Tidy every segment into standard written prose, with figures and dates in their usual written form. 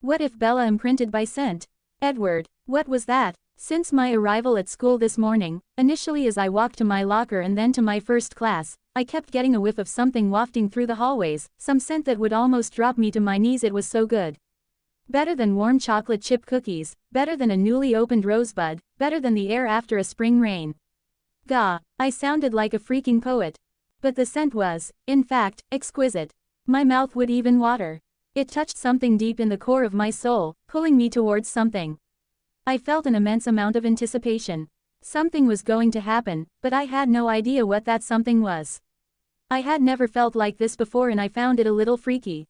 What if Bella imprinted by scent? Edward, what was that? Since my arrival at school this morning, initially as I walked to my locker and then to my first class, I kept getting a whiff of something wafting through the hallways, some scent that would almost drop me to my knees. It was so good. Better than warm chocolate chip cookies, better than a newly opened rosebud, better than the air after a spring rain. Gah, I sounded like a freaking poet. But the scent was, in fact, exquisite. My mouth would even water. It touched something deep in the core of my soul, pulling me towards something. I felt an immense amount of anticipation. Something was going to happen, but I had no idea what that something was. I had never felt like this before and I found it a little freaky.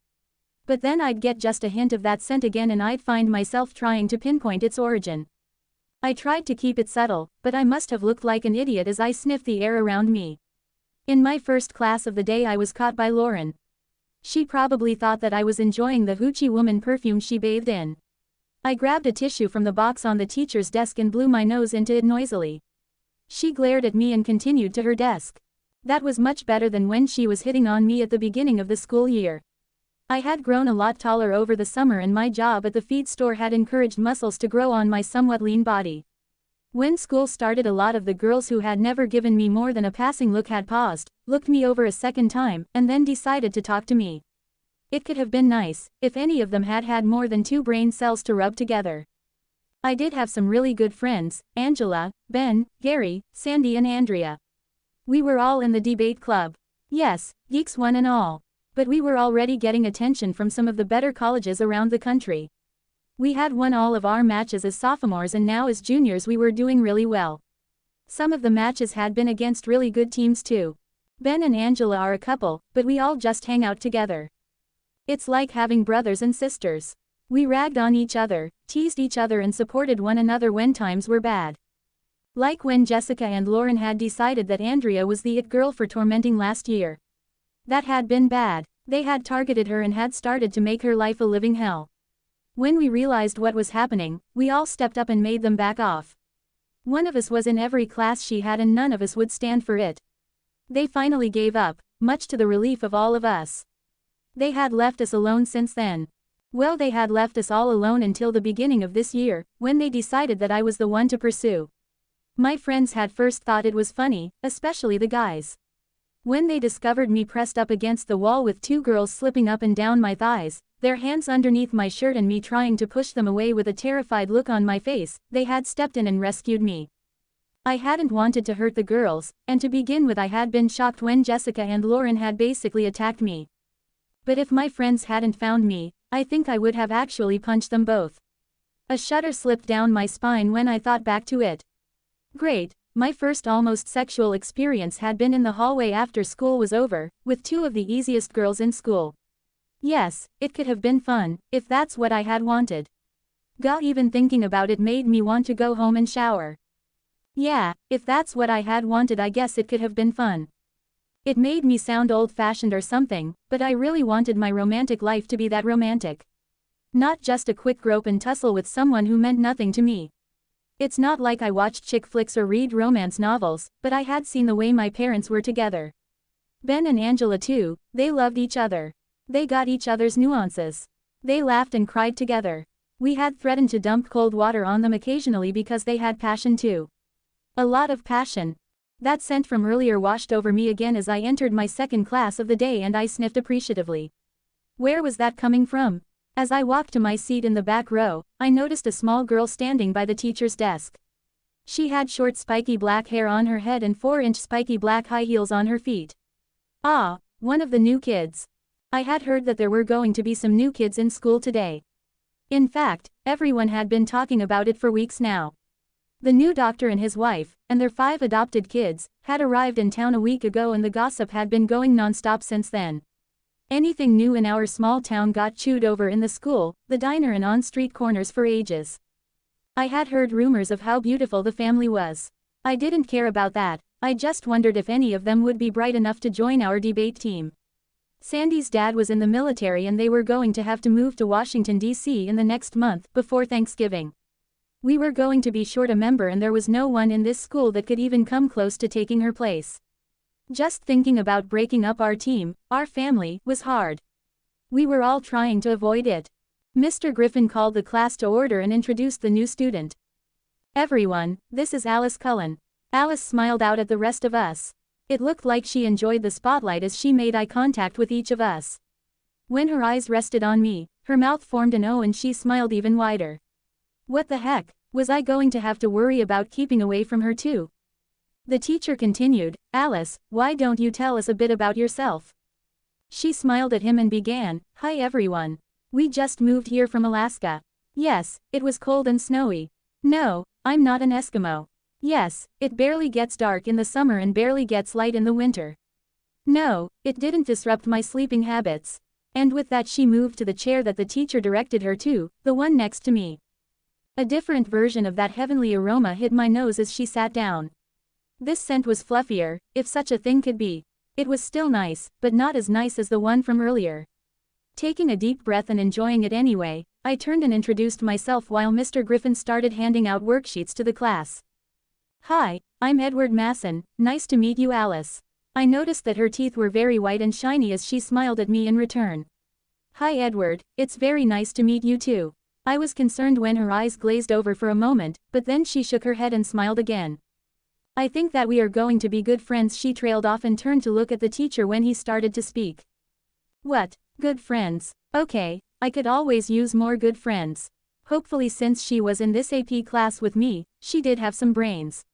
But then I'd get just a hint of that scent again and I'd find myself trying to pinpoint its origin. I tried to keep it subtle, but I must have looked like an idiot as I sniffed the air around me. In my first class of the day I was caught by Lauren. She probably thought that I was enjoying the hoochie woman perfume she bathed in. I grabbed a tissue from the box on the teacher's desk and blew my nose into it noisily. She glared at me and continued to her desk. That was much better than when she was hitting on me at the beginning of the school year. I had grown a lot taller over the summer and my job at the feed store had encouraged muscles to grow on my somewhat lean body. When school started, a lot of the girls who had never given me more than a passing look had paused, looked me over a second time, and then decided to talk to me. It could have been nice, if any of them had had more than 2 brain cells to rub together. I did have some really good friends, Angela, Ben, Gary, Sandy and Andrea. We were all in the debate club. Yes, geeks one and all. But we were already getting attention from some of the better colleges around the country. We had won all of our matches as sophomores and now as juniors we were doing really well. Some of the matches had been against really good teams too. Ben and Angela are a couple, but we all just hang out together. It's like having brothers and sisters. We ragged on each other, teased each other and supported one another when times were bad. Like when Jessica and Lauren had decided that Andrea was the it girl for tormenting last year. That had been bad. They had targeted her and had started to make her life a living hell. When we realized what was happening, we all stepped up and made them back off. One of us was in every class she had and none of us would stand for it. They finally gave up, much to the relief of all of us. They had left us alone since then. Well, they had left us all alone until the beginning of this year, when they decided that I was the one to pursue. My friends had first thought it was funny, especially the guys. When they discovered me pressed up against the wall with 2 girls slipping up and down my thighs, their hands underneath my shirt and me trying to push them away with a terrified look on my face, they had stepped in and rescued me. I hadn't wanted to hurt the girls, and to begin with I had been shocked when Jessica and Lauren had basically attacked me. But if my friends hadn't found me, I think I would have actually punched them both. A shudder slipped down my spine when I thought back to it. Great, my first almost sexual experience had been in the hallway after school was over, with 2 of the easiest girls in school. Yes, it could have been fun, if that's what I had wanted. God, even thinking about it made me want to go home and shower. Yeah, if that's what I had wanted, I guess it could have been fun. It made me sound old-fashioned or something, but I really wanted my romantic life to be that romantic. Not just a quick grope and tussle with someone who meant nothing to me. It's not like I watched chick flicks or read romance novels, but I had seen the way my parents were together. Ben and Angela too, they loved each other. They got each other's nuances. They laughed and cried together. We had threatened to dump cold water on them occasionally because they had passion too. A lot of passion. That scent from earlier washed over me again as I entered my second class of the day and I sniffed appreciatively. Where was that coming from? As I walked to my seat in the back row, I noticed a small girl standing by the teacher's desk. She had short spiky black hair on her head and 4-inch spiky black high heels on her feet. Ah, one of the new kids. I had heard that there were going to be some new kids in school today. In fact, everyone had been talking about it for weeks now. The new doctor and his wife, and their 5 adopted kids, had arrived in town a week ago and the gossip had been going non-stop since then. Anything new in our small town got chewed over in the school, the diner and on-street corners for ages. I had heard rumors of how beautiful the family was. I didn't care about that, I just wondered if any of them would be bright enough to join our debate team. Sandy's dad was in the military and they were going to have to move to Washington, D.C. in the next month, before Thanksgiving. We were going to be short a member and there was no one in this school that could even come close to taking her place. Just thinking about breaking up our team, our family, was hard. We were all trying to avoid it. Mr. Griffin called the class to order and introduced the new student. "Everyone, this is Alice Cullen." Alice smiled out at the rest of us. It looked like she enjoyed the spotlight as she made eye contact with each of us. When her eyes rested on me, her mouth formed an O and she smiled even wider. What the heck, was I going to have to worry about keeping away from her too? The teacher continued, "Alice, why don't you tell us a bit about yourself?" She smiled at him and began, "Hi everyone. We just moved here from Alaska. Yes, it was cold and snowy. No, I'm not an Eskimo. Yes, it barely gets dark in the summer and barely gets light in the winter. No, it didn't disrupt my sleeping habits." And with that she moved to the chair that the teacher directed her to, the one next to me. A different version of that heavenly aroma hit my nose as she sat down. This scent was fluffier, if such a thing could be. It was still nice, but not as nice as the one from earlier. Taking a deep breath and enjoying it anyway, I turned and introduced myself while Mr. Griffin started handing out worksheets to the class. "Hi, I'm Edward Masson, nice to meet you Alice." I noticed that her teeth were very white and shiny as she smiled at me in return. "Hi Edward, it's very nice to meet you too." I was concerned when her eyes glazed over for a moment, but then she shook her head and smiled again. "I think that we are going to be good friends." She trailed off and turned to look at the teacher when he started to speak. "What, good friends? Okay, I could always use more good friends." Hopefully since she was in this AP class with me, she did have some brains.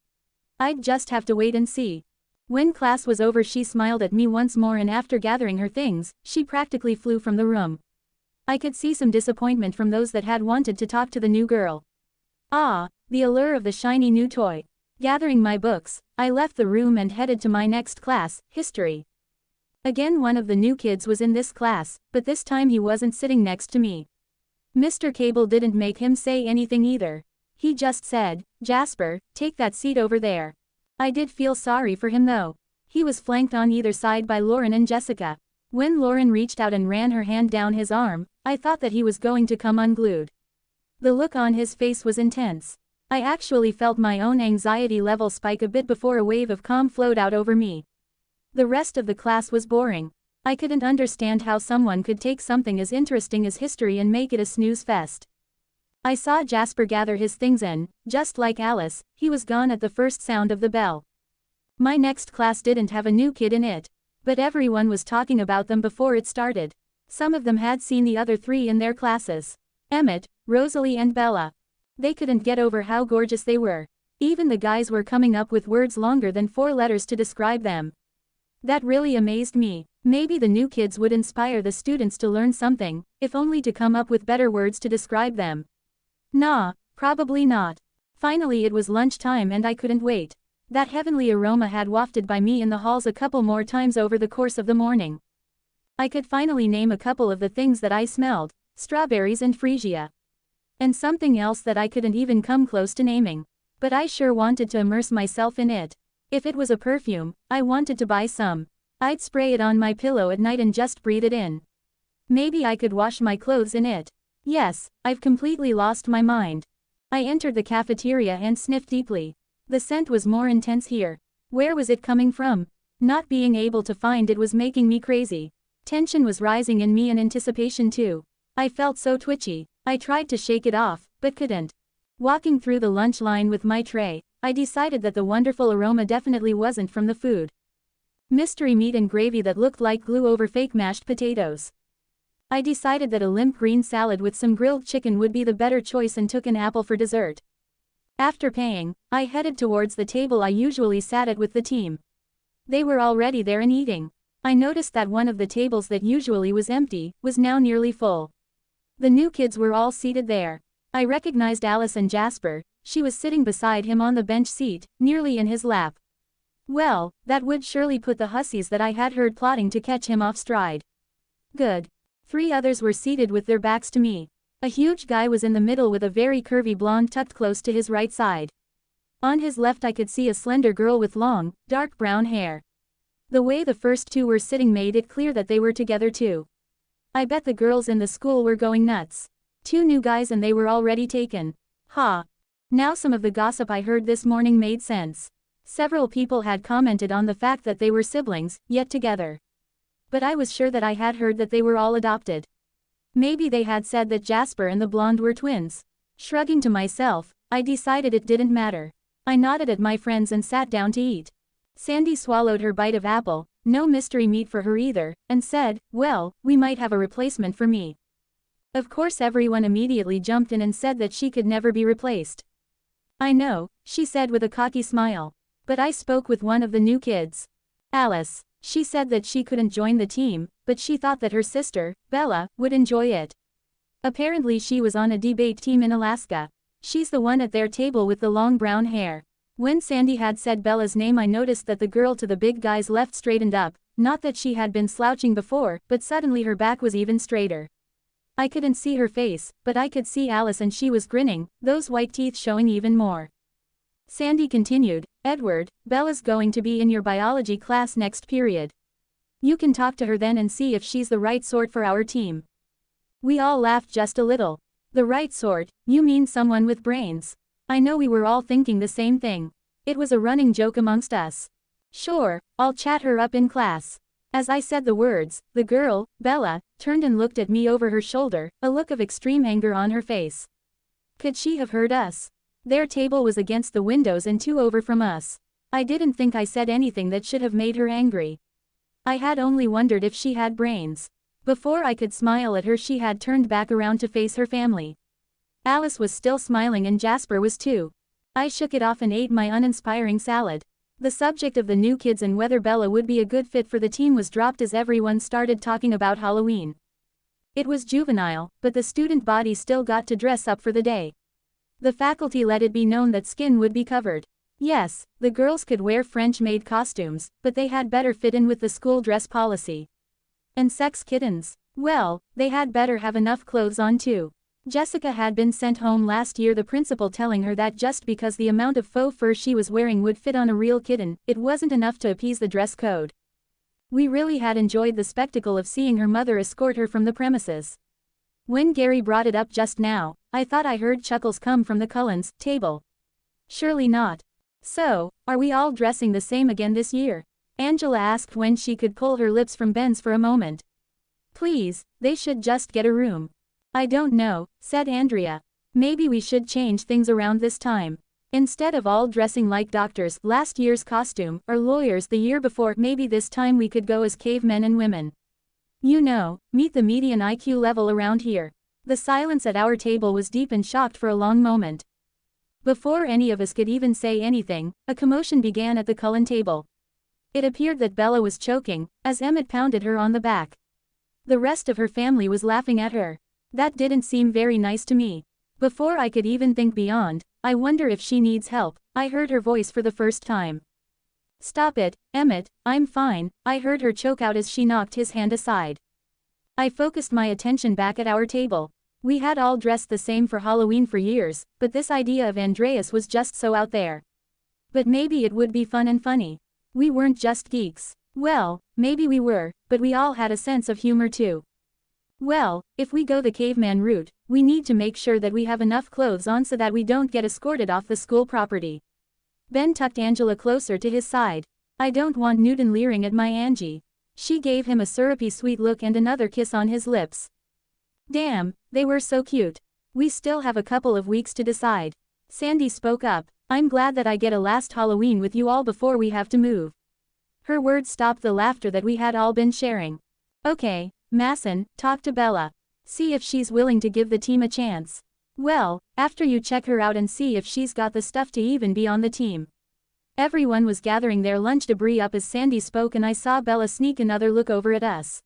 I'd just have to wait and see. When class was over she smiled at me once more and after gathering her things, she practically flew from the room. I could see some disappointment from those that had wanted to talk to the new girl. Ah, the allure of the shiny new toy. Gathering my books, I left the room and headed to my next class, history. Again one of the new kids was in this class, but this time he wasn't sitting next to me. Mr. Cable didn't make him say anything either. He just said, "Jasper, take that seat over there." I did feel sorry for him though. He was flanked on either side by Lauren and Jessica. When Lauren reached out and ran her hand down his arm, I thought that he was going to come unglued. The look on his face was intense. I actually felt my own anxiety level spike a bit before a wave of calm flowed out over me. The rest of the class was boring. I couldn't understand how someone could take something as interesting as history and make it a snooze fest. I saw Jasper gather his things and, just like Alice, he was gone at the first sound of the bell. My next class didn't have a new kid in it, but everyone was talking about them before it started. Some of them had seen the other three in their classes. Emmett, Rosalie and Bella. They couldn't get over how gorgeous they were. Even the guys were coming up with words longer than 4 letters to describe them. That really amazed me. Maybe the new kids would inspire the students to learn something, if only to come up with better words to describe them. Nah, probably not. Finally it was lunchtime and I couldn't wait. That heavenly aroma had wafted by me in the halls a couple more times over the course of the morning. I could finally name a couple of the things that I smelled, strawberries and freesia. And something else that I couldn't even come close to naming. But I sure wanted to immerse myself in it. If it was a perfume, I wanted to buy some. I'd spray it on my pillow at night and just breathe it in. Maybe I could wash my clothes in it. Yes, I've completely lost my mind. I entered the cafeteria and sniffed deeply. The scent was more intense here. Where was it coming from? Not being able to find it was making me crazy. Tension was rising in me and anticipation too. I felt so twitchy. I tried to shake it off, but couldn't. Walking through the lunch line with my tray, I decided that the wonderful aroma definitely wasn't from the food. Mystery meat and gravy that looked like glue over fake mashed potatoes. I decided that a limp green salad with some grilled chicken would be the better choice and took an apple for dessert. After paying, I headed towards the table I usually sat at with the team. They were already there and eating. I noticed that one of the tables that usually was empty, was now nearly full. The new kids were all seated there. I recognized Alice and Jasper. She was sitting beside him on the bench seat, nearly in his lap. Well, that would surely put the hussies that I had heard plotting to catch him off stride. Good. 3 others were seated with their backs to me. A huge guy was in the middle with a very curvy blonde tucked close to his right side. On his left I could see a slender girl with long, dark brown hair. The way the first 2 were sitting made it clear that they were together too. I bet the girls in the school were going nuts. 2 new guys and they were already taken. Ha. Now some of the gossip I heard this morning made sense. Several people had commented on the fact that they were siblings, yet together. But I was sure that I had heard that they were all adopted. Maybe they had said that Jasper and the blonde were twins. Shrugging to myself, I decided it didn't matter. I nodded at my friends and sat down to eat. Sandy swallowed her bite of apple, no mystery meat for her either, and said, "Well, we might have a replacement for me." Of course everyone immediately jumped in and said that she could never be replaced. "I know," she said with a cocky smile. "But I spoke with one of the new kids. Alice. She said that she couldn't join the team, but she thought that her sister, Bella, would enjoy it. Apparently she was on a debate team in Alaska. She's the one at their table with the long brown hair." When Sandy had said Bella's name, I noticed that the girl to the big guy's left straightened up, not that she had been slouching before, but suddenly her back was even straighter. I couldn't see her face, but I could see Alice and she was grinning, those white teeth showing even more. Sandy continued, "Edward, Bella's going to be in your biology class next period. You can talk to her then and see if she's the right sort for our team." We all laughed just a little. The right sort, you mean someone with brains? I know we were all thinking the same thing. It was a running joke amongst us. "Sure, I'll chat her up in class." As I said the words, the girl, Bella, turned and looked at me over her shoulder, a look of extreme anger on her face. Could she have heard us? Their table was against the windows and 2 over from us. I didn't think I said anything that should have made her angry. I had only wondered if she had brains. Before I could smile at her, she had turned back around to face her family. Alice was still smiling and Jasper was too. I shook it off and ate my uninspiring salad. The subject of the new kids and whether Bella would be a good fit for the team was dropped as everyone started talking about Halloween. It was juvenile, but the student body still got to dress up for the day. The faculty let it be known that skin would be covered. Yes, the girls could wear French-made costumes, but they had better fit in with the school dress policy. And sex kittens? Well, they had better have enough clothes on too. Jessica had been sent home last year, the principal telling her that just because the amount of faux fur she was wearing would fit on a real kitten, it wasn't enough to appease the dress code. We really had enjoyed the spectacle of seeing her mother escort her from the premises. When Gary brought it up just now, I thought I heard chuckles come from the Cullens' table. Surely not. "So, are we all dressing the same again this year?" Angela asked when she could pull her lips from Ben's for a moment. "Please, they should just get a room." "I don't know," said Andrea. "Maybe we should change things around this time. Instead of all dressing like doctors last year's costume, or lawyers the year before, maybe this time we could go as cavemen and women. You know, meet the median IQ level around here." The silence at our table was deep and shocked for a long moment. Before any of us could even say anything, a commotion began at the Cullen table. It appeared that Bella was choking, as Emmett pounded her on the back. The rest of her family was laughing at her. That didn't seem very nice to me. Before I could even think beyond, "I wonder if she needs help," I heard her voice for the first time. "Stop it, Emmett, I'm fine," I heard her choke out as she knocked his hand aside. I focused my attention back at our table. We had all dressed the same for Halloween for years, but this idea of Andreas was just so out there. But maybe it would be fun and funny. We weren't just geeks. Well, maybe we were, but we all had a sense of humor too. "Well, if we go the caveman route, we need to make sure that we have enough clothes on so that we don't get escorted off the school property." Ben tucked Angela closer to his side. "I don't want Newton leering at my Angie." She gave him a syrupy sweet look and another kiss on his lips. Damn, they were so cute. "We still have a couple of weeks to decide." Sandy spoke up. "I'm glad that I get a last Halloween with you all before we have to move." Her words stopped the laughter that we had all been sharing. "Okay, Masson, talk to Bella. See if she's willing to give the team a chance. Well, after you check her out and see if she's got the stuff to even be on the team." Everyone was gathering their lunch debris up as Sandy spoke, and I saw Bella sneak another look over at us.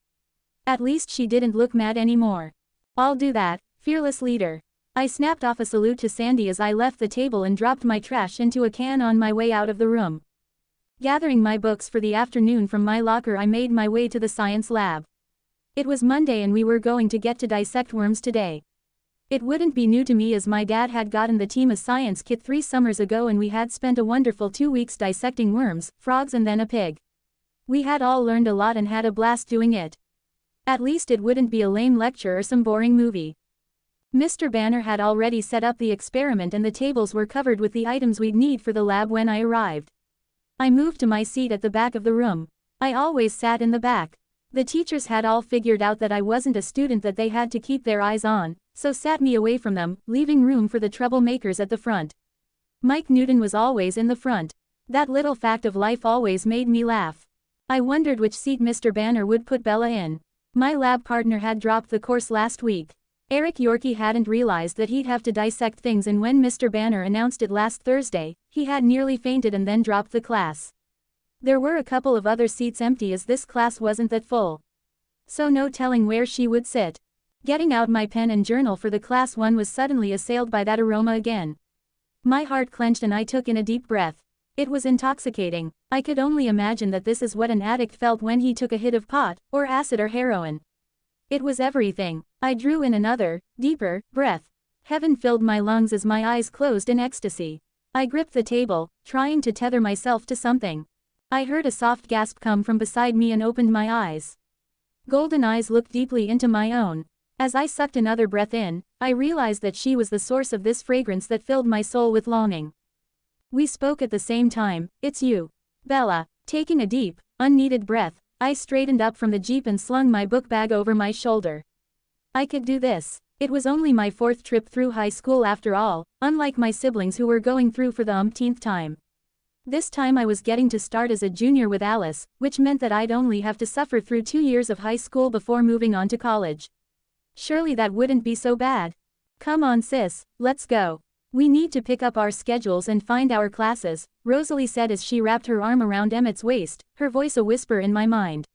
At least she didn't look mad anymore. "I'll do that, fearless leader." I snapped off a salute to Sandy as I left the table and dropped my trash into a can on my way out of the room. Gathering my books for the afternoon from my locker, I made my way to the science lab. It was Monday and we were going to get to dissect worms today. It wouldn't be new to me as my dad had gotten the team a science kit 3 summers ago and we had spent a wonderful 2 weeks dissecting worms, frogs and then a pig. We had all learned a lot and had a blast doing it. At least it wouldn't be a lame lecture or some boring movie. Mr. Banner had already set up the experiment and the tables were covered with the items we'd need for the lab when I arrived. I moved to my seat at the back of the room. I always sat in the back. The teachers had all figured out that I wasn't a student that they had to keep their eyes on, so sat me away from them, leaving room for the troublemakers at the front. Mike Newton was always in the front. That little fact of life always made me laugh. I wondered which seat Mr. Banner would put Bella in. My lab partner had dropped the course last week. Eric Yorkie hadn't realized that he'd have to dissect things, and when Mr. Banner announced it last Thursday, he had nearly fainted and then dropped the class. There were a couple of other seats empty as this class wasn't that full. So no telling where she would sit. Getting out my pen and journal for the class one was suddenly assailed by that aroma again. My heart clenched and I took in a deep breath. It was intoxicating. I could only imagine that this is what an addict felt when he took a hit of pot, or acid or heroin. It was everything. I drew in another, deeper, breath. Heaven filled my lungs as my eyes closed in ecstasy. I gripped the table, trying to tether myself to something. I heard a soft gasp come from beside me and opened my eyes. Golden eyes looked deeply into my own. As I sucked another breath in, I realized that she was the source of this fragrance that filled my soul with longing. We spoke at the same time. "It's you, Bella." Taking a deep, unneeded breath, I straightened up from the Jeep and slung my book bag over my shoulder. I could do this. It was only my 4th trip through high school after all, unlike my siblings who were going through for the umpteenth time. This time I was getting to start as a junior with Alice, which meant that I'd only have to suffer through 2 years of high school before moving on to college. Surely that wouldn't be so bad. "Come on sis, let's go. We need to pick up our schedules and find our classes," Rosalie said as she wrapped her arm around Emmett's waist, her voice a whisper in my mind.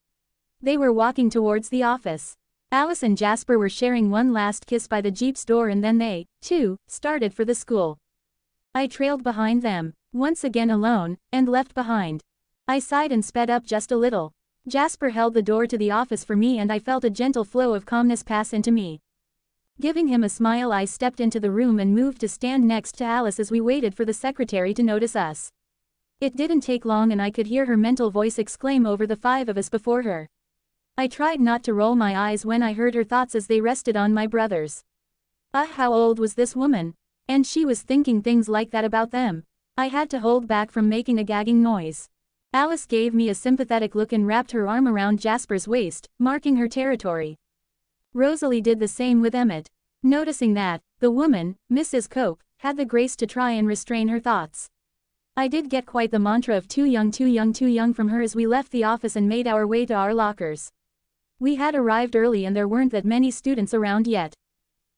They were walking towards the office. Alice and Jasper were sharing one last kiss by the Jeep's door, and then they, too, started for the school. I trailed behind them, once again alone, and left behind. I sighed and sped up just a little. Jasper held the door to the office for me and I felt a gentle flow of calmness pass into me. Giving him a smile, I stepped into the room and moved to stand next to Alice as we waited for the secretary to notice us. It didn't take long and I could hear her mental voice exclaim over the 5 of us before her. I tried not to roll my eyes when I heard her thoughts as they rested on my brothers. How old was this woman? And she was thinking things like that about them. I had to hold back from making a gagging noise. Alice gave me a sympathetic look and wrapped her arm around Jasper's waist, marking her territory. Rosalie did the same with Emmett. Noticing that, the woman, Mrs. Cope, had the grace to try and restrain her thoughts. I did get quite the mantra of too young, too young, too young from her as we left the office and made our way to our lockers. We had arrived early and there weren't that many students around yet.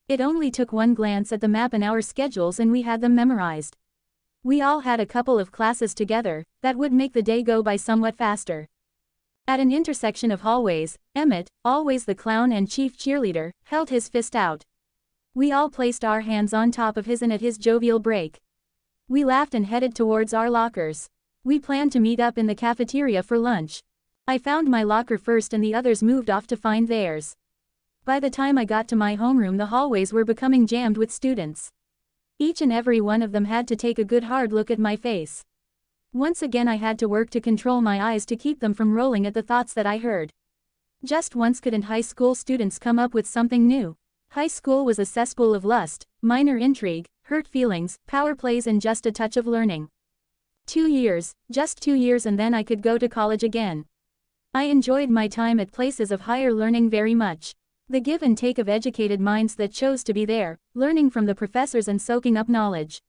It only took one glance at the map and our schedules and we had them memorized. We all had a couple of classes together, that would make the day go by somewhat faster. At an intersection of hallways, Emmett, always the clown and chief cheerleader, held his fist out. We all placed our hands on top of his and at his jovial break. We laughed and headed towards our lockers. We planned to meet up in the cafeteria for lunch. I found my locker first and the others moved off to find theirs. By the time I got to my homeroom, the hallways were becoming jammed with students. Each and every one of them had to take a good hard look at my face. Once again I had to work to control my eyes to keep them from rolling at the thoughts that I heard. Just once couldn't high school students come up with something new? High school was a cesspool of lust, minor intrigue, hurt feelings, power plays and just a touch of learning. 2 years, just 2 years and then I could go to college again. I enjoyed my time at places of higher learning very much. The give and take of educated minds that chose to be there, learning from the professors and soaking up knowledge.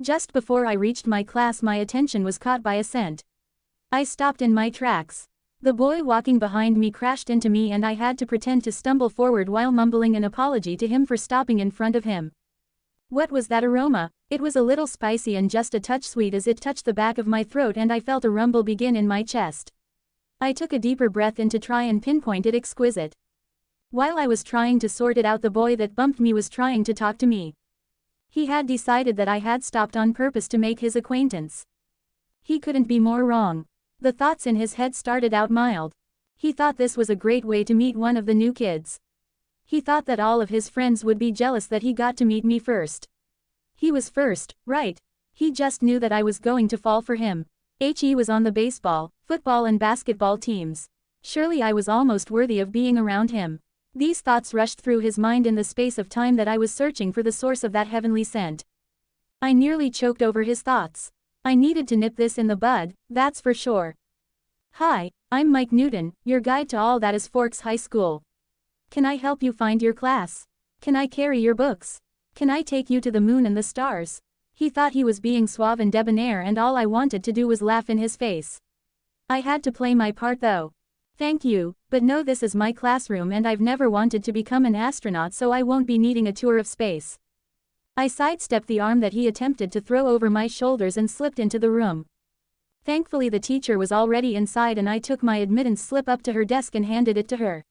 Just before I reached my class, my attention was caught by a scent. I stopped in my tracks. The boy walking behind me crashed into me and I had to pretend to stumble forward while mumbling an apology to him for stopping in front of him. What was that aroma? It was a little spicy and just a touch sweet as it touched the back of my throat and I felt a rumble begin in my chest. I took a deeper breath in to try and pinpoint it exquisite. While I was trying to sort it out, the boy that bumped me was trying to talk to me. He had decided that I had stopped on purpose to make his acquaintance. He couldn't be more wrong. The thoughts in his head started out mild. He thought this was a great way to meet one of the new kids. He thought that all of his friends would be jealous that he got to meet me first. He was first, right? He just knew that I was going to fall for him. He was on the baseball, football and basketball teams. Surely I was almost worthy of being around him. These thoughts rushed through his mind in the space of time that I was searching for the source of that heavenly scent. I nearly choked over his thoughts. I needed to nip this in the bud, that's for sure. "Hi, I'm Mike Newton, your guide to all that is Forks High School. Can I help you find your class? Can I carry your books? Can I take you to the moon and the stars? He thought he was being suave and debonair, and all I wanted to do was laugh in his face. I had to play my part though. Thank you, but no, this is my classroom and I've never wanted to become an astronaut, so I won't be needing a tour of space. I sidestepped the arm that he attempted to throw over my shoulders and slipped into the room. Thankfully the teacher was already inside and I took my admittance slip up to her desk and handed it to her.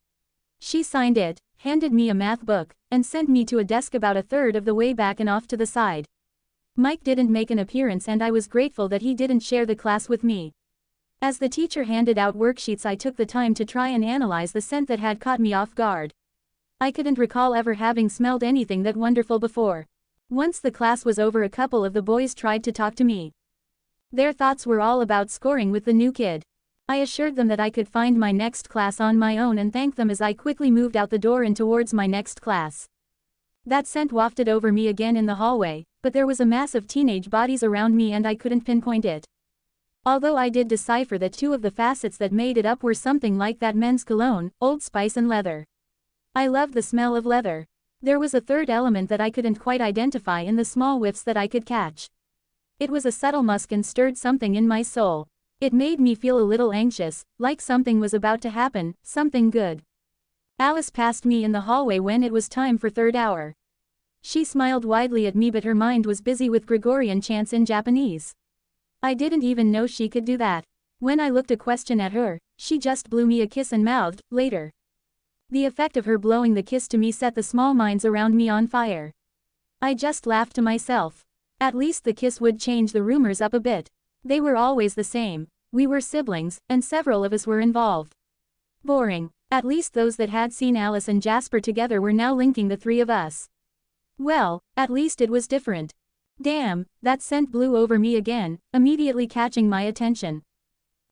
She signed it, handed me a math book, and sent me to a desk about a third of the way back and off to the side. Mike didn't make an appearance and I was grateful that he didn't share the class with me. As the teacher handed out worksheets, I took the time to try and analyze the scent that had caught me off guard. I couldn't recall ever having smelled anything that wonderful before. Once the class was over, a couple of the boys tried to talk to me. Their thoughts were all about scoring with the new kid. I assured them that I could find my next class on my own and thanked them as I quickly moved out the door and towards my next class. That scent wafted over me again in the hallway, but there was a mass of teenage bodies around me and I couldn't pinpoint it. Although I did decipher that two of the facets that made it up were something like that men's cologne, Old Spice and leather. I loved the smell of leather. There was a third element that I couldn't quite identify in the small whiffs that I could catch. It was a subtle musk and stirred something in my soul. It made me feel a little anxious, like something was about to happen, something good. Alice passed me in the hallway when it was time for third hour. She smiled widely at me, but her mind was busy with Gregorian chants in Japanese. I didn't even know she could do that. When I looked a question at her, she just blew me a kiss and mouthed, "Later." The effect of her blowing the kiss to me set the small minds around me on fire. I just laughed to myself. At least the kiss would change the rumors up a bit. They were always the same. We were siblings, and several of us were involved. Boring. At least those that had seen Alice and Jasper together were now linking the three of us. Well, at least it was different. Damn, that scent blew over me again, immediately catching my attention.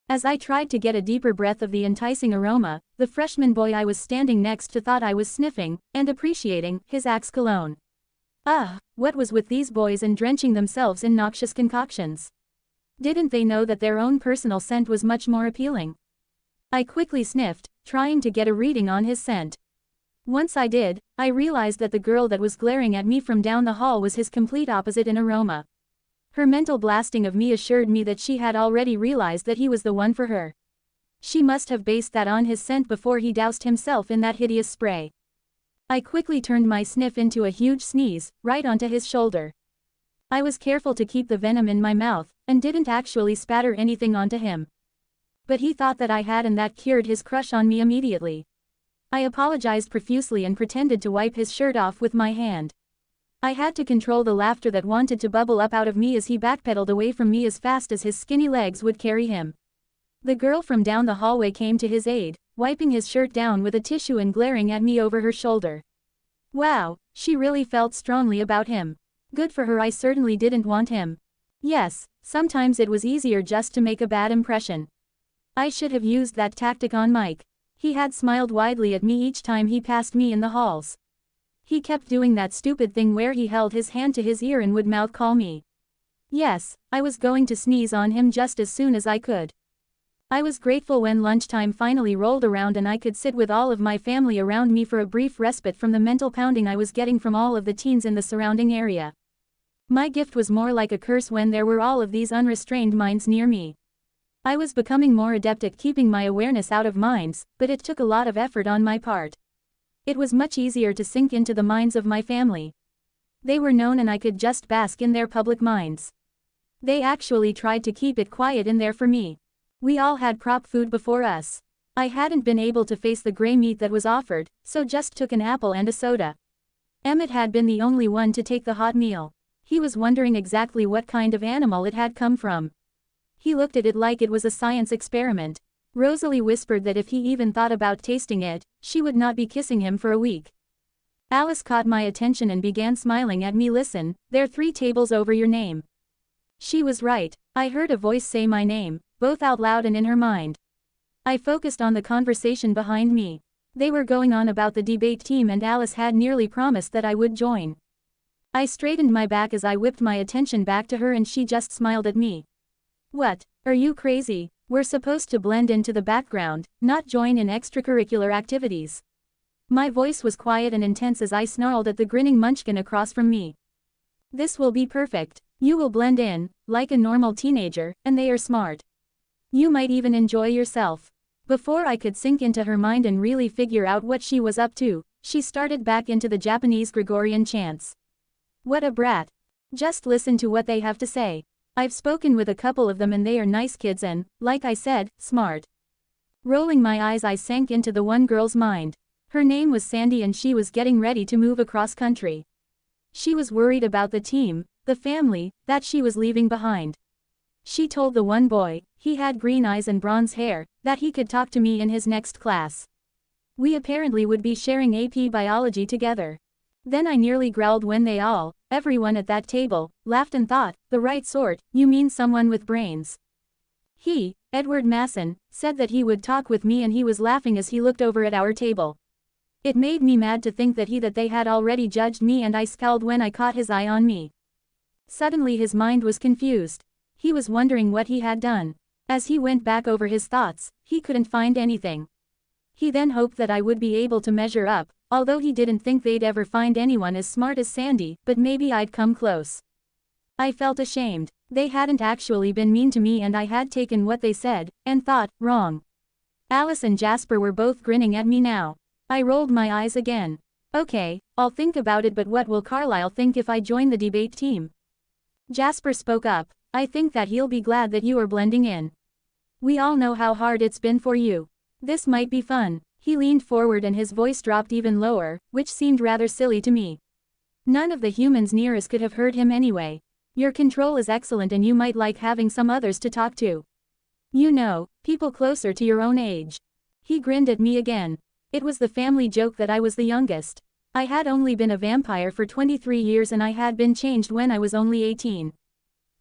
As I tried to get a deeper breath of the enticing aroma, the freshman boy I was standing next to thought I was sniffing, and appreciating, his Axe cologne. What was with these boys and drenching themselves in noxious concoctions? Didn't they know that their own personal scent was much more appealing? I quickly sniffed, trying to get a reading on his scent. Once I did, I realized that the girl that was glaring at me from down the hall was his complete opposite in aroma. Her mental blasting of me assured me that she had already realized that he was the one for her. She must have based that on his scent before he doused himself in that hideous spray. I quickly turned my sniff into a huge sneeze, right onto his shoulder. I was careful to keep the venom in my mouth, and didn't actually spatter anything onto him. But he thought that I had, and that cured his crush on me immediately. I apologized profusely and pretended to wipe his shirt off with my hand. I had to control the laughter that wanted to bubble up out of me as he backpedaled away from me as fast as his skinny legs would carry him. The girl from down the hallway came to his aid, wiping his shirt down with a tissue and glaring at me over her shoulder. Wow, she really felt strongly about him. Good for her. I certainly didn't want him. Yes, sometimes it was easier just to make a bad impression. I should have used that tactic on Mike. He had smiled widely at me each time he passed me in the halls. He kept doing that stupid thing where he held his hand to his ear and would mouth call me. Yes, I was going to sneeze on him just as soon as I could. I was grateful when lunchtime finally rolled around and I could sit with all of my family around me for a brief respite from the mental pounding I was getting from all of the teens in the surrounding area. My gift was more like a curse when there were all of these unrestrained minds near me. I was becoming more adept at keeping my awareness out of minds, but it took a lot of effort on my part. It was much easier to sink into the minds of my family. They were known and I could just bask in their public minds. They actually tried to keep it quiet in there for me. We all had prop food before us. I hadn't been able to face the gray meat that was offered, so just took an apple and a soda. Emmett had been the only one to take the hot meal. He was wondering exactly what kind of animal it had come from. He looked at it like it was a science experiment. Rosalie whispered that if he even thought about tasting it, she would not be kissing him for a week. Alice caught my attention and began smiling at me. "Listen, they're 3 tables over your name." She was right. I heard a voice say my name, both out loud and in her mind. I focused on the conversation behind me. They were going on about the debate team and Alice had nearly promised that I would join. I straightened my back as I whipped my attention back to her and she just smiled at me. "What, are you crazy? We're supposed to blend into the background, not join in extracurricular activities. My voice was quiet and intense as I snarled at the grinning munchkin across from me. This will be perfect. You will blend in, like a normal teenager, and they are smart. You might even enjoy yourself. Before I could sink into her mind and really figure out what she was up to, she started back into the Japanese Gregorian chants. What a brat. Just listen to what they have to say. I've spoken with a couple of them and they are nice kids and, like I said, smart. Rolling my eyes, I sank into the one girl's mind. Her name was Sandy and she was getting ready to move across country. She was worried about the team, the family, that she was leaving behind. She told the one boy, he had green eyes and bronze hair, that he could talk to me in his next class. We apparently would be sharing AP Biology together. Then I nearly growled when they all, everyone at that table, laughed and thought, the right sort, you mean someone with brains. He, Edward Masson, said that he would talk with me and he was laughing as he looked over at our table. It made me mad to think that they had already judged me and I scowled when I caught his eye on me. Suddenly his mind was confused. He was wondering what he had done. As he went back over his thoughts, he couldn't find anything. He then hoped that I would be able to measure up, although he didn't think they'd ever find anyone as smart as Sandy, but maybe I'd come close. I felt ashamed. They hadn't actually been mean to me and I had taken what they said, and thought, wrong. Alice and Jasper were both grinning at me now. I rolled my eyes again. Okay, I'll think about it, but what will Carlisle think if I join the debate team? Jasper spoke up. I think that he'll be glad that you are blending in. We all know how hard it's been for you. This might be fun. He leaned forward and his voice dropped even lower, which seemed rather silly to me. None of the humans near us could have heard him anyway. Your control is excellent and you might like having some others to talk to. You know, people closer to your own age. He grinned at me again. It was the family joke that I was the youngest. I had only been a vampire for 23 years and I had been changed when I was only 18.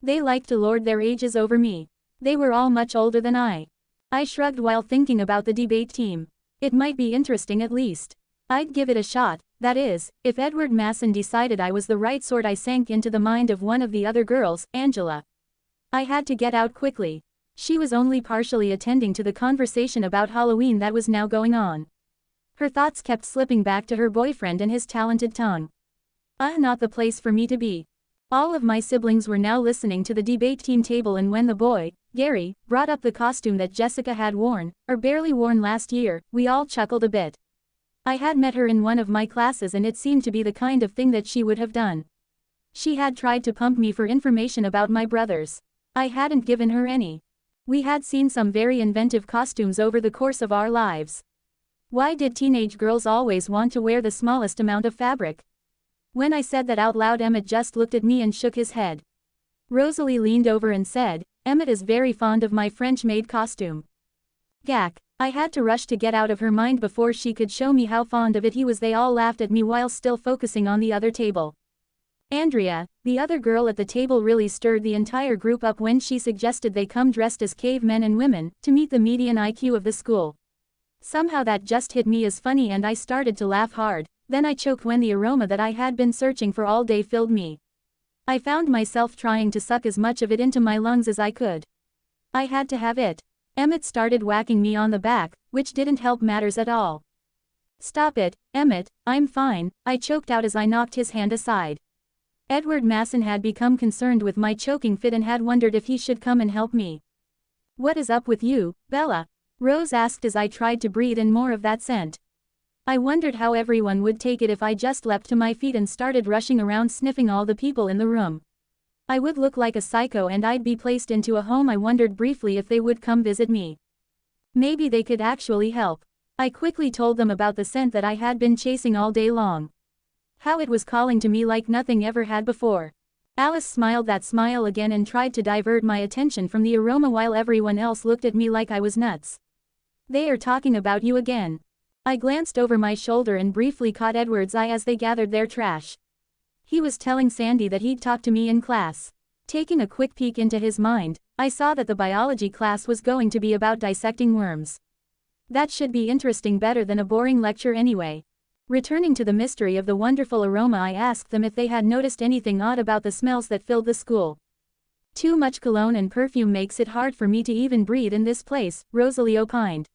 They liked to lord their ages over me. They were all much older than I. I shrugged while thinking about the debate team. It might be interesting at least. I'd give it a shot, that is, if Edward Masson decided I was the right sort. I sank into the mind of one of the other girls, Angela. I had to get out quickly. She was only partially attending to the conversation about Halloween that was now going on. Her thoughts kept slipping back to her boyfriend and his talented tongue. Not the place for me to be. All of my siblings were now listening to the debate team table, and when the boy, Gary, brought up the costume that Jessica had worn, or barely worn last year, we all chuckled a bit. I had met her in one of my classes and it seemed to be the kind of thing that she would have done. She had tried to pump me for information about my brothers. I hadn't given her any. We had seen some very inventive costumes over the course of our lives. Why did teenage girls always want to wear the smallest amount of fabric? When I said that out loud, Emmett just looked at me and shook his head. Rosalie leaned over and said, Emmett is very fond of my French-made costume. Gack. I had to rush to get out of her mind before she could show me how fond of it he was. They all laughed at me while still focusing on the other table. Andrea, the other girl at the table, really stirred the entire group up when she suggested they come dressed as cavemen and women, to meet the median IQ of the school. Somehow that just hit me as funny and I started to laugh hard. Then I choked when the aroma that I had been searching for all day filled me. I found myself trying to suck as much of it into my lungs as I could. I had to have it. Emmett started whacking me on the back, which didn't help matters at all. Stop it, Emmett, I'm fine, I choked out as I knocked his hand aside. Edward Masson had become concerned with my choking fit and had wondered if he should come and help me. What is up with you, Bella? Rose asked as I tried to breathe in more of that scent. I wondered how everyone would take it if I just leapt to my feet and started rushing around sniffing all the people in the room. I would look like a psycho and I'd be placed into a home. I wondered briefly if they would come visit me. Maybe they could actually help. I quickly told them about the scent that I had been chasing all day long. How it was calling to me like nothing ever had before. Alice smiled that smile again and tried to divert my attention from the aroma while everyone else looked at me like I was nuts. They are talking about you again. I glanced over my shoulder and briefly caught Edward's eye as they gathered their trash. He was telling Sandy that he'd talk to me in class. Taking a quick peek into his mind, I saw that the biology class was going to be about dissecting worms. That should be interesting, better than a boring lecture anyway. Returning to the mystery of the wonderful aroma, I asked them if they had noticed anything odd about the smells that filled the school. Too much cologne and perfume makes it hard for me to even breathe in this place, Rosalie opined.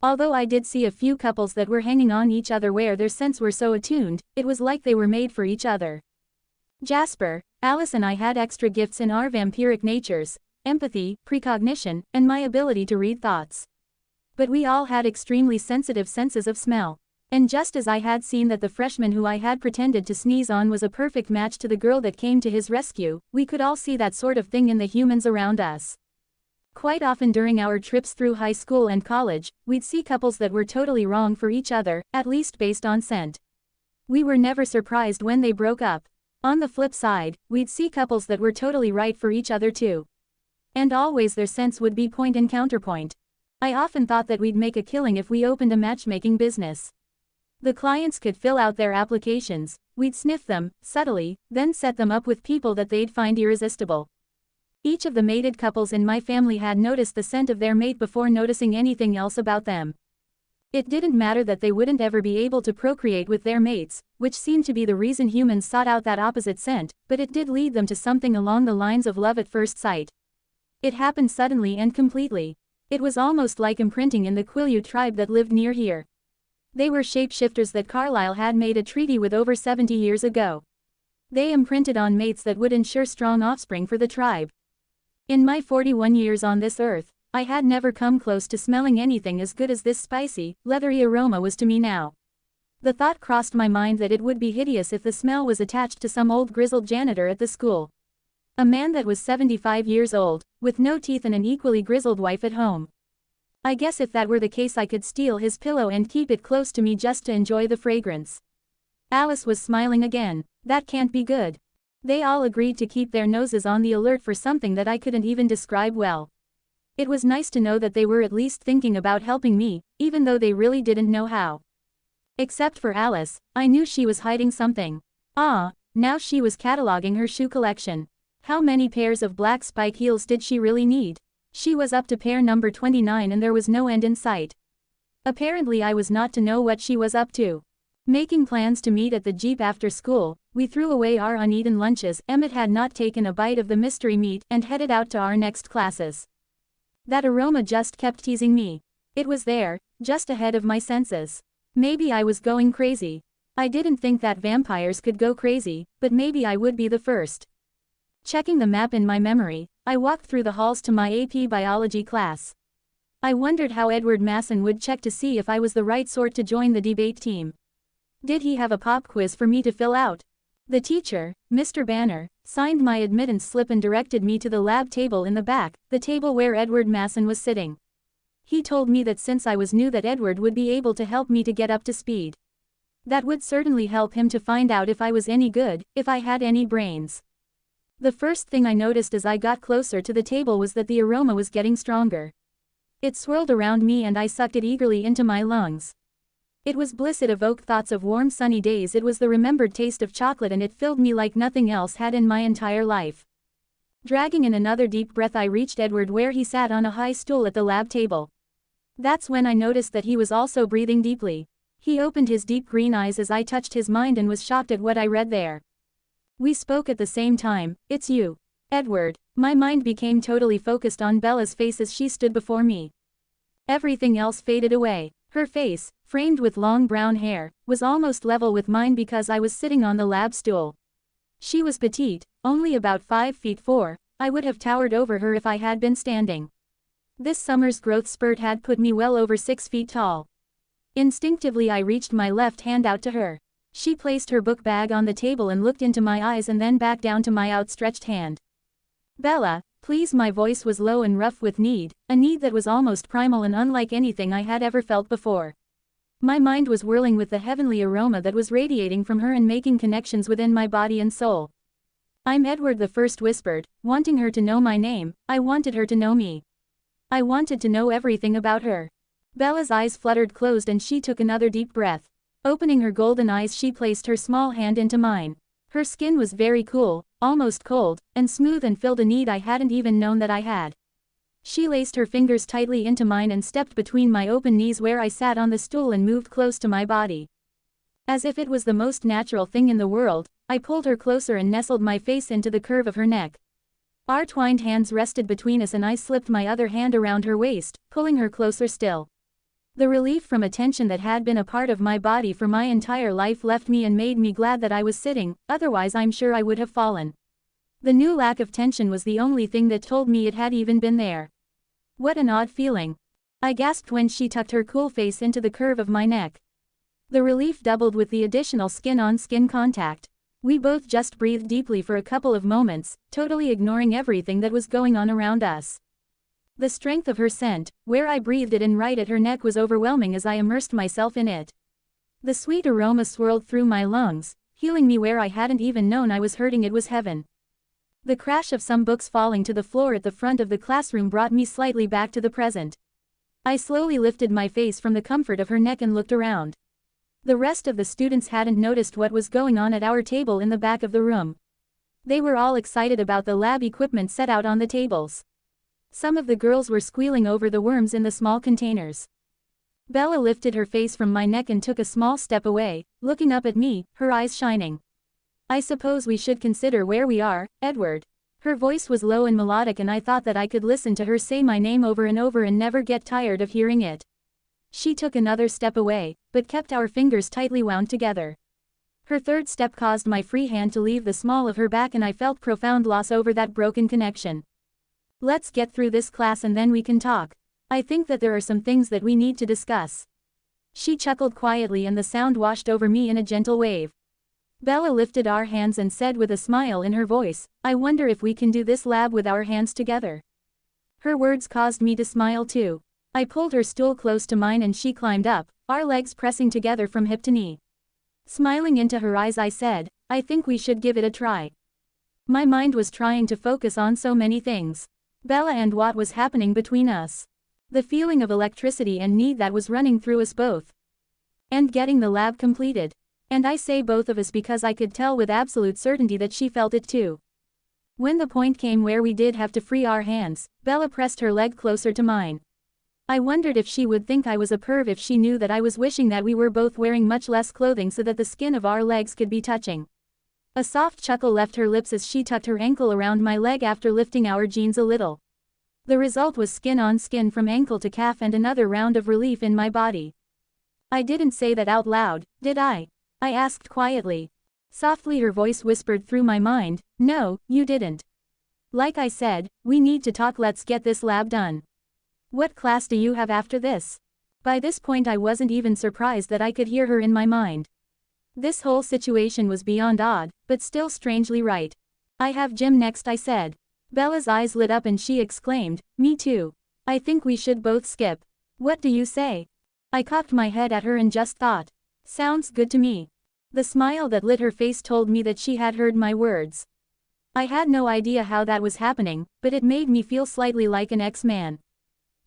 Although I did see a few couples that were hanging on each other where their scents were so attuned, it was like they were made for each other. Jasper, Alice and I had extra gifts in our vampiric natures, empathy, precognition, and my ability to read thoughts. But we all had extremely sensitive senses of smell. And just as I had seen that the freshman who I had pretended to sneeze on was a perfect match to the girl that came to his rescue, we could all see that sort of thing in the humans around us. Quite often during our trips through high school and college, we'd see couples that were totally wrong for each other, at least based on scent. We were never surprised when they broke up. On the flip side, we'd see couples that were totally right for each other too. And always their scents would be point and counterpoint. I often thought that we'd make a killing if we opened a matchmaking business. The clients could fill out their applications, we'd sniff them, subtly, then set them up with people that they'd find irresistible. Each of the mated couples in my family had noticed the scent of their mate before noticing anything else about them. It didn't matter that they wouldn't ever be able to procreate with their mates, which seemed to be the reason humans sought out that opposite scent, but it did lead them to something along the lines of love at first sight. It happened suddenly and completely. It was almost like imprinting in the Quileute tribe that lived near here. They were shapeshifters that Carlyle had made a treaty with over 70 years ago. They imprinted on mates that would ensure strong offspring for the tribe. In my 41 years on this earth, I had never come close to smelling anything as good as this spicy, leathery aroma was to me now. The thought crossed my mind that it would be hideous if the smell was attached to some old grizzled janitor at the school. A man that was 75 years old, with no teeth and an equally grizzled wife at home. I guess if that were the case I could steal his pillow and keep it close to me just to enjoy the fragrance. Alice was smiling again. That can't be good. They all agreed to keep their noses on the alert for something that I couldn't even describe well. It was nice to know that they were at least thinking about helping me, even though they really didn't know how. Except for Alice, I knew she was hiding something. Now she was cataloging her shoe collection. How many pairs of black spike heels did she really need? She was up to pair number 29 and there was no end in sight. Apparently I was not to know what she was up to. Making plans to meet at the Jeep after school, we threw away our uneaten lunches. Emmett had not taken a bite of the mystery meat and headed out to our next classes. That aroma just kept teasing me. It was there, just ahead of my senses. Maybe I was going crazy. I didn't think that vampires could go crazy, but maybe I would be the first. Checking the map in my memory, I walked through the halls to my AP biology class. I wondered how Edward Masson would check to see if I was the right sort to join the debate team. Did he have a pop quiz for me to fill out? The teacher, Mr. Banner, signed my admittance slip and directed me to the lab table in the back, the table where Edward Masson was sitting. He told me that since I was new that Edward would be able to help me to get up to speed. That would certainly help him to find out if I was any good, if I had any brains. The first thing I noticed as I got closer to the table was that the aroma was getting stronger. It swirled around me and I sucked it eagerly into my lungs. It was bliss. It evoked thoughts of warm sunny days. It was the remembered taste of chocolate and it filled me like nothing else had in my entire life. Dragging in another deep breath I reached Edward where he sat on a high stool at the lab table. That's when I noticed that he was also breathing deeply. He opened his deep green eyes as I touched his mind and was shocked at what I read there. We spoke at the same time. It's you, Edward. My mind became totally focused on Bella's face as she stood before me. Everything else faded away. Her face, framed with long brown hair, was almost level with mine because I was sitting on the lab stool. She was petite, only about 5'4". I would have towered over her if I had been standing. This summer's growth spurt had put me well over 6 feet tall. Instinctively I reached my left hand out to her. She placed her book bag on the table and looked into my eyes and then back down to my outstretched hand. Bella, please. My voice was low and rough with need, a need that was almost primal and unlike anything I had ever felt before. My mind was whirling with the heavenly aroma that was radiating from her and making connections within my body and soul. I'm Edward, the first whispered, wanting her to know my name. I wanted her to know me. I wanted to know everything about her. Bella's eyes fluttered closed and she took another deep breath. Opening her golden eyes she placed her small hand into mine. Her skin was very cool, almost cold, and smooth and filled a need I hadn't even known that I had. She laced her fingers tightly into mine and stepped between my open knees where I sat on the stool and moved close to my body. As if it was the most natural thing in the world, I pulled her closer and nestled my face into the curve of her neck. Our twined hands rested between us and I slipped my other hand around her waist, pulling her closer still. The relief from a tension that had been a part of my body for my entire life left me and made me glad that I was sitting, otherwise I'm sure I would have fallen. The new lack of tension was the only thing that told me it had even been there. What an odd feeling. I gasped when she tucked her cool face into the curve of my neck. The relief doubled with the additional skin-on-skin contact. We both just breathed deeply for a couple of moments, totally ignoring everything that was going on around us. The strength of her scent, where I breathed it in right at her neck, was overwhelming as I immersed myself in it. The sweet aroma swirled through my lungs, healing me where I hadn't even known I was hurting. It was heaven. The crash of some books falling to the floor at the front of the classroom brought me slightly back to the present. I slowly lifted my face from the comfort of her neck and looked around. The rest of the students hadn't noticed what was going on at our table in the back of the room. They were all excited about the lab equipment set out on the tables. Some of the girls were squealing over the worms in the small containers. Bella lifted her face from my neck and took a small step away, looking up at me, her eyes shining. I suppose we should consider where we are, Edward. Her voice was low and melodic, and I thought that I could listen to her say my name over and over and never get tired of hearing it. She took another step away, but kept our fingers tightly wound together. Her third step caused my free hand to leave the small of her back, and I felt profound loss over that broken connection. Let's get through this class and then we can talk. I think that there are some things that we need to discuss. She chuckled quietly and the sound washed over me in a gentle wave. Bella lifted our hands and said with a smile in her voice, I wonder if we can do this lab with our hands together. Her words caused me to smile too. I pulled her stool close to mine and she climbed up, our legs pressing together from hip to knee. Smiling into her eyes, I said, I think we should give it a try. My mind was trying to focus on so many things. Bella and what was happening between us. The feeling of electricity and need that was running through us both. And getting the lab completed. And I say both of us because I could tell with absolute certainty that she felt it too. When the point came where we did have to free our hands, Bella pressed her leg closer to mine. I wondered if she would think I was a perv if she knew that I was wishing that we were both wearing much less clothing so that the skin of our legs could be touching. A soft chuckle left her lips as she tucked her ankle around my leg after lifting our jeans a little. The result was skin on skin from ankle to calf and another round of relief in my body. I didn't say that out loud, did I? I asked quietly. Softly her voice whispered through my mind, no, you didn't. Like I said, we need to talk. Let's get this lab done. What class do you have after this? By this point I wasn't even surprised that I could hear her in my mind. This whole situation was beyond odd, but still strangely right. I have gym next, I said. Bella's eyes lit up and she exclaimed, me too. I think we should both skip. What do you say? I cocked my head at her and just thought. Sounds good to me. The smile that lit her face told me that she had heard my words. I had no idea how that was happening, but it made me feel slightly like an X-Man.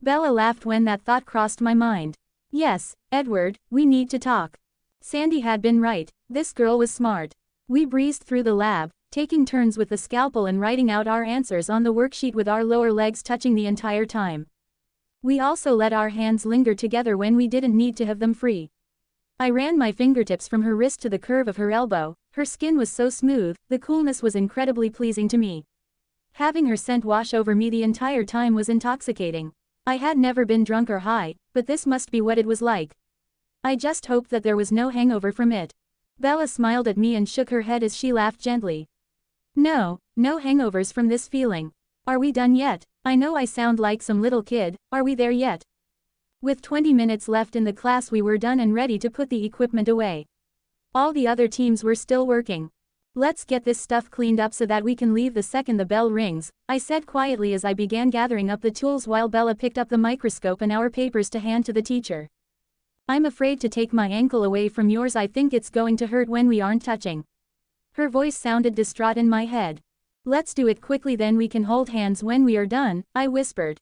Bella laughed when that thought crossed my mind. Yes, Edward, we need to talk. Sandy had been right, this girl was smart. We breezed through the lab, taking turns with the scalpel and writing out our answers on the worksheet with our lower legs touching the entire time. We also let our hands linger together when we didn't need to have them free. I ran my fingertips from her wrist to the curve of her elbow. Her skin was so smooth, the coolness was incredibly pleasing to me. Having her scent wash over me the entire time was intoxicating. I had never been drunk or high, but this must be what it was like. I just hoped that there was no hangover from it. Bella smiled at me and shook her head as she laughed gently. No hangovers from this feeling. Are we done yet? I know I sound like some little kid, are we there yet? With 20 minutes left in the class we were done and ready to put the equipment away. All the other teams were still working. Let's get this stuff cleaned up so that we can leave the second the bell rings, I said quietly as I began gathering up the tools while Bella picked up the microscope and our papers to hand to the teacher. I'm afraid to take my ankle away from yours. I think it's going to hurt when we aren't touching. Her voice sounded distraught in my head. Let's do it quickly, then we can hold hands when we are done, I whispered.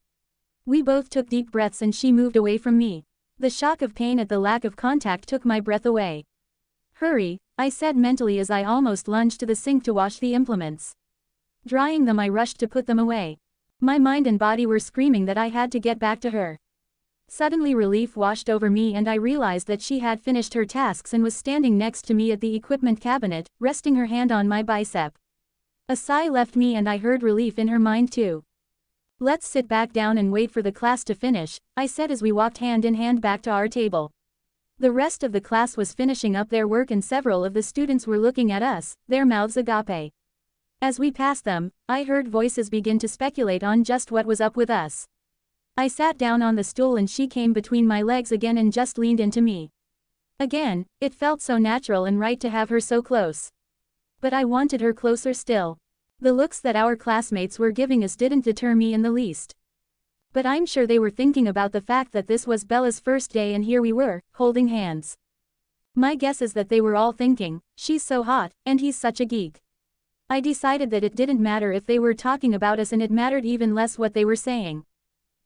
We both took deep breaths and she moved away from me. The shock of pain at the lack of contact took my breath away. Hurry, I said mentally as I almost lunged to the sink to wash the implements. Drying them, I rushed to put them away. My mind and body were screaming that I had to get back to her. Suddenly relief washed over me and I realized that she had finished her tasks and was standing next to me at the equipment cabinet, resting her hand on my bicep. A sigh left me and I heard relief in her mind too. Let's sit back down and wait for the class to finish, I said as we walked hand in hand back to our table. The rest of the class was finishing up their work and several of the students were looking at us, their mouths agape. As we passed them, I heard voices begin to speculate on just what was up with us. I sat down on the stool and she came between my legs again and just leaned into me. Again, it felt so natural and right to have her so close. But I wanted her closer still. The looks that our classmates were giving us didn't deter me in the least. But I'm sure they were thinking about the fact that this was Bella's first day and here we were, holding hands. My guess is that they were all thinking, she's so hot, and he's such a geek. I decided that it didn't matter if they were talking about us and it mattered even less what they were saying.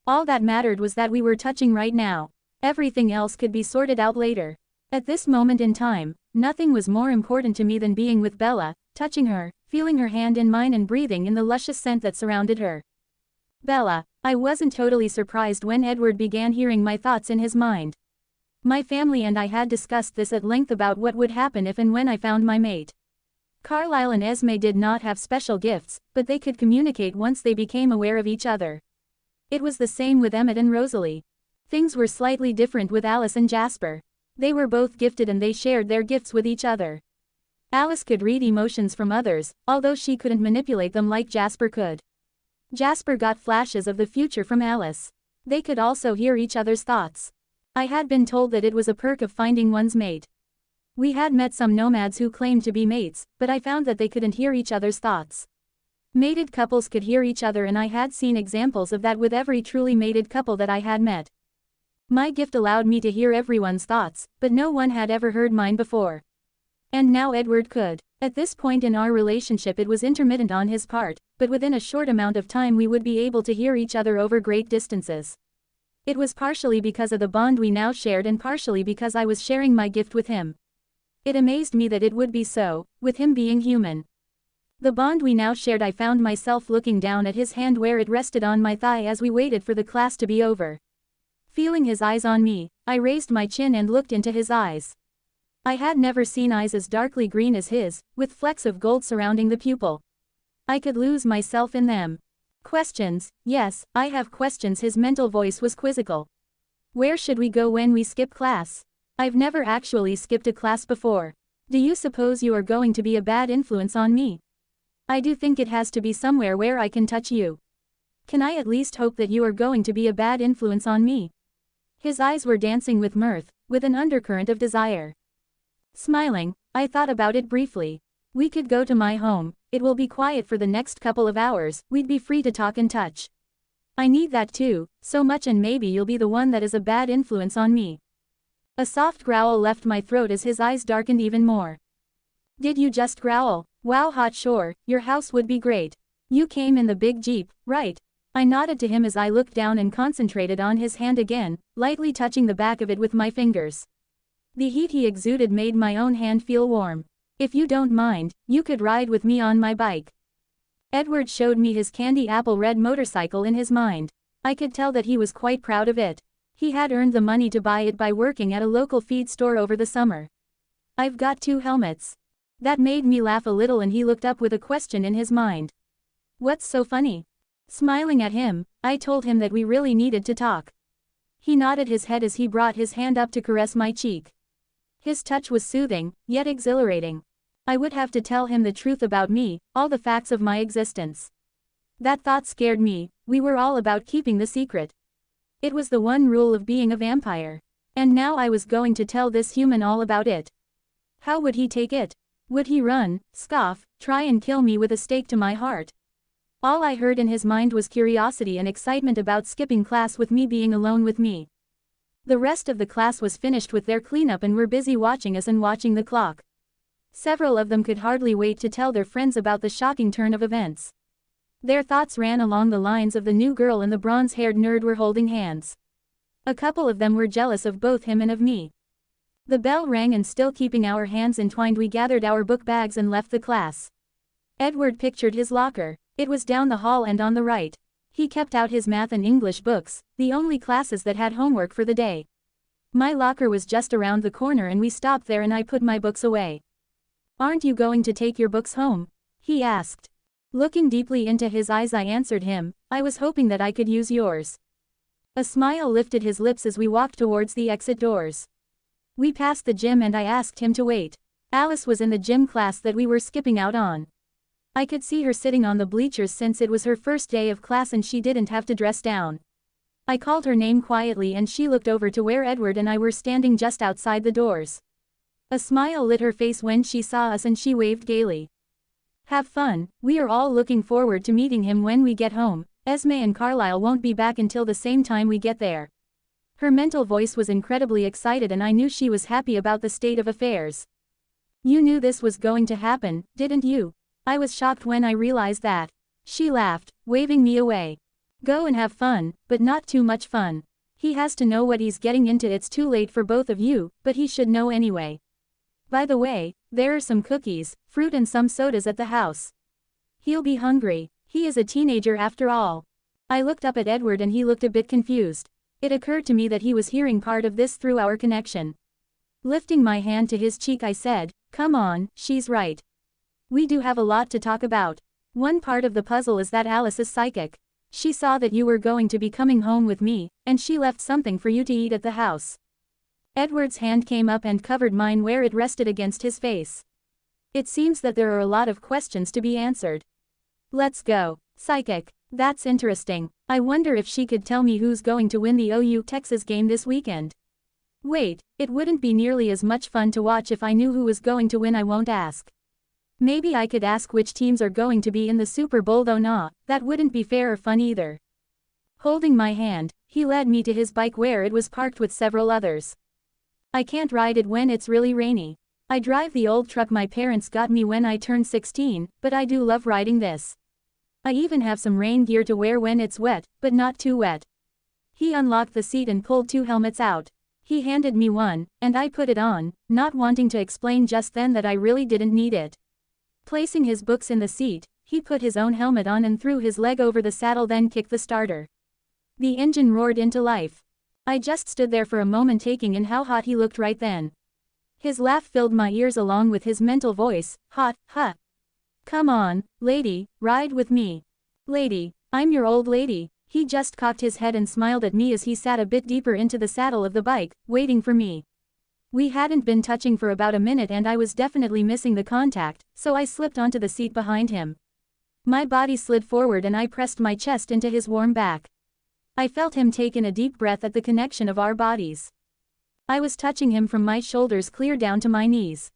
All that mattered was that we were touching right now. Everything else could be sorted out later. At this moment in time, nothing was more important to me than being with Bella, touching her, feeling her hand in mine and breathing in the luscious scent that surrounded her. Bella. I wasn't totally surprised when Edward began hearing my thoughts in his mind. My family and I had discussed this at length about what would happen if and when I found my mate. Carlisle and Esme did not have special gifts, but they could communicate once they became aware of each other. It was the same with Emmett and Rosalie. Things were slightly different with Alice and Jasper. They were both gifted and they shared their gifts with each other. Alice could read emotions from others, although she couldn't manipulate them like Jasper could. Jasper got flashes of the future from Alice. They could also hear each other's thoughts. I had been told that it was a perk of finding one's mate. We had met some nomads who claimed to be mates, but I found that they couldn't hear each other's thoughts. Mated couples could hear each other and I had seen examples of that with every truly mated couple that I had met. My gift allowed me to hear everyone's thoughts, but no one had ever heard mine before. And now Edward could. At this point in our relationship it was intermittent on his part, but within a short amount of time we would be able to hear each other over great distances. It was partially because of the bond we now shared and partially because I was sharing my gift with him. It amazed me that it would be so, with him being human. The bond we now shared. I found myself looking down at his hand where it rested on my thigh as we waited for the class to be over. Feeling his eyes on me, I raised my chin and looked into his eyes. I had never seen eyes as darkly green as his, with flecks of gold surrounding the pupil. I could lose myself in them. Questions, yes, I have questions. His mental voice was quizzical. Where should we go when we skip class? I've never actually skipped a class before. Do you suppose you are going to be a bad influence on me? I do think it has to be somewhere where I can touch you. Can I at least hope that you are going to be a bad influence on me? His eyes were dancing with mirth, with an undercurrent of desire. Smiling, I thought about it briefly. We could go to my home, it will be quiet for the next couple of hours, we'd be free to talk and touch. I need that too, so much, and maybe you'll be the one that is a bad influence on me. A soft growl left my throat as his eyes darkened even more. Did you just growl? Wow, hot, sure, your house would be great. You came in the big Jeep, right? I nodded to him as I looked down and concentrated on his hand again, lightly touching the back of it with my fingers. The heat he exuded made my own hand feel warm. If you don't mind, you could ride with me on my bike. Edward showed me his candy apple red motorcycle in his mind. I could tell that he was quite proud of it. He had earned the money to buy it by working at a local feed store over the summer. I've got 2 helmets. That made me laugh a little and he looked up with a question in his mind. What's so funny? Smiling at him, I told him that we really needed to talk. He nodded his head as he brought his hand up to caress my cheek. His touch was soothing, yet exhilarating. I would have to tell him the truth about me, all the facts of my existence. That thought scared me. We were all about keeping the secret. It was the one rule of being a vampire. And now I was going to tell this human all about it. How would he take it? Would he run, scoff, try and kill me with a stake to my heart? All I heard in his mind was curiosity and excitement about skipping class with me, being alone with me. The rest of the class was finished with their cleanup and were busy watching us and watching the clock. Several of them could hardly wait to tell their friends about the shocking turn of events. Their thoughts ran along the lines of the new girl and the bronze-haired nerd were holding hands. A couple of them were jealous of both him and of me. The bell rang and still keeping our hands entwined we gathered our book bags and left the class. Edward pictured his locker. It was down the hall and on the right. He kept out his math and English books, the only classes that had homework for the day. My locker was just around the corner and we stopped there and I put my books away. Aren't you going to take your books home? He asked. Looking deeply into his eyes, I answered him, I was hoping that I could use yours. A smile lifted his lips as we walked towards the exit doors. We passed the gym and I asked him to wait. Alice was in the gym class that we were skipping out on. I could see her sitting on the bleachers since it was her first day of class and she didn't have to dress down. I called her name quietly and she looked over to where Edward and I were standing just outside the doors. A smile lit her face when she saw us and she waved gaily. Have fun, we are all looking forward to meeting him when we get home. Esme and Carlisle won't be back until the same time we get there. Her mental voice was incredibly excited and I knew she was happy about the state of affairs. You knew this was going to happen, didn't you? I was shocked when I realized that. She laughed, waving me away. Go and have fun, but not too much fun. He has to know what he's getting into. It's too late for both of you, but he should know anyway. By the way, there are some cookies, fruit and some sodas at the house. He'll be hungry. He is a teenager after all. I looked up at Edward and he looked a bit confused. It occurred to me that he was hearing part of this through our connection. Lifting my hand to his cheek I said, come on, she's right. We do have a lot to talk about. One part of the puzzle is that Alice is psychic. She saw that you were going to be coming home with me, and she left something for you to eat at the house. Edward's hand came up and covered mine where it rested against his face. It seems that there are a lot of questions to be answered. Let's go. Psychic. That's interesting. I wonder if she could tell me who's going to win the OU Texas game this weekend. Wait, it wouldn't be nearly as much fun to watch if I knew who was going to win. I won't ask. Maybe I could ask which teams are going to be in the Super Bowl though. Nah, that wouldn't be fair or fun either. Holding my hand, he led me to his bike where it was parked with several others. I can't ride it when it's really rainy. I drive the old truck my parents got me when I turned 16, but I do love riding this. I even have some rain gear to wear when it's wet, but not too wet. He unlocked the seat and pulled 2 helmets out. He handed me one, and I put it on, not wanting to explain just then that I really didn't need it. Placing his books in the seat, he put his own helmet on and threw his leg over the saddle, then kicked the starter. The engine roared into life. I just stood there for a moment taking in how hot he looked right then. His laugh filled my ears along with his mental voice, hot, hot. Come on, lady, ride with me. Lady, I'm your old lady. He just cocked his head and smiled at me as he sat a bit deeper into the saddle of the bike, waiting for me. We hadn't been touching for about a minute and I was definitely missing the contact, so I slipped onto the seat behind him. My body slid forward and I pressed my chest into his warm back. I felt him take in a deep breath at the connection of our bodies. I was touching him from my shoulders clear down to my knees.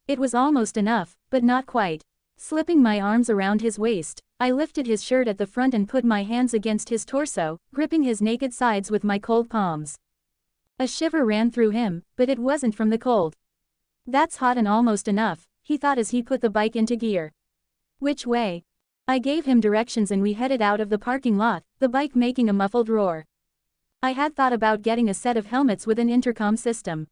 It was almost enough, but not quite. Slipping my arms around his waist, I lifted his shirt at the front and put my hands against his torso, gripping his naked sides with my cold palms. A shiver ran through him, but it wasn't from the cold. That's hot and almost enough, he thought as he put the bike into gear. Which way? I gave him directions and we headed out of the parking lot, the bike making a muffled roar. I had thought about getting a set of helmets with an intercom system.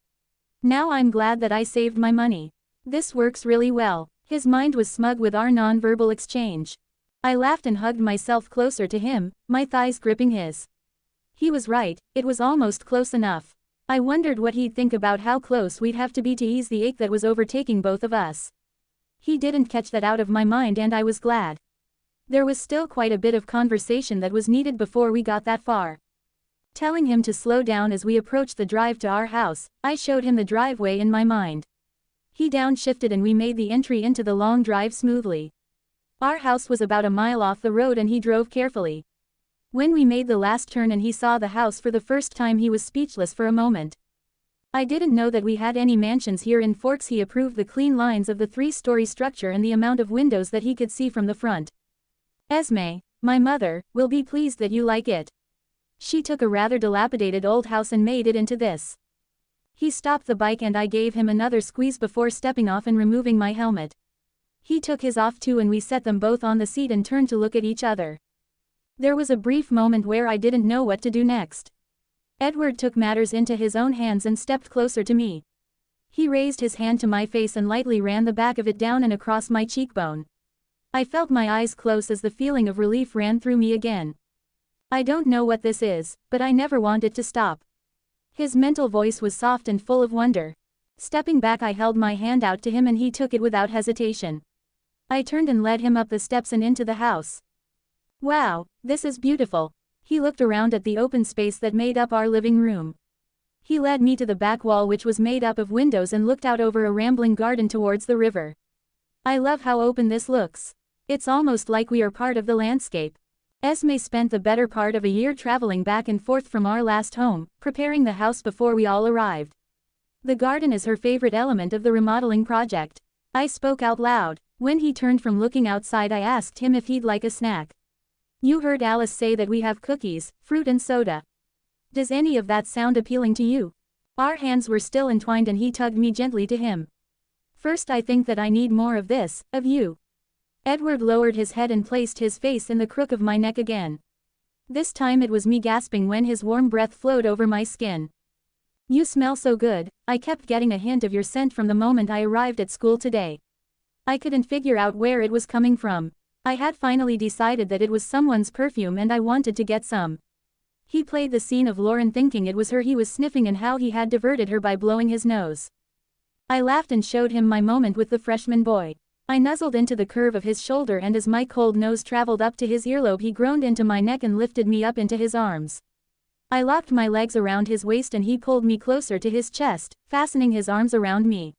Now I'm glad that I saved my money. This works really well. His mind was smug with our non-verbal exchange. I laughed and hugged myself closer to him, my thighs gripping his. He was right, it was almost close enough. I wondered what he'd think about how close we'd have to be to ease the ache that was overtaking both of us. He didn't catch that out of my mind and I was glad. There was still quite a bit of conversation that was needed before we got that far. Telling him to slow down as we approached the drive to our house, I showed him the driveway in my mind. He downshifted and we made the entry into the long drive smoothly. Our house was about a mile off the road and he drove carefully. When we made the last turn and he saw the house for the first time, he was speechless for a moment. I didn't know that we had any mansions here in Forks. He approved the clean lines of the 3-story structure and the amount of windows that he could see from the front. Esme, my mother, will be pleased that you like it. She took a rather dilapidated old house and made it into this. He stopped the bike and I gave him another squeeze before stepping off and removing my helmet. He took his off too and we set them both on the seat and turned to look at each other. There was a brief moment where I didn't know what to do next. Edward took matters into his own hands and stepped closer to me. He raised his hand to my face and lightly ran the back of it down and across my cheekbone. I felt my eyes close as the feeling of relief ran through me again. I don't know what this is, but I never want it to stop. His mental voice was soft and full of wonder. Stepping back, I held my hand out to him and he took it without hesitation. I turned and led him up the steps and into the house. Wow, this is beautiful. He looked around at the open space that made up our living room. He led me to the back wall, which was made up of windows, and looked out over a rambling garden towards the river. I love how open this looks. It's almost like we are part of the landscape. Esme spent the better part of a year traveling back and forth from our last home, preparing the house before we all arrived. The garden is her favorite element of the remodeling project. I spoke out loud. When he turned from looking outside, I asked him if he'd like a snack. You heard Alice say that we have cookies, fruit and soda. Does any of that sound appealing to you? Our hands were still entwined and he tugged me gently to him. First, I think that I need more of this, of you. Edward lowered his head and placed his face in the crook of my neck again. This time it was me gasping when his warm breath flowed over my skin. You smell so good. I kept getting a hint of your scent from the moment I arrived at school today. I couldn't figure out where it was coming from. I had finally decided that it was someone's perfume and I wanted to get some. He played the scene of Lauren thinking it was her he was sniffing and how he had diverted her by blowing his nose. I laughed and showed him my moment with the freshman boy. I nuzzled into the curve of his shoulder, and as my cold nose traveled up to his earlobe, he groaned into my neck and lifted me up into his arms. I locked my legs around his waist and he pulled me closer to his chest, fastening his arms around me.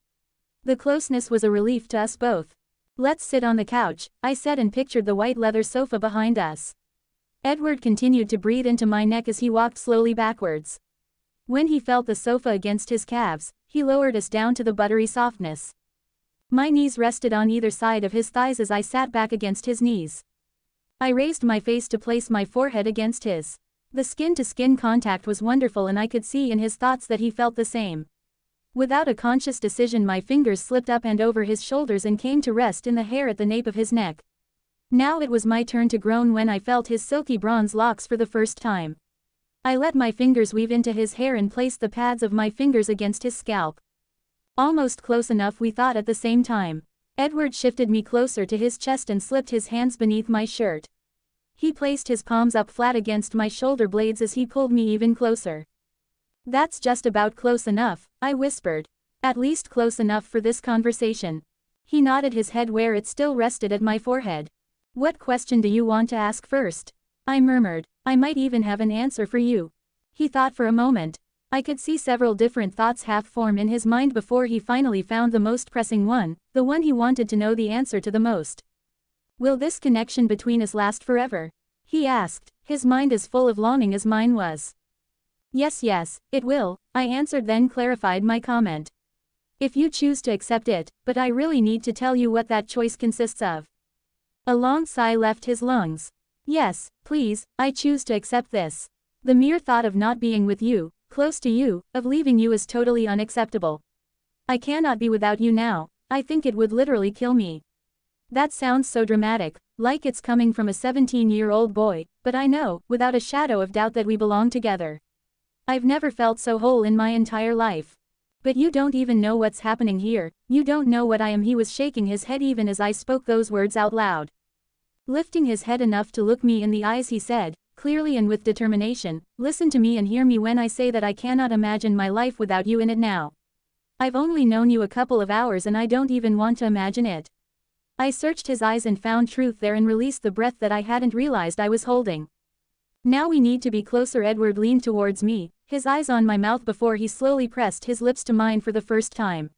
The closeness was a relief to us both. Let's sit on the couch, I said, and pictured the white leather sofa behind us. Edward continued to breathe into my neck as he walked slowly backwards. When he felt the sofa against his calves, he lowered us down to the buttery softness. My knees rested on either side of his thighs as I sat back against his knees. I raised my face to place my forehead against his. The skin-to-skin contact was wonderful, and I could see in his thoughts that he felt the same. Without a conscious decision, my fingers slipped up and over his shoulders and came to rest in the hair at the nape of his neck. Now it was my turn to groan when I felt his silky bronze locks for the first time. I let my fingers weave into his hair and placed the pads of my fingers against his scalp. Almost close enough, we thought at the same time. Edward shifted me closer to his chest and slipped his hands beneath my shirt. He placed his palms up flat against my shoulder blades as he pulled me even closer. That's just about close enough, I whispered. At least close enough for this conversation. He nodded his head where it still rested at my forehead. What question do you want to ask first? I murmured. I might even have an answer for you. He thought for a moment. I could see several different thoughts half form in his mind before he finally found the most pressing one, the one he wanted to know the answer to the most. Will this connection between us last forever? He asked, his mind as full of longing as mine was. Yes, it will, I answered, then clarified my comment. If you choose to accept it, but I really need to tell you what that choice consists of. A long sigh left his lungs. Yes, please, I choose to accept this. The mere thought of not being with you, close to you, of leaving you is totally unacceptable. I cannot be without you now. I think it would literally kill me. That sounds so dramatic, like it's coming from a 17-year-old boy, but I know, without a shadow of doubt, that we belong together. I've never felt so whole in my entire life. But you don't even know what's happening here, you don't know what I am. He was shaking his head even as I spoke those words out loud. Lifting his head enough to look me in the eyes, he said, clearly and with determination, listen to me and hear me when I say that I cannot imagine my life without you in it now. I've only known you a couple of hours and I don't even want to imagine it. I searched his eyes and found truth there and released the breath that I hadn't realized I was holding. Now we need to be closer. Edward leaned towards me, his eyes on my mouth before he slowly pressed his lips to mine for the first time.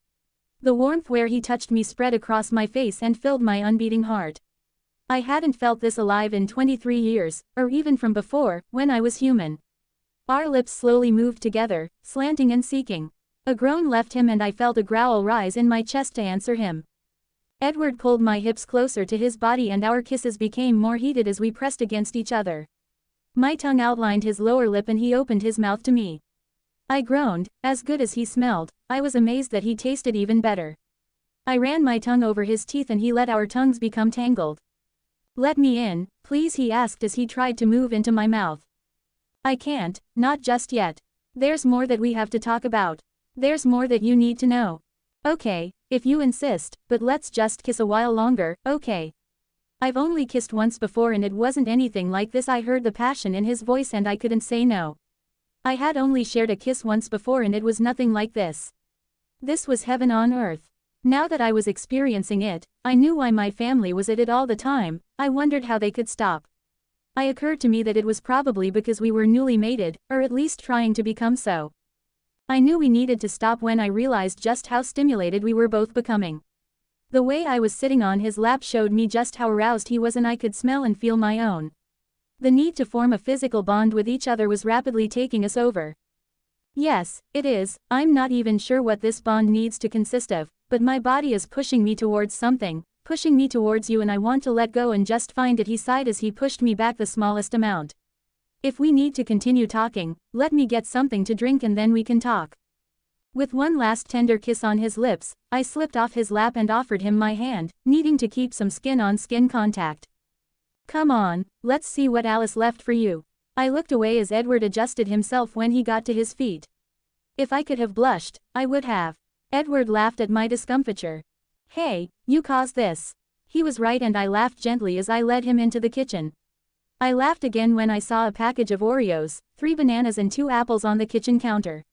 The warmth where he touched me spread across my face and filled my unbeating heart. I hadn't felt this alive in 23 years, or even from before, when I was human. Our lips slowly moved together, slanting and seeking. A groan left him and I felt a growl rise in my chest to answer him. Edward pulled my hips closer to his body and our kisses became more heated as we pressed against each other. My tongue outlined his lower lip and he opened his mouth to me. I groaned. As good as he smelled, I was amazed that he tasted even better. I ran my tongue over his teeth and he let our tongues become tangled. Let me in, please, he asked as he tried to move into my mouth. I can't, not just yet. There's more that we have to talk about. There's more that you need to know. Okay, if you insist, but let's just kiss a while longer, okay? I've only kissed once before and it wasn't anything like this. I heard the passion in his voice and I couldn't say no. I had only shared a kiss once before and it was nothing like this. This was heaven on earth. Now that I was experiencing it, I knew why my family was at it all the time. I wondered how they could stop. It occurred to me that it was probably because we were newly mated, or at least trying to become so. I knew we needed to stop when I realized just how stimulated we were both becoming. The way I was sitting on his lap showed me just how aroused he was, and I could smell and feel my own. The need to form a physical bond with each other was rapidly taking us over. Yes, it is. I'm not even sure what this bond needs to consist of, but my body is pushing me towards something, pushing me towards you, and I want to let go and just find it, he sighed as he pushed me back the smallest amount. If we need to continue talking, let me get something to drink and then we can talk. With one last tender kiss on his lips, I slipped off his lap and offered him my hand, needing to keep some skin-on-skin contact. Come on, let's see what Alice left for you. I looked away as Edward adjusted himself when he got to his feet. If I could have blushed, I would have. Edward laughed at my discomfiture. Hey, you caused this. He was right, and I laughed gently as I led him into the kitchen. I laughed again when I saw a package of Oreos, 3 bananas and 2 apples on the kitchen counter.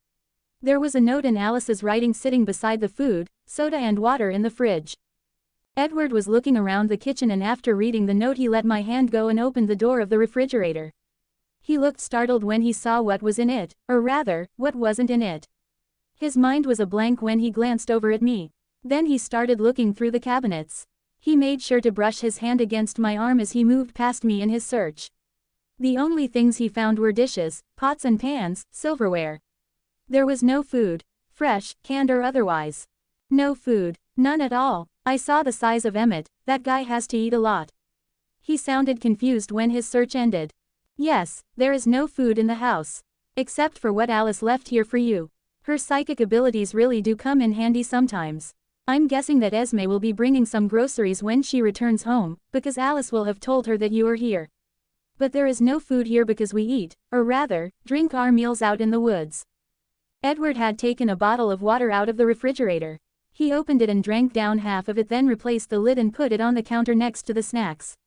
There was a note in Alice's writing sitting beside the food, soda and water in the fridge. Edward was looking around the kitchen, and after reading the note he let my hand go and opened the door of the refrigerator. He looked startled when he saw what was in it, or rather, what wasn't in it. His mind was a blank when he glanced over at me. Then he started looking through the cabinets. He made sure to brush his hand against my arm as he moved past me in his search. The only things he found were dishes, pots and pans, silverware. There was no food, fresh, canned or otherwise. No food, none at all. I saw the size of Emmett. That guy has to eat a lot. He sounded confused when his search ended. Yes, there is no food in the house. Except for what Alice left here for you. Her psychic abilities really do come in handy sometimes. I'm guessing that Esme will be bringing some groceries when she returns home, because Alice will have told her that you are here. But there is no food here because we eat, or rather, drink our meals out in the woods. Edward had taken a bottle of water out of the refrigerator. He opened it and drank down half of it, then replaced the lid and put it on the counter next to the snacks.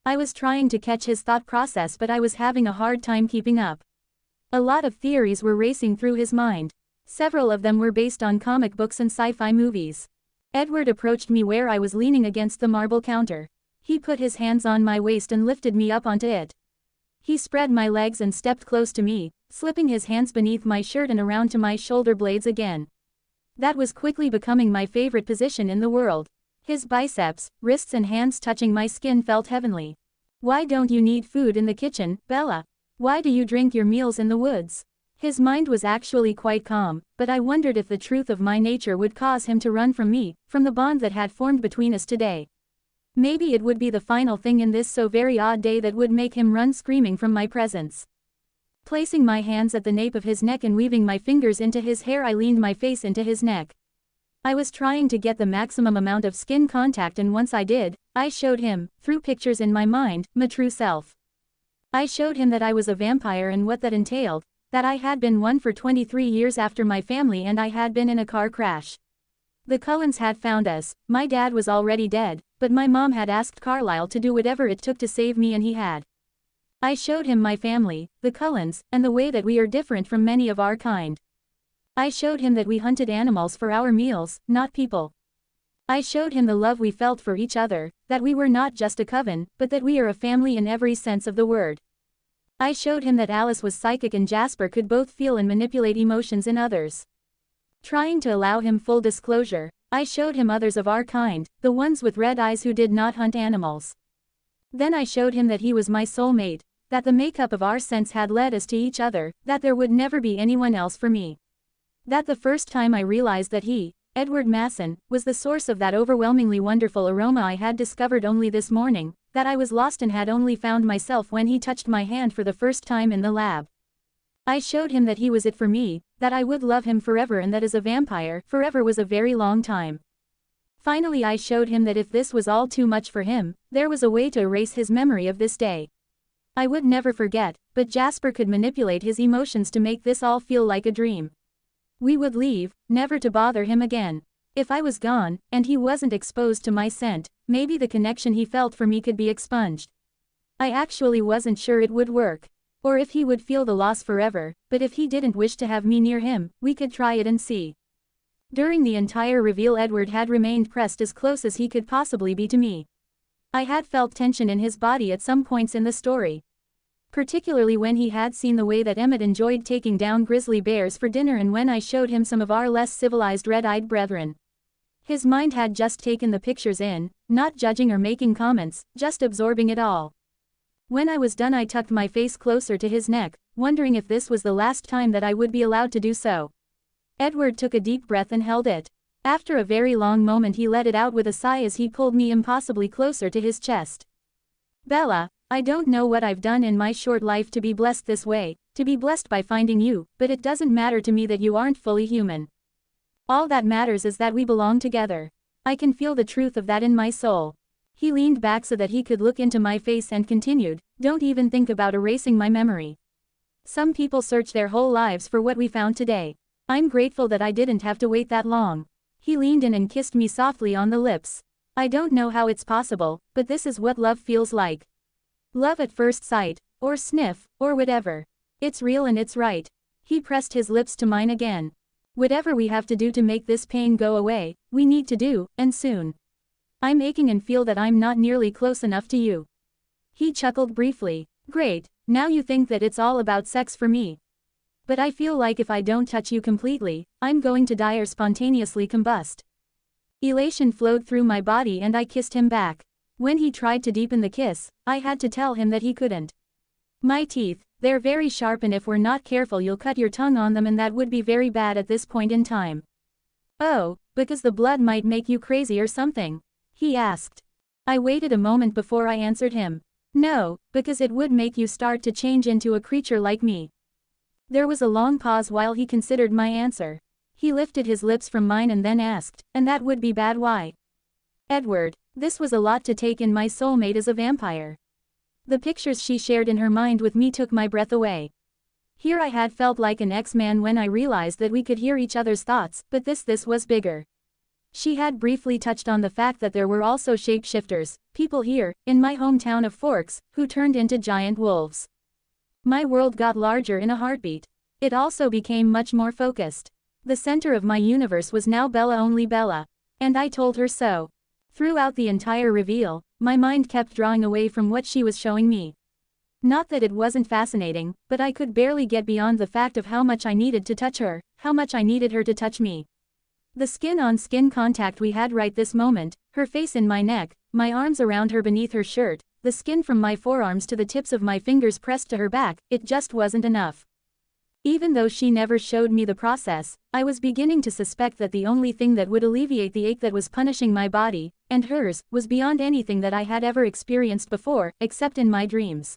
I was trying to catch his thought process, but I was having a hard time keeping up. A lot of theories were racing through his mind. Several of them were based on comic books and sci-fi movies. Edward approached me where I was leaning against the marble counter. He put his hands on my waist and lifted me up onto it. He spread my legs and stepped close to me, slipping his hands beneath my shirt and around to my shoulder blades again. That was quickly becoming my favorite position in the world. His biceps, wrists and hands touching my skin felt heavenly. Why don't you need food in the kitchen, Bella? Why do you drink your meals in the woods? His mind was actually quite calm, but I wondered if the truth of my nature would cause him to run from me, from the bond that had formed between us today. Maybe it would be the final thing in this so very odd day that would make him run screaming from my presence. Placing my hands at the nape of his neck and weaving my fingers into his hair, I leaned my face into his neck. I was trying to get the maximum amount of skin contact, and once I did, I showed him, through pictures in my mind, my true self. I showed him that I was a vampire and what that entailed, that I had been one for 23 years after my family and I had been in a car crash. The Cullens had found us. My dad was already dead, but my mom had asked Carlisle to do whatever it took to save me, and he had. I showed him my family, the Cullens, and the way that we are different from many of our kind. I showed him that we hunted animals for our meals, not people. I showed him the love we felt for each other, that we were not just a coven, but that we are a family in every sense of the word. I showed him that Alice was psychic and Jasper could both feel and manipulate emotions in others. Trying to allow him full disclosure, I showed him others of our kind, the ones with red eyes who did not hunt animals. Then I showed him that he was my soulmate, that the makeup of our sense had led us to each other, that there would never be anyone else for me. That the first time I realized that he, Edward Masson, was the source of that overwhelmingly wonderful aroma I had discovered only this morning, that I was lost and had only found myself when he touched my hand for the first time in the lab. I showed him that he was it for me, that I would love him forever, and that as a vampire, forever was a very long time. Finally I showed him that if this was all too much for him, there was a way to erase his memory of this day. I would never forget, but Jasper could manipulate his emotions to make this all feel like a dream. We would leave, never to bother him again. If I was gone, and he wasn't exposed to my scent, maybe the connection he felt for me could be expunged. I actually wasn't sure it would work. Or if he would feel the loss forever, but if he didn't wish to have me near him, we could try it and see. During the entire reveal, Edward had remained pressed as close as he could possibly be to me. I had felt tension in his body at some points in the story. Particularly when he had seen the way that Emmett enjoyed taking down grizzly bears for dinner, and when I showed him some of our less civilized red-eyed brethren. His mind had just taken the pictures in, not judging or making comments, just absorbing it all. When I was done, I tucked my face closer to his neck, wondering if this was the last time that I would be allowed to do so. Edward took a deep breath and held it. After a very long moment, he let it out with a sigh as he pulled me impossibly closer to his chest. Bella, I don't know what I've done in my short life to be blessed this way, to be blessed by finding you, but it doesn't matter to me that you aren't fully human. All that matters is that we belong together. I can feel the truth of that in my soul. He leaned back so that he could look into my face and continued, don't even think about erasing my memory. Some people search their whole lives for what we found today. I'm grateful that I didn't have to wait that long. He leaned in and kissed me softly on the lips. I don't know how it's possible, but this is what love feels like. Love at first sight, or sniff, or whatever. It's real and it's right. He pressed his lips to mine again. Whatever we have to do to make this pain go away, we need to do, and soon. I'm aching and feel that I'm not nearly close enough to you. He chuckled briefly. Great, now you think that it's all about sex for me. But I feel like if I don't touch you completely, I'm going to die or spontaneously combust. Elation flowed through my body and I kissed him back. When he tried to deepen the kiss, I had to tell him that he couldn't. My teeth, they're very sharp, and if we're not careful you'll cut your tongue on them, and that would be very bad at this point in time. Oh, because the blood might make you crazy or something? He asked. I waited a moment before I answered him. No, because it would make you start to change into a creature like me. There was a long pause while he considered my answer. He lifted his lips from mine and then asked, and that would be bad? Why? Edward, this was a lot to take in. My soulmate is a vampire. The pictures she shared in her mind with me took my breath away. Here I had felt like an X-Man when I realized that we could hear each other's thoughts, but this was bigger. She had briefly touched on the fact that there were also shapeshifters, people here, in my hometown of Forks, who turned into giant wolves. My world got larger in a heartbeat. It also became much more focused. The center of my universe was now Bella, only Bella. And I told her so. Throughout the entire reveal, my mind kept drawing away from what she was showing me. Not that it wasn't fascinating, but I could barely get beyond the fact of how much I needed to touch her, how much I needed her to touch me. The skin-on-skin contact we had right this moment, her face in my neck, my arms around her beneath her shirt, the skin from my forearms to the tips of my fingers pressed to her back, it just wasn't enough. Even though she never showed me the process, I was beginning to suspect that the only thing that would alleviate the ache that was punishing my body, and hers, was beyond anything that I had ever experienced before, except in my dreams.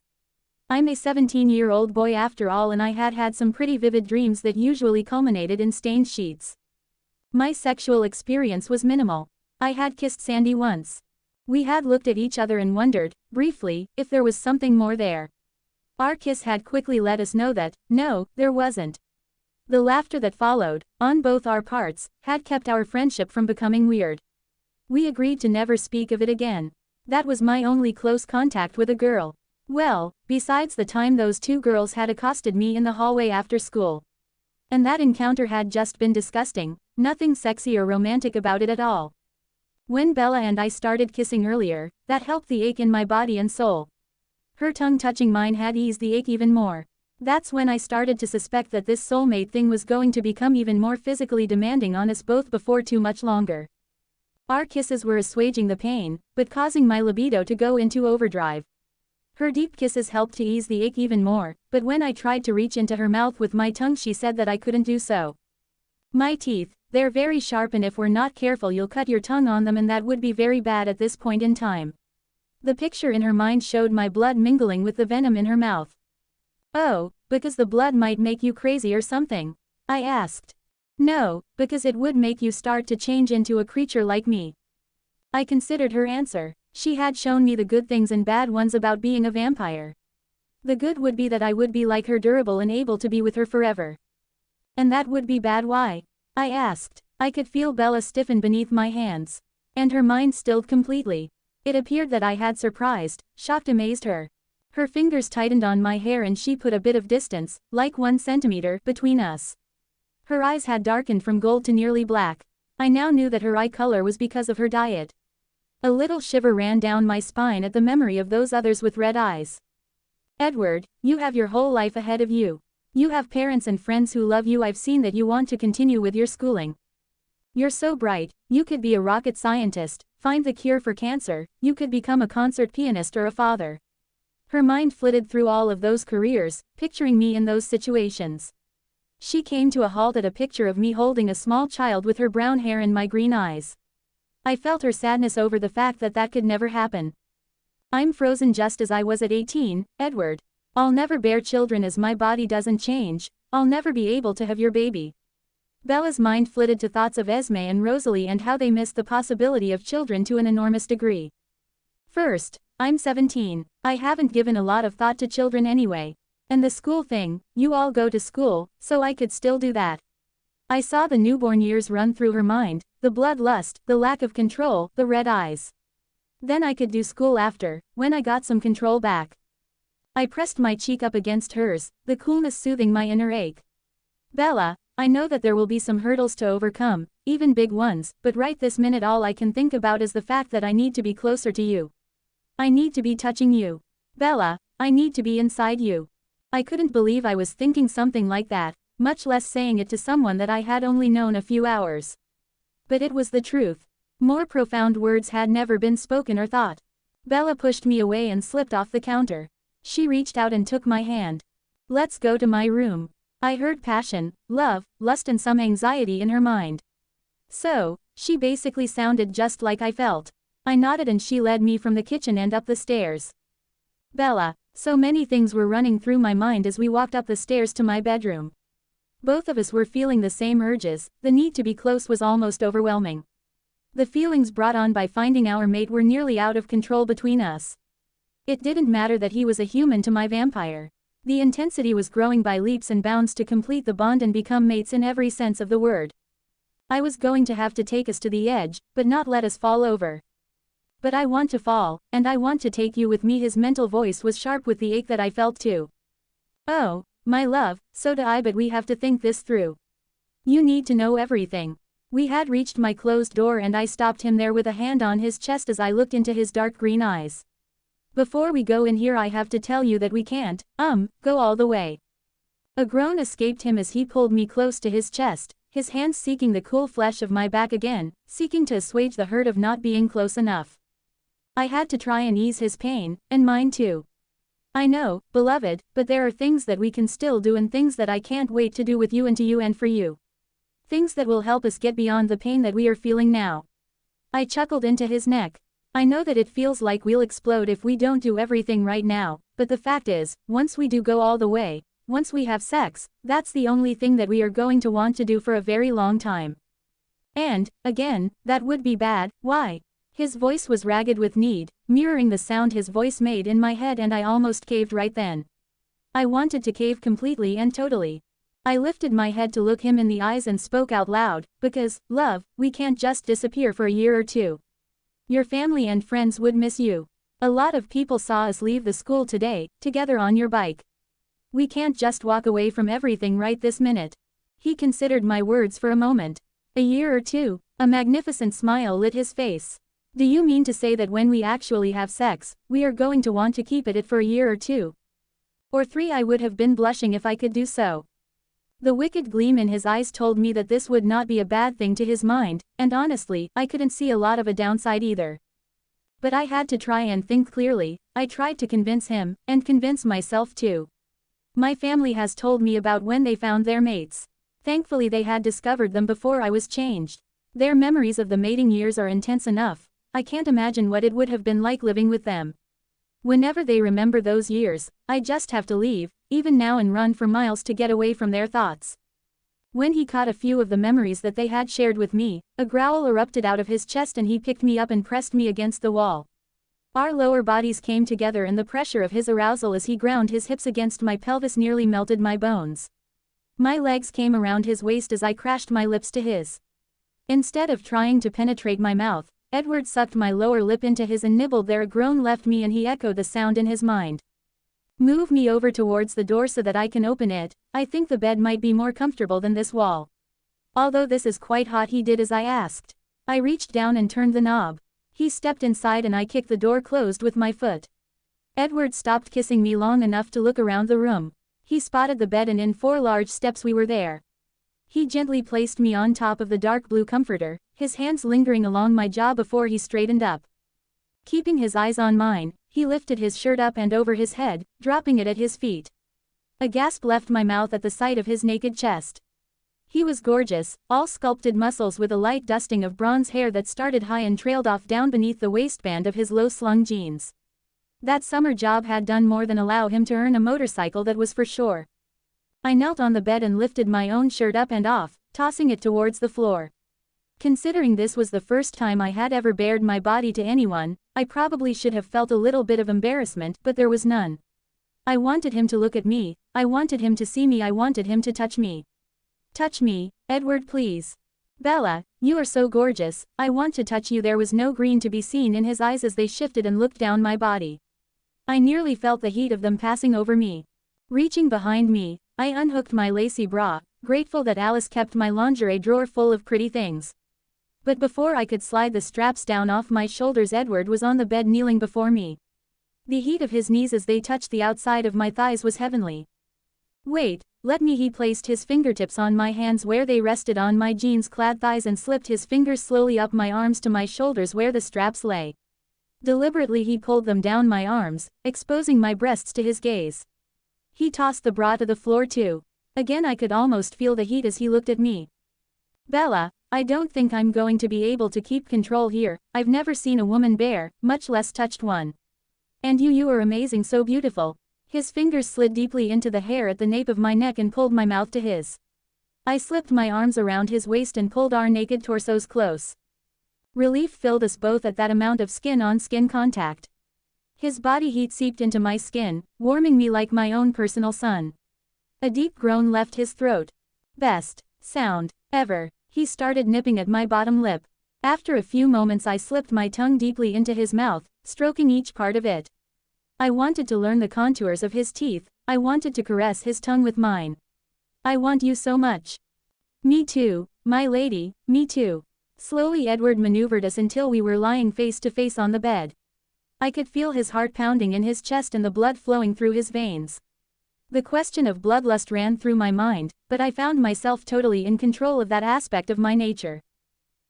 I'm a 17-year-old boy after all, and I had had some pretty vivid dreams that usually culminated in stained sheets. My sexual experience was minimal. I had kissed Sandy once. We had looked at each other and wondered, briefly, if there was something more there. Our kiss had quickly let us know that, no, there wasn't. The laughter that followed, on both our parts, had kept our friendship from becoming weird. We agreed to never speak of it again. That was my only close contact with a girl. Well, besides the time those two girls had accosted me in the hallway after school. And that encounter had just been disgusting, nothing sexy or romantic about it at all. When Bella and I started kissing earlier, that helped the ache in my body and soul. Her tongue touching mine had eased the ache even more. That's when I started to suspect that this soulmate thing was going to become even more physically demanding on us both before too much longer. Our kisses were assuaging the pain, but causing my libido to go into overdrive. Her deep kisses helped to ease the ache even more, but when I tried to reach into her mouth with my tongue, she said that I couldn't do so. My teeth, they're very sharp, and if we're not careful you'll cut your tongue on them, and that would be very bad at this point in time. The picture in her mind showed my blood mingling with the venom in her mouth. Oh, because the blood might make you crazy or something? I asked. No, because it would make you start to change into a creature like me. I considered her answer. She had shown me the good things and bad ones about being a vampire. The good would be that I would be like her, durable and able to be with her forever. And that would be bad. Why? I asked. I could feel Bella stiffen beneath my hands. And her mind stilled completely. It appeared that I had surprised, shocked, amazed her. Her fingers tightened on my hair and she put a bit of distance, like 1 centimeter, between us. Her eyes had darkened from gold to nearly black. I now knew that her eye color was because of her diet. A little shiver ran down my spine at the memory of those others with red eyes. Edward, you have your whole life ahead of you. You have parents and friends who love you. I've seen that you want to continue with your schooling. You're so bright, you could be a rocket scientist, find the cure for cancer, you could become a concert pianist or a father. Her mind flitted through all of those careers, picturing me in those situations. She came to a halt at a picture of me holding a small child with her brown hair and my green eyes. I felt her sadness over the fact that that could never happen. I'm frozen just as I was at 18, Edward. I'll never bear children as my body doesn't change, I'll never be able to have your baby. Bella's mind flitted to thoughts of Esme and Rosalie and how they missed the possibility of children to an enormous degree. First, I'm 17, I haven't given a lot of thought to children anyway. And the school thing, you all go to school, so I could still do that. I saw the newborn years run through her mind, the bloodlust, the lack of control, the red eyes. Then I could do school after, when I got some control back. I pressed my cheek up against hers, the coolness soothing my inner ache. Bella, I know that there will be some hurdles to overcome, even big ones, but right this minute all I can think about is the fact that I need to be closer to you. I need to be touching you. Bella, I need to be inside you. I couldn't believe I was thinking something like that, much less saying it to someone that I had only known a few hours. But it was the truth. More profound words had never been spoken or thought. Bella pushed me away and slipped off the counter. She reached out and took my hand. Let's go to my room. I heard passion, love, lust and some anxiety in her mind. So, she basically sounded just like I felt. I nodded and she led me from the kitchen and up the stairs. Bella, so many things were running through my mind as we walked up the stairs to my bedroom. Both of us were feeling the same urges, the need to be close was almost overwhelming. The feelings brought on by finding our mate were nearly out of control between us. It didn't matter that he was a human to my vampire. The intensity was growing by leaps and bounds to complete the bond and become mates in every sense of the word. I was going to have to take us to the edge, but not let us fall over. But I want to fall, and I want to take you with me. His mental voice was sharp with the ache that I felt too. Oh, my love, so do I, but we have to think this through. You need to know everything. We had reached my closed door and I stopped him there with a hand on his chest as I looked into his dark green eyes. Before we go in here I have to tell you that we can't, go all the way. A groan escaped him as he pulled me close to his chest, his hands seeking the cool flesh of my back again, seeking to assuage the hurt of not being close enough. I had to try and ease his pain, and mine too. I know, beloved, but there are things that we can still do and things that I can't wait to do with you and to you and for you. Things that will help us get beyond the pain that we are feeling now. I chuckled into his neck. I know that it feels like we'll explode if we don't do everything right now, but the fact is, once we do go all the way, once we have sex, that's the only thing that we are going to want to do for a very long time. And, again, that would be bad, why? His voice was ragged with need, mirroring the sound his voice made in my head, and I almost caved right then. I wanted to cave completely and totally. I lifted my head to look him in the eyes and spoke out loud, because, love, we can't just disappear for a year or two. Your family and friends would miss you. A lot of people saw us leave the school today, together on your bike. We can't just walk away from everything right this minute. He considered my words for a moment. A year or two, a magnificent smile lit his face. Do you mean to say that when we actually have sex, we are going to want to keep it for a year or two? Or 3? I would have been blushing if I could do so. The wicked gleam in his eyes told me that this would not be a bad thing to his mind, and honestly, I couldn't see a lot of a downside either. But I had to try and think clearly. I tried to convince him, and convince myself too. My family has told me about when they found their mates. Thankfully they had discovered them before I was changed. Their memories of the mating years are intense enough. I can't imagine what it would have been like living with them. Whenever they remember those years, I just have to leave, even now, and run for miles to get away from their thoughts. When he caught a few of the memories that they had shared with me, a growl erupted out of his chest and he picked me up and pressed me against the wall. Our lower bodies came together and the pressure of his arousal as he ground his hips against my pelvis nearly melted my bones. My legs came around his waist as I crashed my lips to his. Instead of trying to penetrate my mouth, Edward sucked my lower lip into his and nibbled there. A groan left me and he echoed the sound in his mind. Move me over towards the door so that I can open it. I think the bed might be more comfortable than this wall. Although this is quite hot, he did as I asked. I reached down and turned the knob. He stepped inside and I kicked the door closed with my foot. Edward stopped kissing me long enough to look around the room. He spotted the bed and in 4 large steps we were there. He gently placed me on top of the dark blue comforter, his hands lingering along my jaw before he straightened up. Keeping his eyes on mine, he lifted his shirt up and over his head, dropping it at his feet. A gasp left my mouth at the sight of his naked chest. He was gorgeous, all sculpted muscles with a light dusting of bronze hair that started high and trailed off down beneath the waistband of his low-slung jeans. That summer job had done more than allow him to earn a motorcycle, that was for sure. I knelt on the bed and lifted my own shirt up and off, tossing it towards the floor. Considering this was the first time I had ever bared my body to anyone, I probably should have felt a little bit of embarrassment, but there was none. I wanted him to look at me, I wanted him to see me, I wanted him to touch me. Touch me, Edward, please. Bella, you are so gorgeous, I want to touch you. There was no green to be seen in his eyes as they shifted and looked down my body. I nearly felt the heat of them passing over me. Reaching behind me, I unhooked my lacy bra, grateful that Alice kept my lingerie drawer full of pretty things. But before I could slide the straps down off my shoulders, Edward was on the bed kneeling before me. The heat of his knees as they touched the outside of my thighs was heavenly. Wait, let me. He placed his fingertips on my hands where they rested on my jeans-clad thighs and slipped his fingers slowly up my arms to my shoulders where the straps lay. Deliberately he pulled them down my arms, exposing my breasts to his gaze. He tossed the bra to the floor too. Again I could almost feel the heat as he looked at me. Bella, I don't think I'm going to be able to keep control here. I've never seen a woman bare, much less touched one. And you are amazing, so beautiful. His fingers slid deeply into the hair at the nape of my neck and pulled my mouth to his. I slipped my arms around his waist and pulled our naked torsos close. Relief filled us both at that amount of skin-on-skin contact. His body heat seeped into my skin, warming me like my own personal sun. A deep groan left his throat. Best sound ever. He started nipping at my bottom lip. After a few moments I slipped my tongue deeply into his mouth, stroking each part of it. I wanted to learn the contours of his teeth, I wanted to caress his tongue with mine. I want you so much. Me too, my lady, me too. Slowly Edward maneuvered us until we were lying face to face on the bed. I could feel his heart pounding in his chest and the blood flowing through his veins. The question of bloodlust ran through my mind, but I found myself totally in control of that aspect of my nature.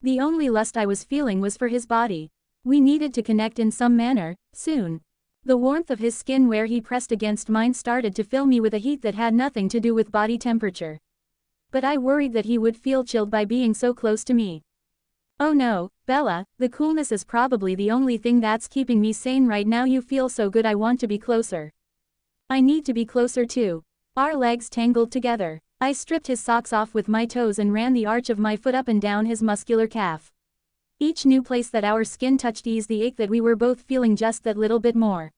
The only lust I was feeling was for his body. We needed to connect in some manner, soon. The warmth of his skin where he pressed against mine started to fill me with a heat that had nothing to do with body temperature. But I worried that he would feel chilled by being so close to me. Oh no, Bella, the coolness is probably the only thing that's keeping me sane right now. You feel so good, I want to be closer. I need to be closer too. Our legs tangled together. I stripped his socks off with my toes and ran the arch of my foot up and down his muscular calf. Each new place that our skin touched eased the ache that we were both feeling just that little bit more.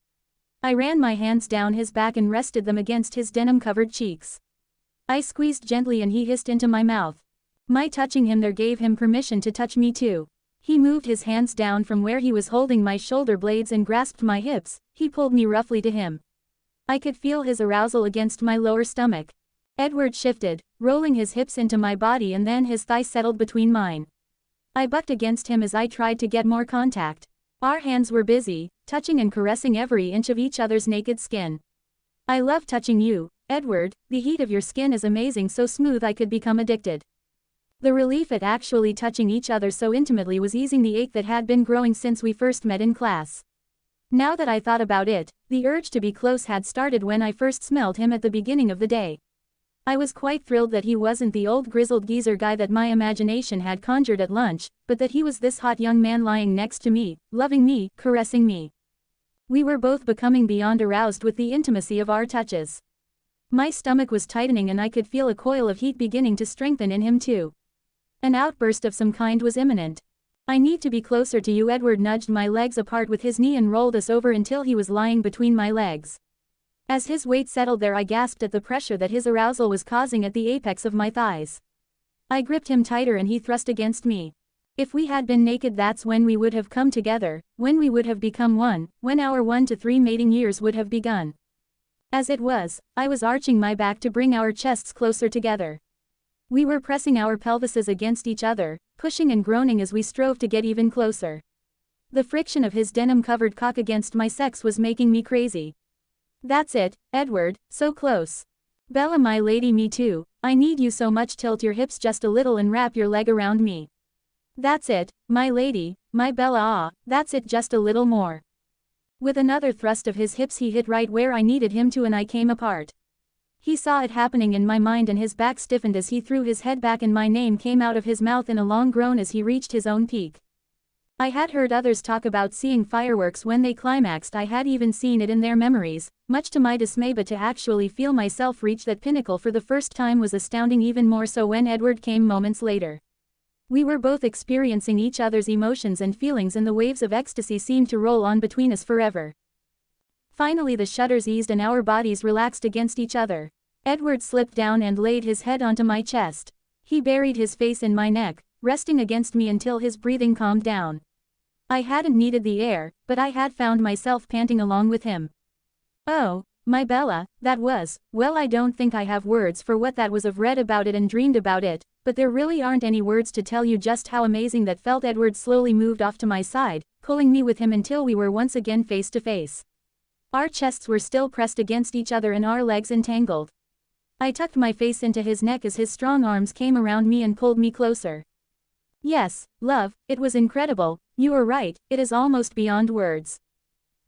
I ran my hands down his back and rested them against his denim-covered cheeks. I squeezed gently and he hissed into my mouth. My touching him there gave him permission to touch me too. He moved his hands down from where he was holding my shoulder blades and grasped my hips. He pulled me roughly to him. I could feel his arousal against my lower stomach. Edward shifted, rolling his hips into my body, and then his thigh settled between mine. I bucked against him as I tried to get more contact. Our hands were busy, touching and caressing every inch of each other's naked skin. I love touching you, Edward, the heat of your skin is amazing, so smooth I could become addicted. The relief at actually touching each other so intimately was easing the ache that had been growing since we first met in class. Now that I thought about it, the urge to be close had started when I first smelled him at the beginning of the day. I was quite thrilled that he wasn't the old grizzled geezer guy that my imagination had conjured at lunch, but that he was this hot young man lying next to me, loving me, caressing me. We were both becoming beyond aroused with the intimacy of our touches. My stomach was tightening and I could feel a coil of heat beginning to strengthen in him too. An outburst of some kind was imminent. I need to be closer to you. Edward nudged my legs apart with his knee and rolled us over until he was lying between my legs. As his weight settled there, I gasped at the pressure that his arousal was causing at the apex of my thighs. I gripped him tighter and he thrust against me. If we had been naked, that's when we would have come together, when we would have become one, when our 1 to 3 mating years would have begun. As it was, I was arching my back to bring our chests closer together. We were pressing our pelvises against each other, pushing and groaning as we strove to get even closer. The friction of his denim-covered cock against my sex was making me crazy. That's it, Edward, so close. Bella my lady, me too, I need you so much. Tilt your hips just a little and wrap your leg around me. That's it, my lady, my Bella, ah, that's it, just a little more. With another thrust of his hips he hit right where I needed him to and I came apart. He saw it happening in my mind and his back stiffened as he threw his head back and my name came out of his mouth in a long groan as he reached his own peak. I had heard others talk about seeing fireworks when they climaxed. I had even seen it in their memories, much to my dismay, but to actually feel myself reach that pinnacle for the first time was astounding, even more so when Edward came moments later. We were both experiencing each other's emotions and feelings and the waves of ecstasy seemed to roll on between us forever. Finally the shutters eased and our bodies relaxed against each other. Edward slipped down and laid his head onto my chest. He buried his face in my neck, resting against me until his breathing calmed down. I hadn't needed the air, but I had found myself panting along with him. Oh, my Bella, that was, well, I don't think I have words for what that was. I've read about it and dreamed about it, but there really aren't any words to tell you just how amazing that felt. Edward slowly moved off to my side, pulling me with him until we were once again face to face. Our chests were still pressed against each other and our legs entangled. I tucked my face into his neck as his strong arms came around me and pulled me closer. Yes, love, it was incredible, you were right, it is almost beyond words.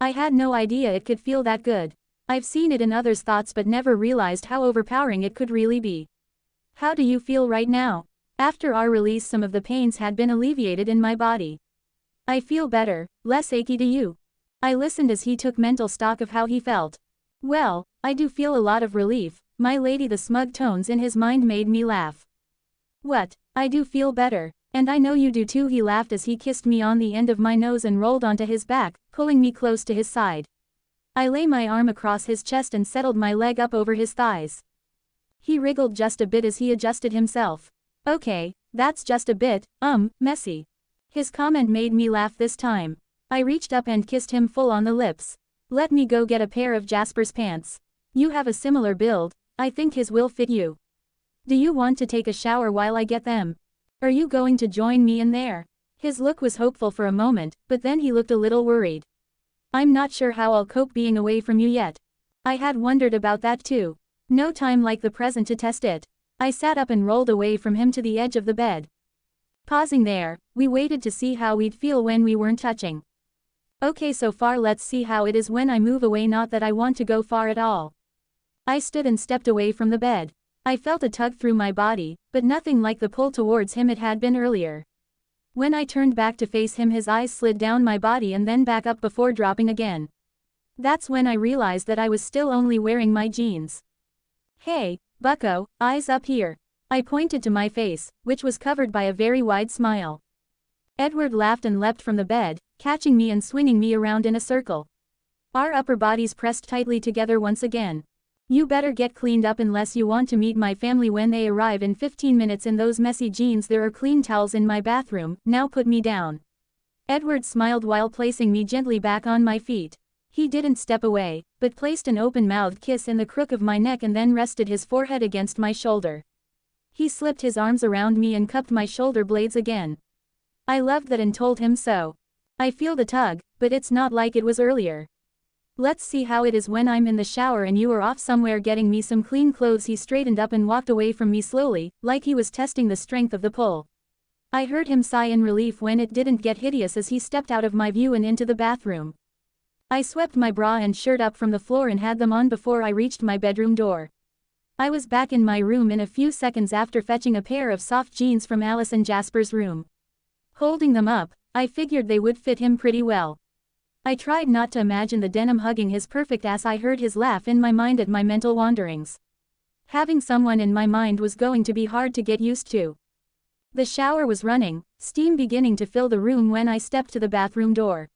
I had no idea it could feel that good. I've seen it in others' thoughts but never realized how overpowering it could really be. How do you feel right now? After our release some of the pains had been alleviated in my body. I feel better, less achy. Do you? I listened as he took mental stock of how he felt. Well, I do feel a lot of relief, my lady. The smug tones in his mind made me laugh. What? I do feel better. And I know you do too. He laughed as he kissed me on the end of my nose and rolled onto his back, pulling me close to his side. I lay my arm across his chest and settled my leg up over his thighs. He wriggled just a bit as he adjusted himself. Okay, that's just a bit, messy. His comment made me laugh this time. I reached up and kissed him full on the lips. Let me go get a pair of Jasper's pants. You have a similar build, I think his will fit you. Do you want to take a shower while I get them? Are you going to join me in there? His look was hopeful for a moment, but then he looked a little worried. I'm not sure how I'll cope being away from you yet. I had wondered about that too. No time like the present to test it. I sat up and rolled away from him to the edge of the bed. Pausing there, we waited to see how we'd feel when we weren't touching. Okay, so far let's see how it is when I move away. Not that I want to go far at all. I stood and stepped away from the bed. I felt a tug through my body, but nothing like the pull towards him it had been earlier. When I turned back to face him his eyes slid down my body and then back up before dropping again. That's when I realized that I was still only wearing my jeans. Hey, bucko, eyes up here. I pointed to my face, which was covered by a very wide smile. Edward laughed and leapt from the bed, catching me and swinging me around in a circle. Our upper bodies pressed tightly together once again. You better get cleaned up unless you want to meet my family when they arrive in 15 minutes in those messy jeans. There are clean towels in my bathroom, now put me down. Edward smiled while placing me gently back on my feet. He didn't step away, but placed an open-mouthed kiss in the crook of my neck and then rested his forehead against my shoulder. He slipped his arms around me and cupped my shoulder blades again. I loved that and told him so. I feel the tug, but it's not like it was earlier. Let's see how it is when I'm in the shower and you are off somewhere getting me some clean clothes. He straightened up and walked away from me slowly, like he was testing the strength of the pull. I heard him sigh in relief when it didn't get hideous as he stepped out of my view and into the bathroom. I swept my bra and shirt up from the floor and had them on before I reached my bedroom door. I was back in my room in a few seconds after fetching a pair of soft jeans from Alice and Jasper's room. Holding them up, I figured they would fit him pretty well. I tried not to imagine the denim hugging his perfect ass. I heard his laugh in my mind at my mental wanderings. Having someone in my mind was going to be hard to get used to. The shower was running, steam beginning to fill the room when I stepped to the bathroom door.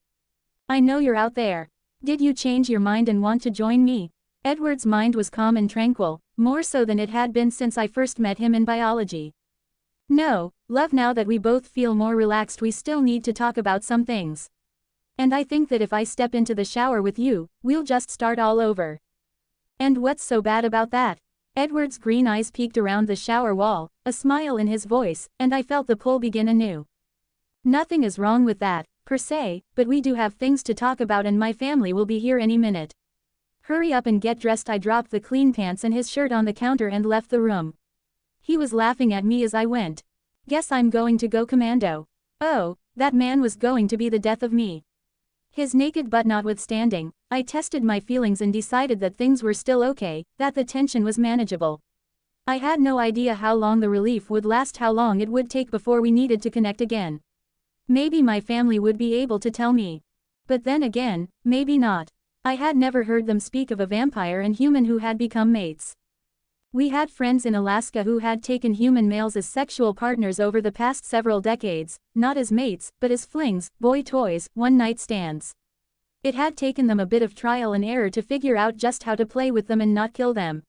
I know you're out there. Did you change your mind and want to join me? Edward's mind was calm and tranquil, more so than it had been since I first met him in biology. No, love, now that we both feel more relaxed we still need to talk about some things. And I think that if I step into the shower with you, we'll just start all over. And what's so bad about that? Edward's green eyes peeked around the shower wall, a smile in his voice, and I felt the pull begin anew. Nothing is wrong with that, per se, but we do have things to talk about and my family will be here any minute. Hurry up and get dressed. I dropped the clean pants and his shirt on the counter and left the room. He was laughing at me as I went. Guess I'm going to go commando. Oh, that man was going to be the death of me. His naked butt notwithstanding, I tested my feelings and decided that things were still okay, that the tension was manageable. I had no idea how long the relief would last, how long it would take before we needed to connect again. Maybe my family would be able to tell me. But then again, maybe not. I had never heard them speak of a vampire and human who had become mates. We had friends in Alaska who had taken human males as sexual partners over the past several decades, not as mates, but as flings, boy toys, one-night stands. It had taken them a bit of trial and error to figure out just how to play with them and not kill them.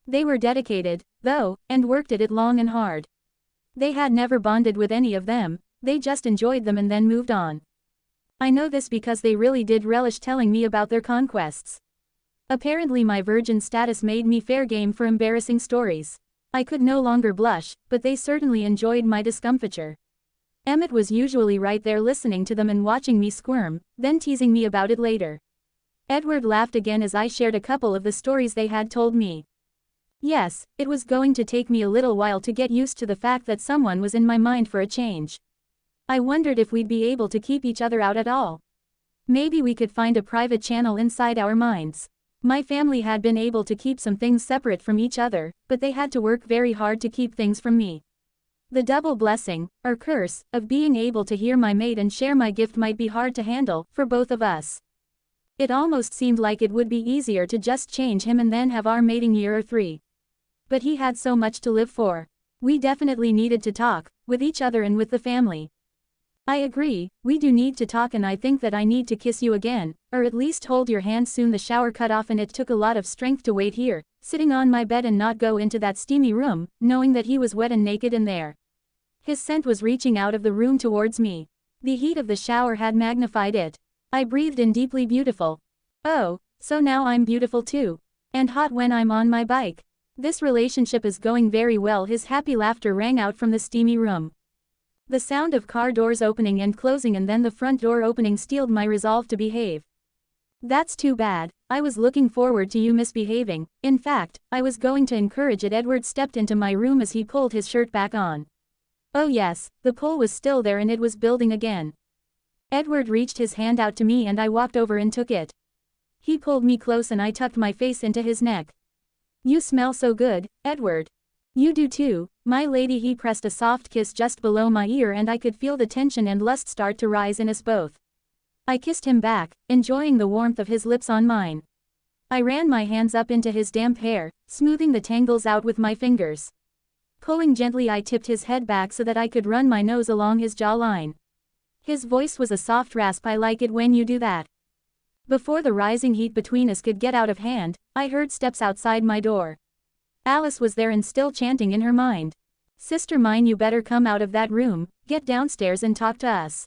They were dedicated, though, and worked at it long and hard. They had never bonded with any of them, they just enjoyed them and then moved on. I know this because they really did relish telling me about their conquests. Apparently my virgin status made me fair game for embarrassing stories. I could no longer blush, but they certainly enjoyed my discomfiture. Emmett was usually right there listening to them and watching me squirm, then teasing me about it later. Edward laughed again as I shared a couple of the stories they had told me. Yes, it was going to take me a little while to get used to the fact that someone was in my mind for a change. I wondered if we'd be able to keep each other out at all. Maybe we could find a private channel inside our minds. My family had been able to keep some things separate from each other, but they had to work very hard to keep things from me. The double blessing, or curse, of being able to hear my mate and share my gift might be hard to handle, for both of us. It almost seemed like it would be easier to just change him and then have our mating year or 3. But he had so much to live for. We definitely needed to talk, with each other and with the family. I agree, we do need to talk and I think that I need to kiss you again, or at least hold your hand soon. The shower cut off and it took a lot of strength to wait here, sitting on my bed and not go into that steamy room, knowing that he was wet and naked in there. His scent was reaching out of the room towards me. The heat of the shower had magnified it. I breathed in deeply. Beautiful. Oh, so now I'm beautiful too. And hot when I'm on my bike. This relationship is going very well. His happy laughter rang out from the steamy room. The sound of car doors opening and closing and then the front door opening steeled my resolve to behave. That's too bad, I was looking forward to you misbehaving. In fact, I was going to encourage it. Edward stepped into my room as he pulled his shirt back on. Oh yes, the pull was still there and it was building again. Edward reached his hand out to me and I walked over and took it. He pulled me close and I tucked my face into his neck. You smell so good, Edward. You do too, my lady. He pressed a soft kiss just below my ear and I could feel the tension and lust start to rise in us both. I kissed him back, enjoying the warmth of his lips on mine. I ran my hands up into his damp hair, smoothing the tangles out with my fingers. Pulling gently, I tipped his head back so that I could run my nose along his jawline. His voice was a soft rasp. I like it when you do that. Before the rising heat between us could get out of hand, I heard steps outside my door. Alice was there and still chanting in her mind. Sister mine, you better come out of that room, get downstairs and talk to us.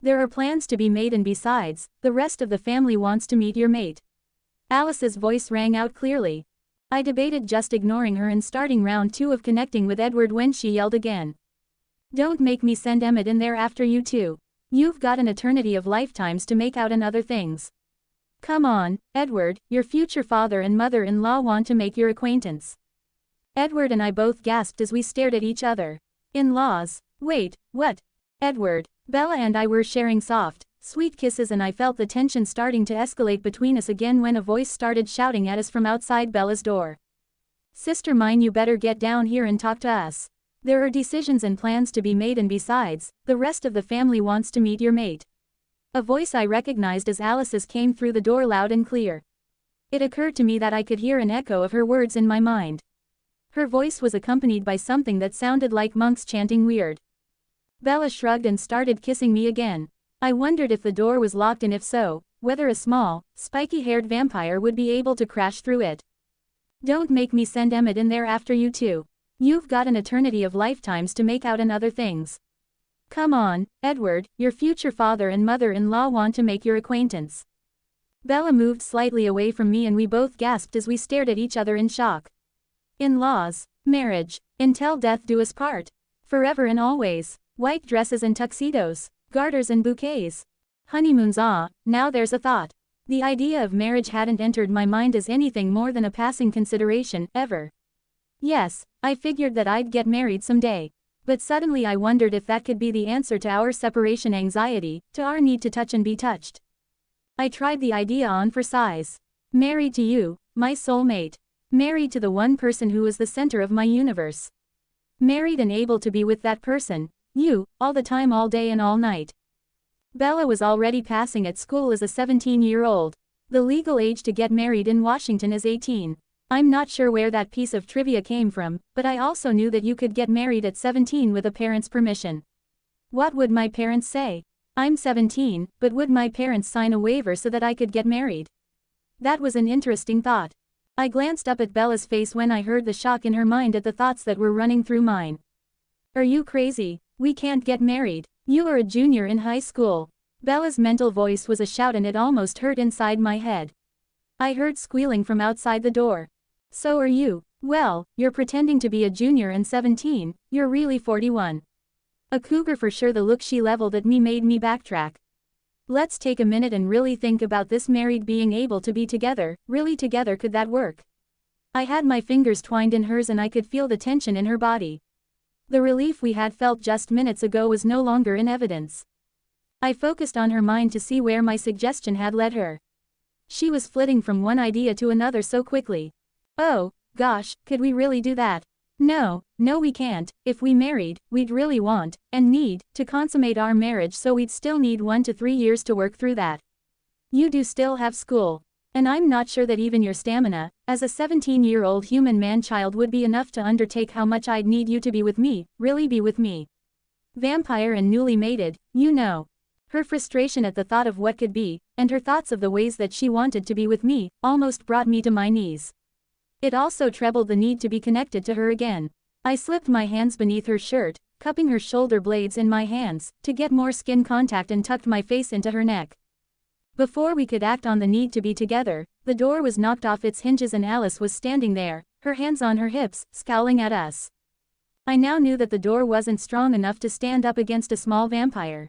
There are plans to be made and besides, the rest of the family wants to meet your mate. Alice's voice rang out clearly. I debated just ignoring her and starting round 2 of connecting with Edward when she yelled again. Don't make me send Emmett in there after you too. You've got an eternity of lifetimes to make out and other things. Come on, Edward, your future father and mother-in-law want to make your acquaintance. Edward and I both gasped as we stared at each other. In-laws? Wait, what? Edward, Bella and I were sharing soft, sweet kisses and I felt the tension starting to escalate between us again when a voice started shouting at us from outside Bella's door. Sister mine, you better get down here and talk to us. There are decisions and plans to be made and besides, the rest of the family wants to meet your mate. A voice I recognized as Alice's came through the door loud and clear. It occurred to me that I could hear an echo of her words in my mind. Her voice was accompanied by something that sounded like monks chanting weird. Bella shrugged and started kissing me again. I wondered if the door was locked and if so, whether a small, spiky-haired vampire would be able to crash through it. Don't make me send Emmett in there after you too. You've got an eternity of lifetimes to make out and other things. Come on, Edward, your future father and mother-in-law want to make your acquaintance. Bella moved slightly away from me and we both gasped as we stared at each other in shock. In-laws, marriage, until death do us part. Forever and always. White dresses and tuxedos, garters and bouquets. Honeymoons, now there's a thought. The idea of marriage hadn't entered my mind as anything more than a passing consideration, ever. Yes, I figured that I'd get married someday. But suddenly I wondered if that could be the answer to our separation anxiety, to our need to touch and be touched. I tried the idea on for size. Married to you, my soulmate. Married to the one person who was the center of my universe. Married and able to be with that person, you, all the time, all day and all night. Bella was already passing at school as a 17-year-old. The legal age to get married in Washington is 18. I'm not sure where that piece of trivia came from, but I also knew that you could get married at 17 with a parent's permission. What would my parents say? I'm 17, but would my parents sign a waiver so that I could get married? That was an interesting thought. I glanced up at Bella's face when I heard the shock in her mind at the thoughts that were running through mine. Are you crazy? We can't get married. You are a junior in high school. Bella's mental voice was a shout and it almost hurt inside my head. I heard squealing from outside the door. So are you. Well, you're pretending to be a junior and 17, you're really 41. A cougar for sure. The look she leveled at me made me backtrack. Let's take a minute and really think about this. Married, being able to be together, really together, could that work? I had my fingers twined in hers and I could feel the tension in her body. The relief we had felt just minutes ago was no longer in evidence. I focused on her mind to see where my suggestion had led her. She was flitting from one idea to another so quickly. Oh, gosh, could we really do that? No, we can't. If we married, we'd really want, and need, to consummate our marriage, so we'd still need 1 to 3 years to work through that. You do still have school. And I'm not sure that even your stamina, as a 17-year-old human man-child, would be enough to undertake how much I'd need you to be with me, really be with me. Vampire and newly mated, you know. Her frustration at the thought of what could be, and her thoughts of the ways that she wanted to be with me, almost brought me to my knees. It also trebled the need to be connected to her again. I slipped my hands beneath her shirt, cupping her shoulder blades in my hands, to get more skin contact, and tucked my face into her neck. Before we could act on the need to be together, the door was knocked off its hinges and Alice was standing there, her hands on her hips, scowling at us. I now knew that the door wasn't strong enough to stand up against a small vampire.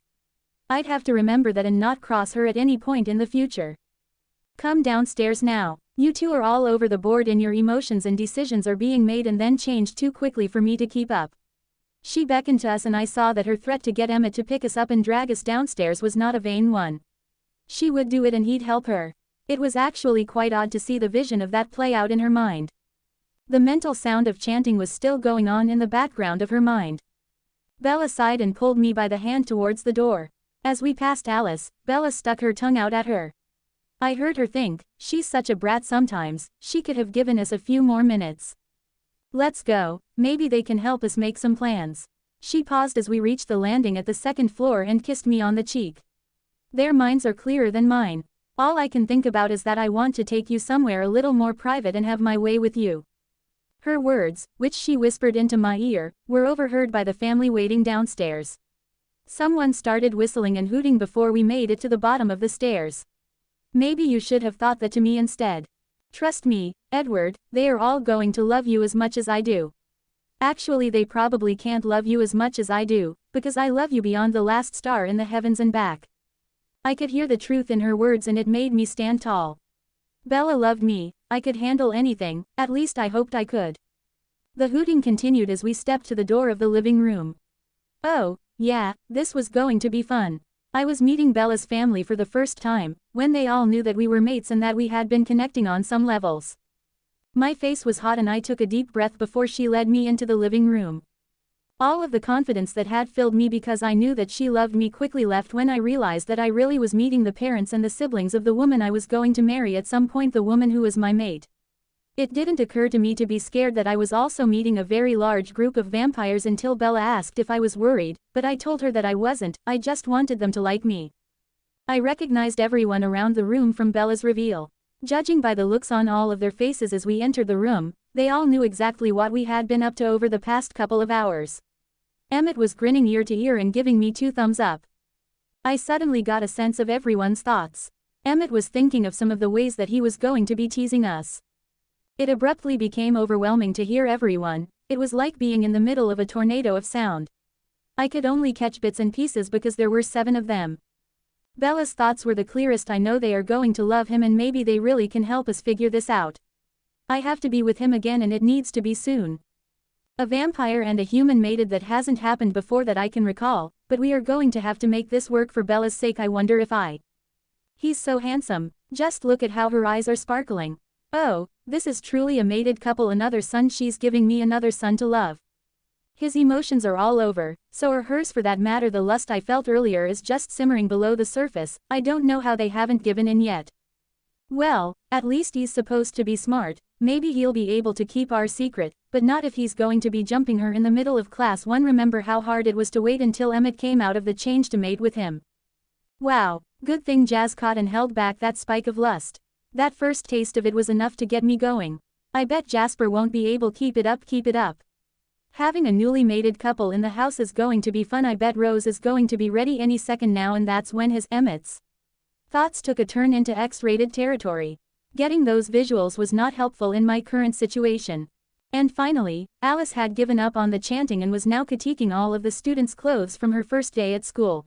I'd have to remember that and not cross her at any point in the future. Come downstairs now. You two are all over the board in your emotions and decisions are being made and then changed too quickly for me to keep up. She beckoned to us and I saw that her threat to get Emmett to pick us up and drag us downstairs was not a vain one. She would do it and he'd help her. It was actually quite odd to see the vision of that play out in her mind. The mental sound of chanting was still going on in the background of her mind. Bella sighed and pulled me by the hand towards the door. As we passed Alice, Bella stuck her tongue out at her. I heard her think, she's such a brat sometimes, she could have given us a few more minutes. Let's go, maybe they can help us make some plans. She paused as we reached the landing at the second floor and kissed me on the cheek. Their minds are clearer than mine. All I can think about is that I want to take you somewhere a little more private and have my way with you. Her words, which she whispered into my ear, were overheard by the family waiting downstairs. Someone started whistling and hooting before we made it to the bottom of the stairs. Maybe you should have thought that to me instead. Trust me, Edward, they are all going to love you as much as I do. Actually, they probably can't love you as much as I do, because I love you beyond the last star in the heavens and back. I could hear the truth in her words and it made me stand tall. Bella loved me, I could handle anything, at least I hoped I could. The hooting continued as we stepped to the door of the living room. Oh, yeah, this was going to be fun. I was meeting Bella's family for the first time, when they all knew that we were mates and that we had been connecting on some levels. My face was hot and I took a deep breath before she led me into the living room. All of the confidence that had filled me because I knew that she loved me quickly left when I realized that I really was meeting the parents and the siblings of the woman I was going to marry at some point, the woman who was my mate. It didn't occur to me to be scared that I was also meeting a very large group of vampires until Bella asked if I was worried, but I told her that I wasn't, I just wanted them to like me. I recognized everyone around the room from Bella's reveal. Judging by the looks on all of their faces as we entered the room, they all knew exactly what we had been up to over the past couple of hours. Emmett was grinning ear to ear and giving me 2 thumbs up. I suddenly got a sense of everyone's thoughts. Emmett was thinking of some of the ways that he was going to be teasing us. It abruptly became overwhelming to hear everyone. It was like being in the middle of a tornado of sound. I could only catch bits and pieces because there were 7 of them. Bella's thoughts were the clearest. I know they are going to love him and maybe they really can help us figure this out. I have to be with him again and it needs to be soon. A vampire and a human mated, that hasn't happened before that I can recall, but we are going to have to make this work for Bella's sake. I wonder if He's so handsome, just look at how her eyes are sparkling. Oh, this is truly a mated couple. Another son, she's giving me another son to love. His emotions are all over, so are hers for that matter. The lust I felt earlier is just simmering below the surface. I don't know how they haven't given in yet. Well, at least he's supposed to be smart. Maybe he'll be able to keep our secret, but not if he's going to be jumping her in the middle of class 1. Remember how hard it was to wait until Emmett came out of the change to mate with him. Wow, good thing Jazz caught and held back that spike of lust. That first taste of it was enough to get me going. I bet Jasper won't be able to keep it up. Having a newly mated couple in the house is going to be fun. I bet Rose is going to be ready any second now, and that's when Emmett's thoughts took a turn into X-rated territory. Getting those visuals was not helpful in my current situation. And finally, Alice had given up on the chanting and was now critiquing all of the students' clothes from her first day at school.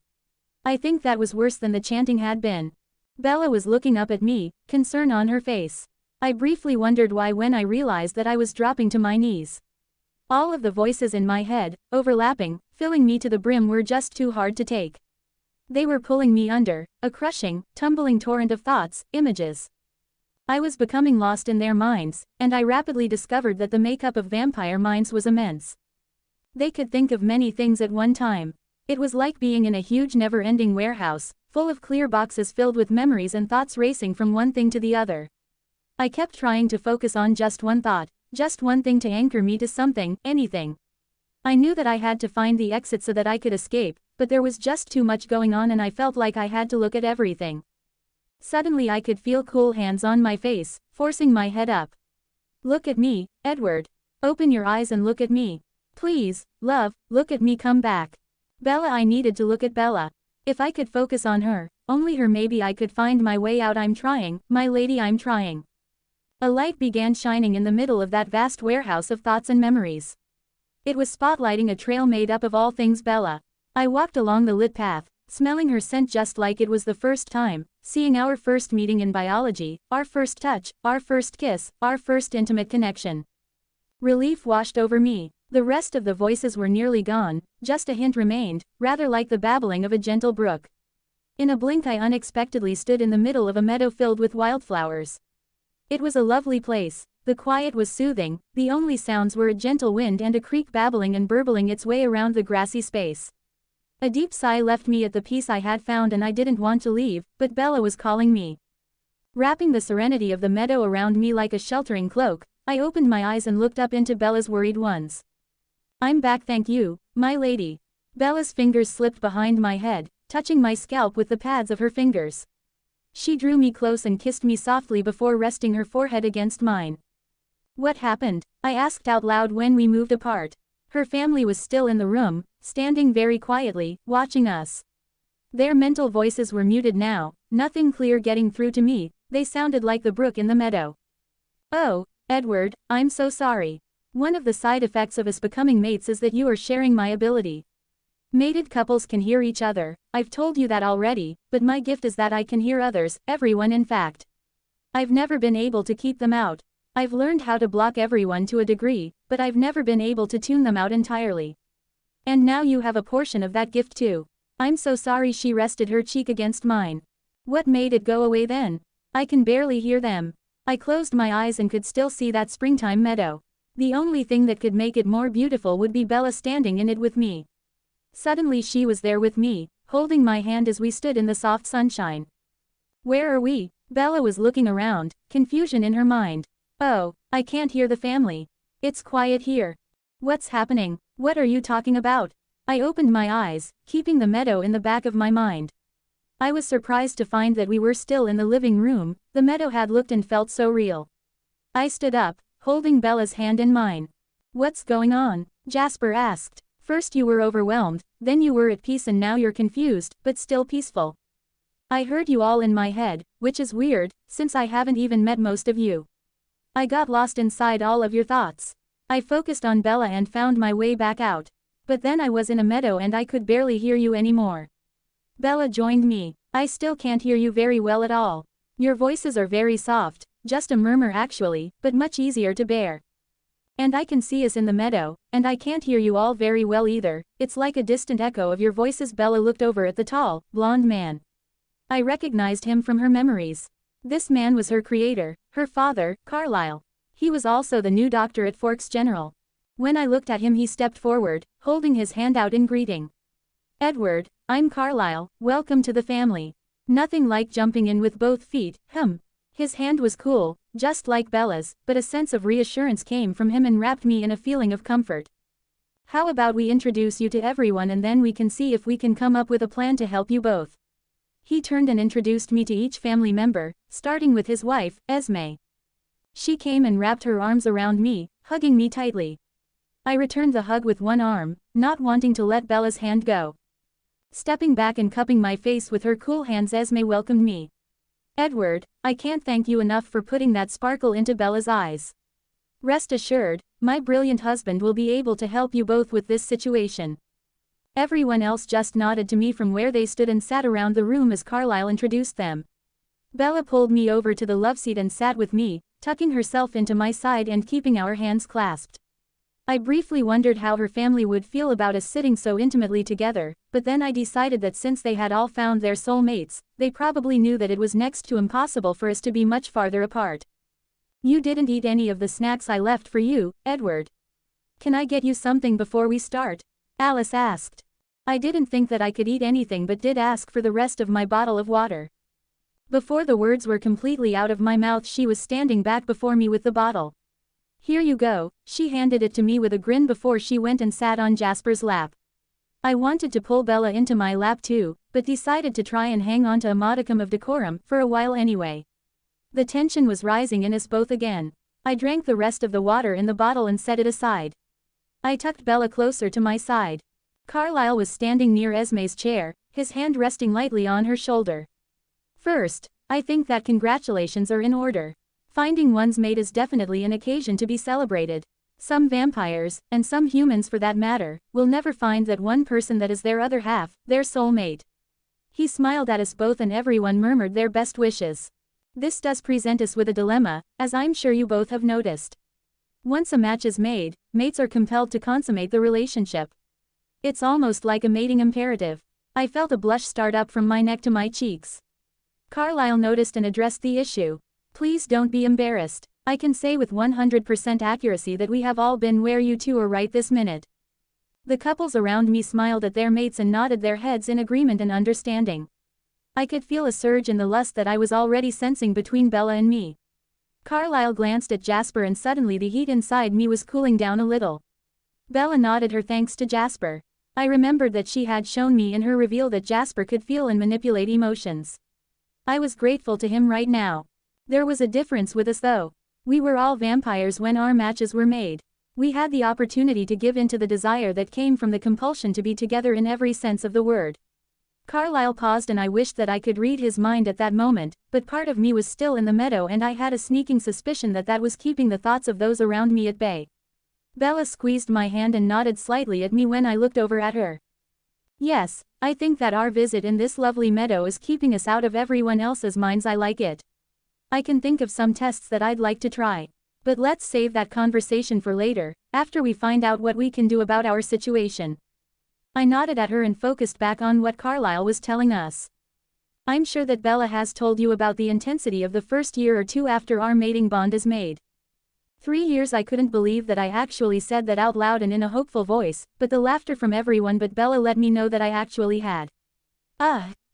I think that was worse than the chanting had been. Bella was looking up at me, concern on her face. I briefly wondered why when I realized that I was dropping to my knees. All of the voices in my head, overlapping, filling me to the brim, were just too hard to take. They were pulling me under, a crushing, tumbling torrent of thoughts, images. I was becoming lost in their minds, and I rapidly discovered that the makeup of vampire minds was immense. They could think of many things at one time. It was like being in a huge never-ending warehouse, full of clear boxes filled with memories and thoughts racing from one thing to the other. I kept trying to focus on just one thought, just one thing to anchor me to something, anything. I knew that I had to find the exit so that I could escape, but there was just too much going on and I felt like I had to look at everything. Suddenly I could feel cool hands on my face, forcing my head up. Look at me, Edward. Open your eyes and look at me. Please, love, look at me, come back. Bella, I needed to look at Bella. If I could focus on her, only her, maybe I could find my way out. I'm trying, my lady, I'm trying. A light began shining in the middle of that vast warehouse of thoughts and memories. It was spotlighting a trail made up of all things Bella. I walked along the lit path, smelling her scent just like it was the first time, seeing our first meeting in biology, our first touch, our first kiss, our first intimate connection. Relief washed over me. The rest of the voices were nearly gone, just a hint remained, rather like the babbling of a gentle brook. In a blink I unexpectedly stood in the middle of a meadow filled with wildflowers. It was a lovely place. The quiet was soothing, the only sounds were a gentle wind and a creek babbling and burbling its way around the grassy space. A deep sigh left me at the peace I had found, and I didn't want to leave, but Bella was calling me. Wrapping the serenity of the meadow around me like a sheltering cloak, I opened my eyes and looked up into Bella's worried ones. I'm back, thank you, my lady. Bella's fingers slipped behind my head, touching my scalp with the pads of her fingers. She drew me close and kissed me softly before resting her forehead against mine. What happened? I asked out loud when we moved apart. Her family was still in the room, standing very quietly, watching us. Their mental voices were muted now, nothing clear getting through to me. They sounded like the brook in the meadow. Oh, Edward, I'm so sorry. One of the side effects of us becoming mates is that you are sharing my ability. Mated couples can hear each other. I've told you that already, but my gift is that I can hear others, everyone in fact. I've never been able to keep them out. I've learned how to block everyone to a degree, but I've never been able to tune them out entirely. And now you have a portion of that gift too. I'm so sorry. She rested her cheek against mine. What made it go away then? I can barely hear them. I closed my eyes and could still see that springtime meadow. The only thing that could make it more beautiful would be Bella standing in it with me. Suddenly she was there with me, holding my hand as we stood in the soft sunshine. Where are we? Bella was looking around, confusion in her mind. Oh, I can't hear the family. It's quiet here. What's happening? What are you talking about? I opened my eyes, keeping the meadow in the back of my mind. I was surprised to find that we were still in the living room. The meadow had looked and felt so real. I stood up, holding Bella's hand in mine. What's going on? Jasper asked. First you were overwhelmed, then you were at peace, and now you're confused, but still peaceful. I heard you all in my head, which is weird, since I haven't even met most of you. I got lost inside all of your thoughts. I focused on Bella and found my way back out. But then I was in a meadow and I could barely hear you anymore. Bella joined me. I still can't hear you very well at all. Your voices are very soft, just a murmur actually, but much easier to bear. And I can see us in the meadow, and I can't hear you all very well either, it's like a distant echo of your voices. Bella looked over at the tall, blonde man. I recognized him from her memories. This man was her creator, her father, Carlisle. He was also the new doctor at Forks General. When I looked at him he stepped forward, holding his hand out in greeting. Edward, I'm Carlisle, welcome to the family. Nothing like jumping in with both feet, His hand was cool, just like Bella's, but a sense of reassurance came from him and wrapped me in a feeling of comfort. How about we introduce you to everyone and then we can see if we can come up with a plan to help you both. He turned and introduced me to each family member, starting with his wife, Esme. She came and wrapped her arms around me, hugging me tightly. I returned the hug with one arm, not wanting to let Bella's hand go. Stepping back and cupping my face with her cool hands, Esme welcomed me. Edward, I can't thank you enough for putting that sparkle into Bella's eyes. Rest assured, my brilliant husband will be able to help you both with this situation. Everyone else just nodded to me from where they stood and sat around the room as Carlisle introduced them. Bella pulled me over to the love seat and sat with me, tucking herself into my side and keeping our hands clasped. I briefly wondered how her family would feel about us sitting so intimately together, but then I decided that since they had all found their soulmates, they probably knew that it was next to impossible for us to be much farther apart. You didn't eat any of the snacks I left for you, Edward. Can I get you something before we start? Alice asked. I didn't think that I could eat anything but did ask for the rest of my bottle of water. Before the words were completely out of my mouth she was standing back before me with the bottle. Here you go, she handed it to me with a grin before she went and sat on Jasper's lap. I wanted to pull Bella into my lap too, but decided to try and hang on to a modicum of decorum for a while anyway. The tension was rising in us both again. I drank the rest of the water in the bottle and set it aside. I tucked Bella closer to my side. Carlisle was standing near Esme's chair, his hand resting lightly on her shoulder. First, I think that congratulations are in order. Finding one's mate is definitely an occasion to be celebrated. Some vampires, and some humans for that matter, will never find that one person that is their other half, their soulmate. He smiled at us both and everyone murmured their best wishes. This does present us with a dilemma, as I'm sure you both have noticed. Once a match is made, mates are compelled to consummate the relationship. It's almost like a mating imperative. I felt a blush start up from my neck to my cheeks. Carlisle noticed and addressed the issue. Please don't be embarrassed. I can say with 100% accuracy that we have all been where you two are right this minute. The couples around me smiled at their mates and nodded their heads in agreement and understanding. I could feel a surge in the lust that I was already sensing between Bella and me. Carlisle glanced at Jasper and suddenly the heat inside me was cooling down a little. Bella nodded her thanks to Jasper. I remembered that she had shown me in her reveal that Jasper could feel and manipulate emotions. I was grateful to him right now. There was a difference with us though. We were all vampires when our matches were made. We had the opportunity to give in to the desire that came from the compulsion to be together in every sense of the word. Carlisle paused and I wished that I could read his mind at that moment, but part of me was still in the meadow and I had a sneaking suspicion that that was keeping the thoughts of those around me at bay. Bella squeezed my hand and nodded slightly at me when I looked over at her. Yes, I think that our visit in this lovely meadow is keeping us out of everyone else's minds. I like it. I can think of some tests that I'd like to try. But let's save that conversation for later, after we find out what we can do about our situation. I nodded at her and focused back on what Carlisle was telling us. I'm sure that Bella has told you about the intensity of the first year or two after our mating bond is made. 3 years. I couldn't believe that I actually said that out loud and in a hopeful voice, but the laughter from everyone but Bella let me know that I actually had.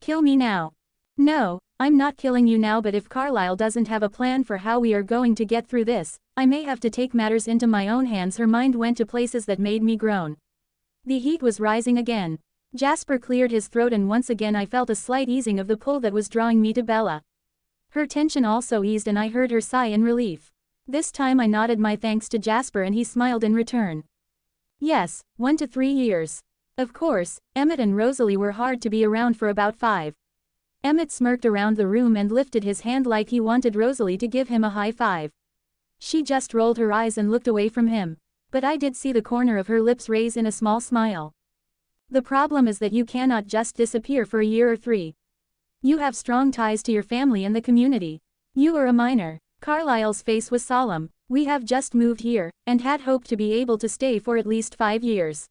Kill me now. No, I'm not killing you now, but if Carlisle doesn't have a plan for how we are going to get through this, I may have to take matters into my own hands. Her mind went to places that made me groan. The heat was rising again. Jasper cleared his throat and once again I felt a slight easing of the pull that was drawing me to Bella. Her tension also eased and I heard her sigh in relief. This time I nodded my thanks to Jasper and he smiled in return. Yes, 1 to 3 years. Of course, Emmett and Rosalie were hard to be around for about 5. Emmett smirked around the room and lifted his hand like he wanted Rosalie to give him a high five. She just rolled her eyes and looked away from him. But I did see the corner of her lips raise in a small smile. The problem is that you cannot just disappear for a year or 3. You have strong ties to your family and the community. You are a minor. Carlisle's face was solemn. We have just moved here, and had hoped to be able to stay for at least 5 years.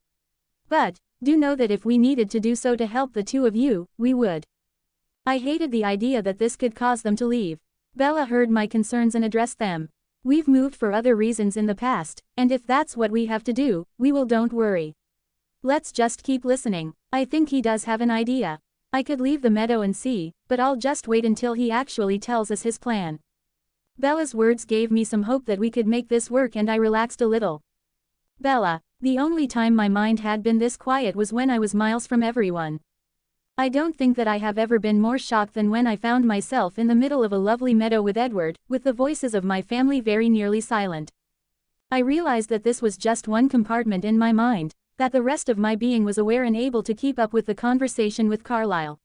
But, do know that if we needed to do so to help the two of you, we would. I hated the idea that this could cause them to leave. Bella heard my concerns and addressed them. We've moved for other reasons in the past, and if that's what we have to do, we will. Don't worry. Let's just keep listening. I think he does have an idea. I could leave the meadow and see, but I'll just wait until he actually tells us his plan. Bella's words gave me some hope that we could make this work, and I relaxed a little. Bella, the only time my mind had been this quiet was when I was miles from everyone. I don't think that I have ever been more shocked than when I found myself in the middle of a lovely meadow with Edward, with the voices of my family very nearly silent. I realized that this was just one compartment in my mind, that the rest of my being was aware and able to keep up with the conversation with Carlisle.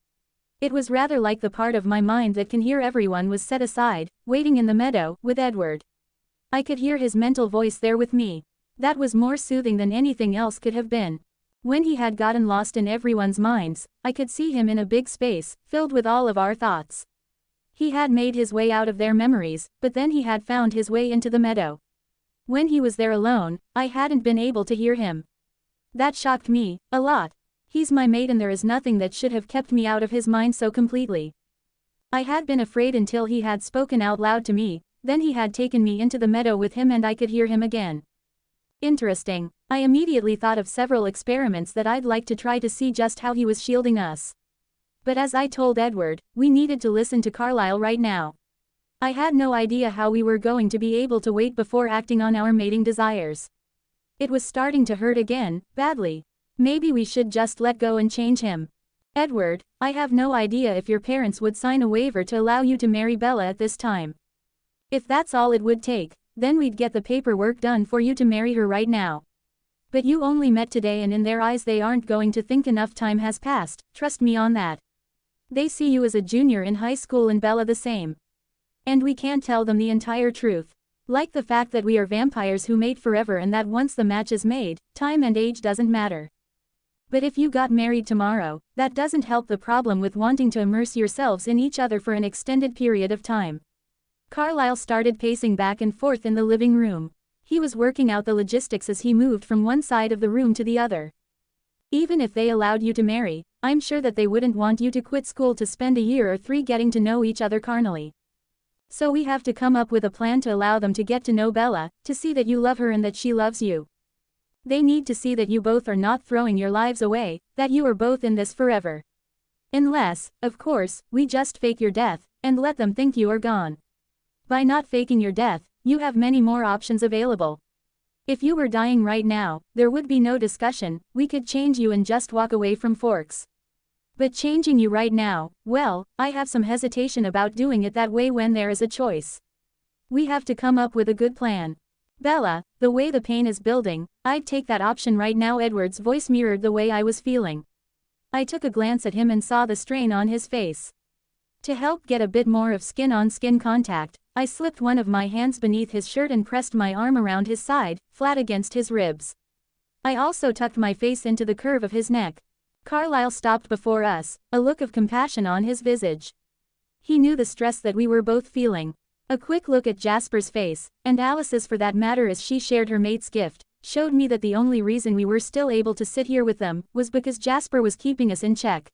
It was rather like the part of my mind that can hear everyone was set aside, waiting in the meadow, with Edward. I could hear his mental voice there with me. That was more soothing than anything else could have been. When he had gotten lost in everyone's minds, I could see him in a big space, filled with all of our thoughts. He had made his way out of their memories, but then he had found his way into the meadow. When he was there alone, I hadn't been able to hear him. That shocked me, a lot. He's my mate and there is nothing that should have kept me out of his mind so completely. I had been afraid until he had spoken out loud to me, then he had taken me into the meadow with him and I could hear him again. Interesting. I immediately thought of several experiments that I'd like to try to see just how he was shielding us. But as I told Edward, we needed to listen to Carlisle right now. I had no idea how we were going to be able to wait before acting on our mating desires. It was starting to hurt again, badly. Maybe we should just let go and change him. Edward, I have no idea if your parents would sign a waiver to allow you to marry Bella at this time. If that's all it would take, then we'd get the paperwork done for you to marry her right now. But you only met today and in their eyes they aren't going to think enough time has passed, trust me on that. They see you as a junior in high school and Bella the same. And we can't tell them the entire truth. Like the fact that we are vampires who mate forever and that once the match is made, time and age doesn't matter. But if you got married tomorrow, that doesn't help the problem with wanting to immerse yourselves in each other for an extended period of time. Carlisle started pacing back and forth in the living room. He was working out the logistics as he moved from one side of the room to the other. Even if they allowed you to marry, I'm sure that they wouldn't want you to quit school to spend a year or 3 getting to know each other carnally. So we have to come up with a plan to allow them to get to know Bella, to see that you love her and that she loves you. They need to see that you both are not throwing your lives away, that you are both in this forever. Unless, of course, we just fake your death, and let them think you are gone. By not faking your death, you have many more options available. If you were dying right now, there would be no discussion, we could change you and just walk away from Forks. But changing you right now, well, I have some hesitation about doing it that way when there is a choice. We have to come up with a good plan. Bella, the way the pain is building, I'd take that option right now. Edward's voice mirrored the way I was feeling. I took a glance at him and saw the strain on his face. To help get a bit more of skin-on-skin contact, I slipped one of my hands beneath his shirt and pressed my arm around his side, flat against his ribs. I also tucked my face into the curve of his neck. Carlisle stopped before us, a look of compassion on his visage. He knew the stress that we were both feeling. A quick look at Jasper's face, and Alice's for that matter as she shared her mate's gift, showed me that the only reason we were still able to sit here with them was because Jasper was keeping us in check.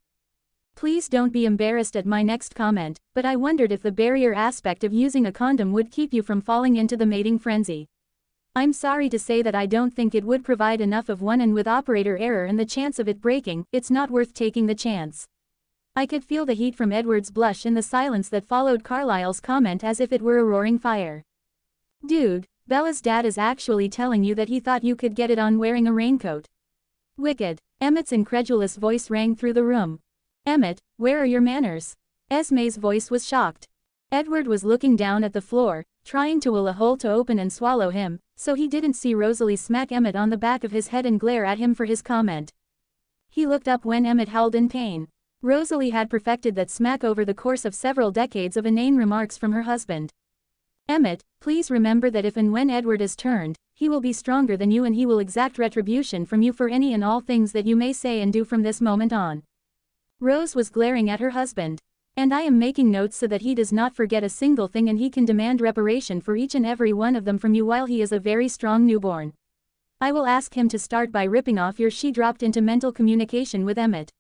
Please don't be embarrassed at my next comment, but I wondered if the barrier aspect of using a condom would keep you from falling into the mating frenzy. I'm sorry to say that I don't think it would provide enough of one, and with operator error and the chance of it breaking, it's not worth taking the chance. I could feel the heat from Edward's blush in the silence that followed Carlisle's comment as if it were a roaring fire. Dude, Bella's dad is actually telling you that he thought you could get it on wearing a raincoat. Wicked. Emmett's incredulous voice rang through the room. Emmett, where are your manners? Esme's voice was shocked. Edward was looking down at the floor, trying to will a hole to open and swallow him, so he didn't see Rosalie smack Emmett on the back of his head and glare at him for his comment. He looked up when Emmett howled in pain. Rosalie had perfected that smack over the course of several decades of inane remarks from her husband. Emmett, please remember that if and when Edward is turned, he will be stronger than you and he will exact retribution from you for any and all things that you may say and do from this moment on. Rose was glaring at her husband. And I am making notes so that he does not forget a single thing and he can demand reparation for each and every one of them from you while he is a very strong newborn. I will ask him to start by ripping off your. She dropped into mental communication with Emmett.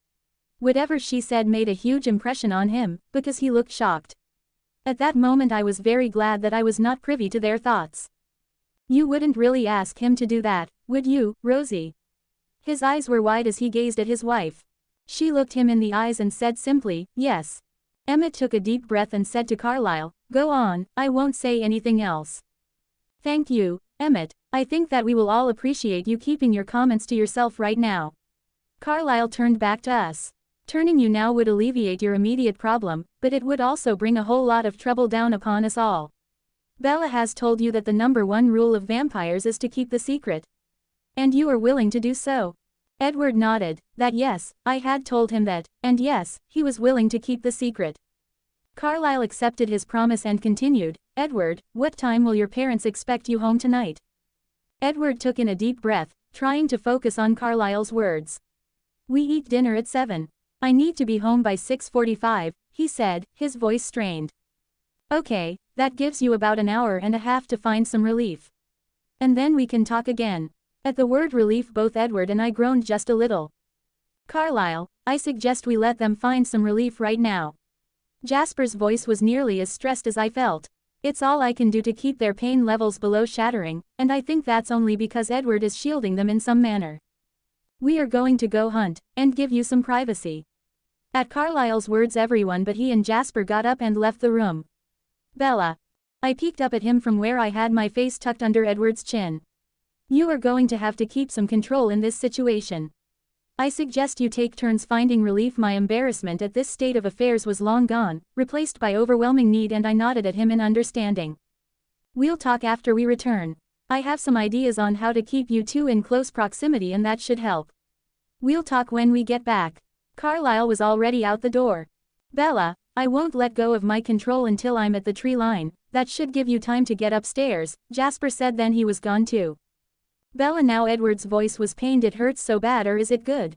Whatever she said made a huge impression on him, because he looked shocked. At that moment I was very glad that I was not privy to their thoughts. You wouldn't really ask him to do that, would you, Rosie? His eyes were wide as he gazed at his wife. She looked him in the eyes and said simply, yes. Emmett took a deep breath and said to Carlisle, go on, I won't say anything else. Thank you, Emmett, I think that we will all appreciate you keeping your comments to yourself right now. Carlisle turned back to us. Turning you now would alleviate your immediate problem, but it would also bring a whole lot of trouble down upon us all. Bella has told you that the #1 rule of vampires is to keep the secret. And you are willing to do so? Edward nodded, that yes, I had told him that, and yes, he was willing to keep the secret. Carlisle accepted his promise and continued, Edward, what time will your parents expect you home tonight? Edward took in a deep breath, trying to focus on Carlisle's words. We eat dinner at 7. I need to be home by 6:45, he said, his voice strained. Okay, that gives you about an hour and a half to find some relief. And then we can talk again. At the word relief both Edward and I groaned just a little. Carlisle, I suggest we let them find some relief right now. Jasper's voice was nearly as stressed as I felt. It's all I can do to keep their pain levels below shattering, and I think that's only because Edward is shielding them in some manner. We are going to go hunt, and give you some privacy. At Carlisle's words everyone but he and Jasper got up and left the room. Bella. I peeked up at him from where I had my face tucked under Edward's chin. You are going to have to keep some control in this situation. I suggest you take turns finding relief. My embarrassment at this state of affairs was long gone, replaced by overwhelming need, and I nodded at him in understanding. We'll talk after we return. I have some ideas on how to keep you two in close proximity and that should help. We'll talk when we get back. Carlisle was already out the door. Bella, I won't let go of my control until I'm at the tree line. That should give you time to get upstairs, Jasper said, then he was gone too. Bella, now Edward's voice was pained. It hurts so bad, or is it good?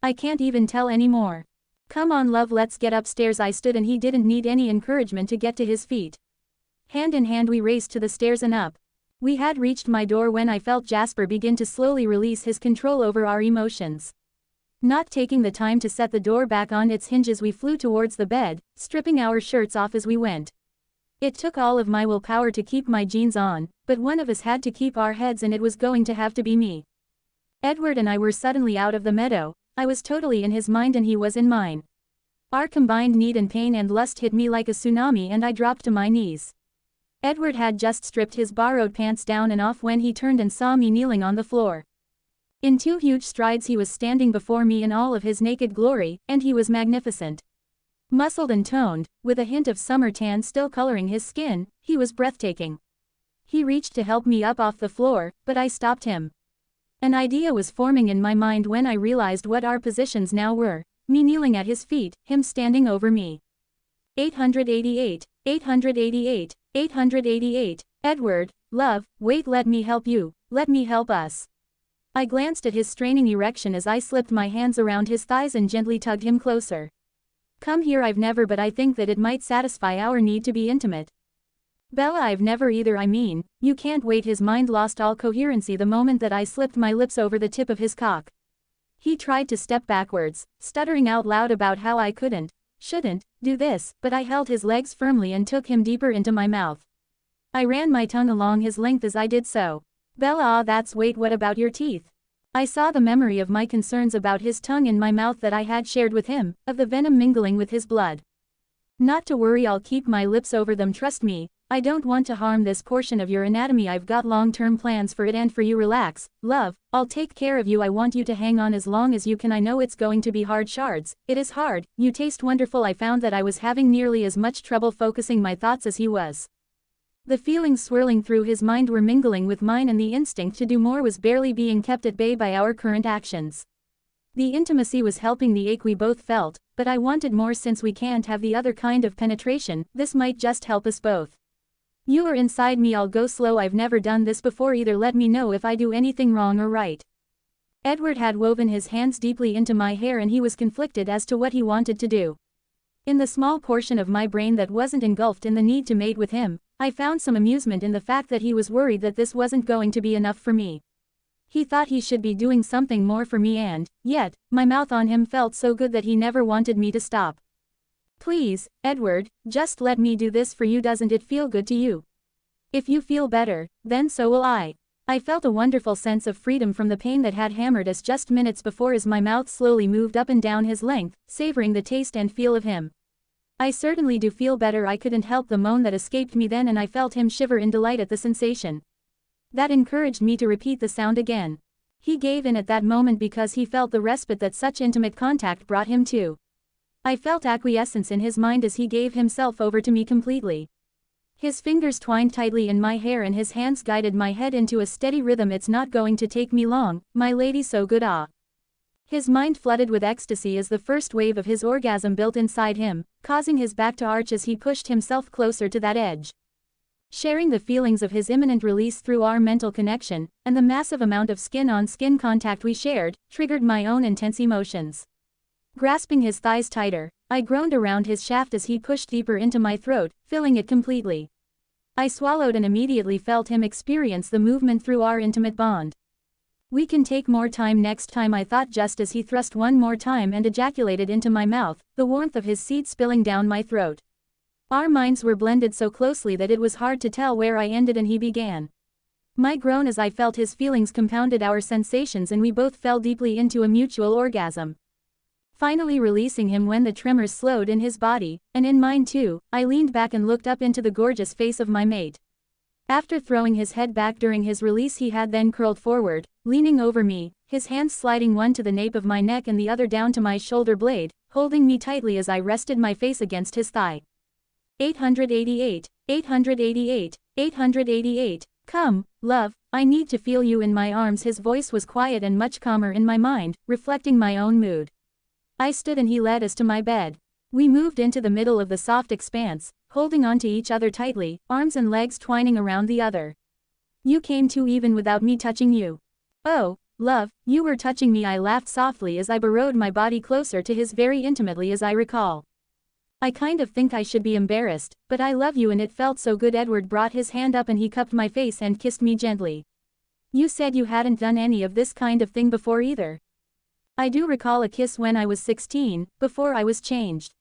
I can't even tell anymore. Come on love, let's get upstairs. I stood and he didn't need any encouragement to get to his feet. Hand in hand we raced to the stairs and up. We had reached my door when I felt Jasper begin to slowly release his control over our emotions. Not taking the time to set the door back on its hinges, we flew towards the bed, stripping our shirts off as we went. It took all of my willpower to keep my jeans on, but one of us had to keep our heads and it was going to have to be me. Edward and I were suddenly out of the meadow. I was totally in his mind and he was in mine. Our combined need and pain and lust hit me like a tsunami and I dropped to my knees. Edward had just stripped his borrowed pants down and off when he turned and saw me kneeling on the floor. In 2 huge strides he was standing before me in all of his naked glory, and he was magnificent. Muscled and toned, with a hint of summer tan still coloring his skin, he was breathtaking. He reached to help me up off the floor, but I stopped him. An idea was forming in my mind when I realized what our positions now were, me kneeling at his feet, him standing over me. 888, 888, 888, Edward, love, wait, let me help you, let me help us. I glanced at his straining erection as I slipped my hands around his thighs and gently tugged him closer. Come here. I've never, but I think that it might satisfy our need to be intimate. Bella, I've never either. I mean, you can't wait. His mind lost all coherency the moment that I slipped my lips over the tip of his cock. He tried to step backwards, stuttering out loud about how I shouldn't, do this, but I held his legs firmly and took him deeper into my mouth. I ran my tongue along his length as I did so. Bella, that's wait, what about your teeth? I saw the memory of my concerns about his tongue in my mouth that I had shared with him, of the venom mingling with his blood. Not to worry, I'll keep my lips over them, trust me. I don't want to harm this portion of your anatomy. I've got long-term plans for it and for you. Relax, love, I'll take care of you. I want you to hang on as long as you can. I know it's going to be hard. Shards, it is hard. You taste wonderful. I found that I was having nearly as much trouble focusing my thoughts as he was. The feelings swirling through his mind were mingling with mine, and the instinct to do more was barely being kept at bay by our current actions. The intimacy was helping the ache we both felt, but I wanted more. Since we can't have the other kind of penetration, this might just help us both. You are inside me, I'll go slow, I've never done this before either, let me know if I do anything wrong or right. Edward had woven his hands deeply into my hair and he was conflicted as to what he wanted to do. In the small portion of my brain that wasn't engulfed in the need to mate with him, I found some amusement in the fact that he was worried that this wasn't going to be enough for me. He thought he should be doing something more for me and, yet, my mouth on him felt so good that he never wanted me to stop. Please, Edward, just let me do this for you, doesn't it feel good to you? If you feel better, then so will I. I felt a wonderful sense of freedom from the pain that had hammered us just minutes before as my mouth slowly moved up and down his length, savoring the taste and feel of him. I certainly do feel better, I couldn't help the moan that escaped me then, and I felt him shiver in delight at the sensation. That encouraged me to repeat the sound again. He gave in at that moment because he felt the respite that such intimate contact brought him to. I felt acquiescence in his mind as he gave himself over to me completely. His fingers twined tightly in my hair and his hands guided my head into a steady rhythm. It's not going to take me long, my lady, so good, ah. His mind flooded with ecstasy as the first wave of his orgasm built inside him, causing his back to arch as he pushed himself closer to that edge. Sharing the feelings of his imminent release through our mental connection, and the massive amount of skin-on-skin contact we shared, triggered my own intense emotions. Grasping his thighs tighter, I groaned around his shaft as he pushed deeper into my throat, filling it completely. I swallowed and immediately felt him experience the movement through our intimate bond. We can take more time next time, I thought just as he thrust one more time and ejaculated into my mouth, the warmth of his seed spilling down my throat. Our minds were blended so closely that it was hard to tell where I ended and he began. My groan as I felt his feelings compounded our sensations and we both fell deeply into a mutual orgasm. Finally releasing him when the tremors slowed in his body, and in mine too, I leaned back and looked up into the gorgeous face of my mate. After throwing his head back during his release, he had then curled forward, leaning over me, his hands sliding one to the nape of my neck and the other down to my shoulder blade, holding me tightly as I rested my face against his thigh. 888, 888, 888, come, love, I need to feel you in my arms. His voice was quiet and much calmer in my mind, reflecting my own mood. I stood and he led us to my bed. We moved into the middle of the soft expanse, holding on to each other tightly, arms and legs twining around the other. You came to even without me touching you. Oh, love, you were touching me, I laughed softly as I burrowed my body closer to his very intimately as I recall. I kind of think I should be embarrassed, but I love you and it felt so good. Edward brought his hand up and he cupped my face and kissed me gently. You said you hadn't done any of this kind of thing before either. I do recall a kiss when I was 16, before I was changed.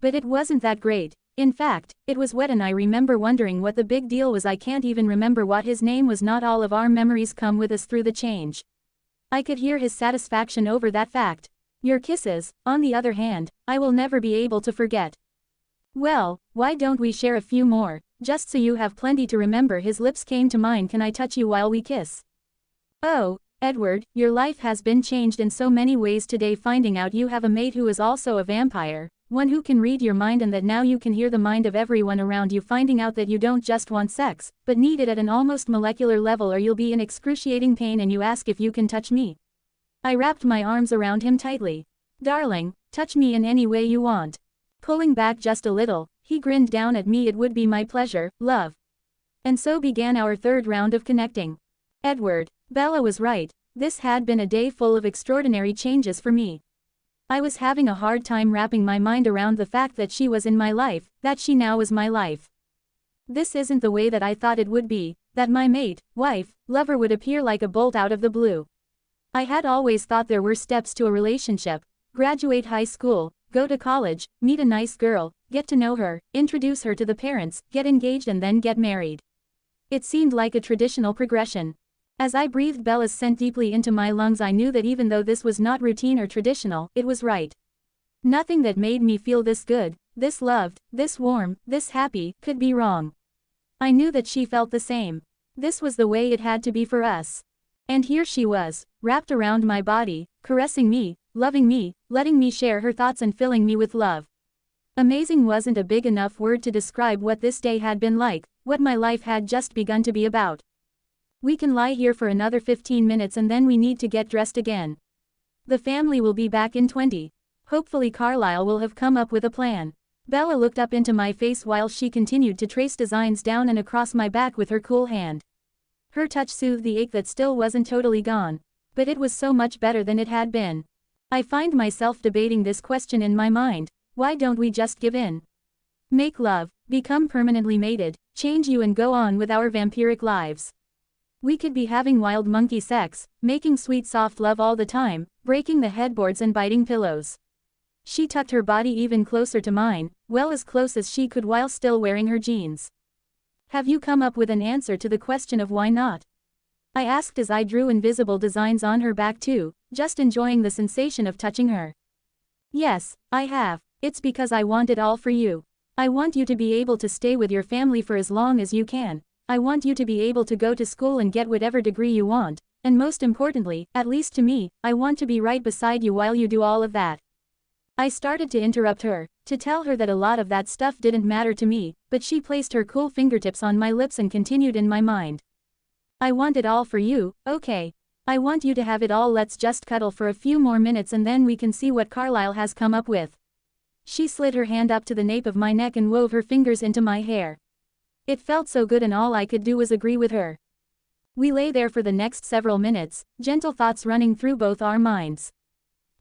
But it wasn't that great. In fact, it was wet and I remember wondering what the big deal was. I can't even remember what his name was. Not all of our memories come with us through the change. I could hear his satisfaction over that fact. Your kisses, on the other hand, I will never be able to forget. Well, why don't we share a few more, just so you have plenty to remember. His lips came to mine. Can I touch you while we kiss? Oh, Edward, your life has been changed in so many ways today, finding out you have a mate who is also a vampire, one who can read your mind and that now you can hear the mind of everyone around you, finding out that you don't just want sex, but need it at an almost molecular level or you'll be in excruciating pain, and you ask if you can touch me. I wrapped my arms around him tightly. Darling, touch me in any way you want. Pulling back just a little, he grinned down at me. It would be my pleasure, love. And so began our third round of connecting. Edward, Bella was right, this had been a day full of extraordinary changes for me. I was having a hard time wrapping my mind around the fact that she was in my life, that she now was my life. This isn't the way that I thought it would be, that my mate, wife, lover would appear like a bolt out of the blue. I had always thought there were steps to a relationship: graduate high school, go to college, meet a nice girl, get to know her, introduce her to the parents, get engaged and then get married. It seemed like a traditional progression. As I breathed Bella's scent deeply into my lungs, I knew that even though this was not routine or traditional, it was right. Nothing that made me feel this good, this loved, this warm, this happy, could be wrong. I knew that she felt the same. This was the way it had to be for us. And here she was, wrapped around my body, caressing me, loving me, letting me share her thoughts and filling me with love. Amazing wasn't a big enough word to describe what this day had been like, what my life had just begun to be about. We can lie here for another 15 minutes and then we need to get dressed again. The family will be back in 20. Hopefully Carlisle will have come up with a plan. Bella looked up into my face while she continued to trace designs down and across my back with her cool hand. Her touch soothed the ache that still wasn't totally gone. But it was so much better than it had been. I find myself debating this question in my mind: why don't we just give in? Make love, become permanently mated, change you and go on with our vampiric lives. We could be having wild monkey sex, making sweet soft love all the time, breaking the headboards and biting pillows. She tucked her body even closer to mine, well as close as she could while still wearing her jeans. Have you come up with an answer to the question of why not? I asked as I drew invisible designs on her back too, just enjoying the sensation of touching her. Yes, I have. It's because I want it all for you. I want you to be able to stay with your family for as long as you can. I want you to be able to go to school and get whatever degree you want, and most importantly, at least to me, I want to be right beside you while you do all of that. I started to interrupt her, to tell her that a lot of that stuff didn't matter to me, but she placed her cool fingertips on my lips and continued in my mind. I want it all for you, okay. I want you to have it all. Let's just cuddle for a few more minutes and then we can see what Carlisle has come up with. She slid her hand up to the nape of my neck and wove her fingers into my hair. It felt so good and all I could do was agree with her. We lay there for the next several minutes, gentle thoughts running through both our minds.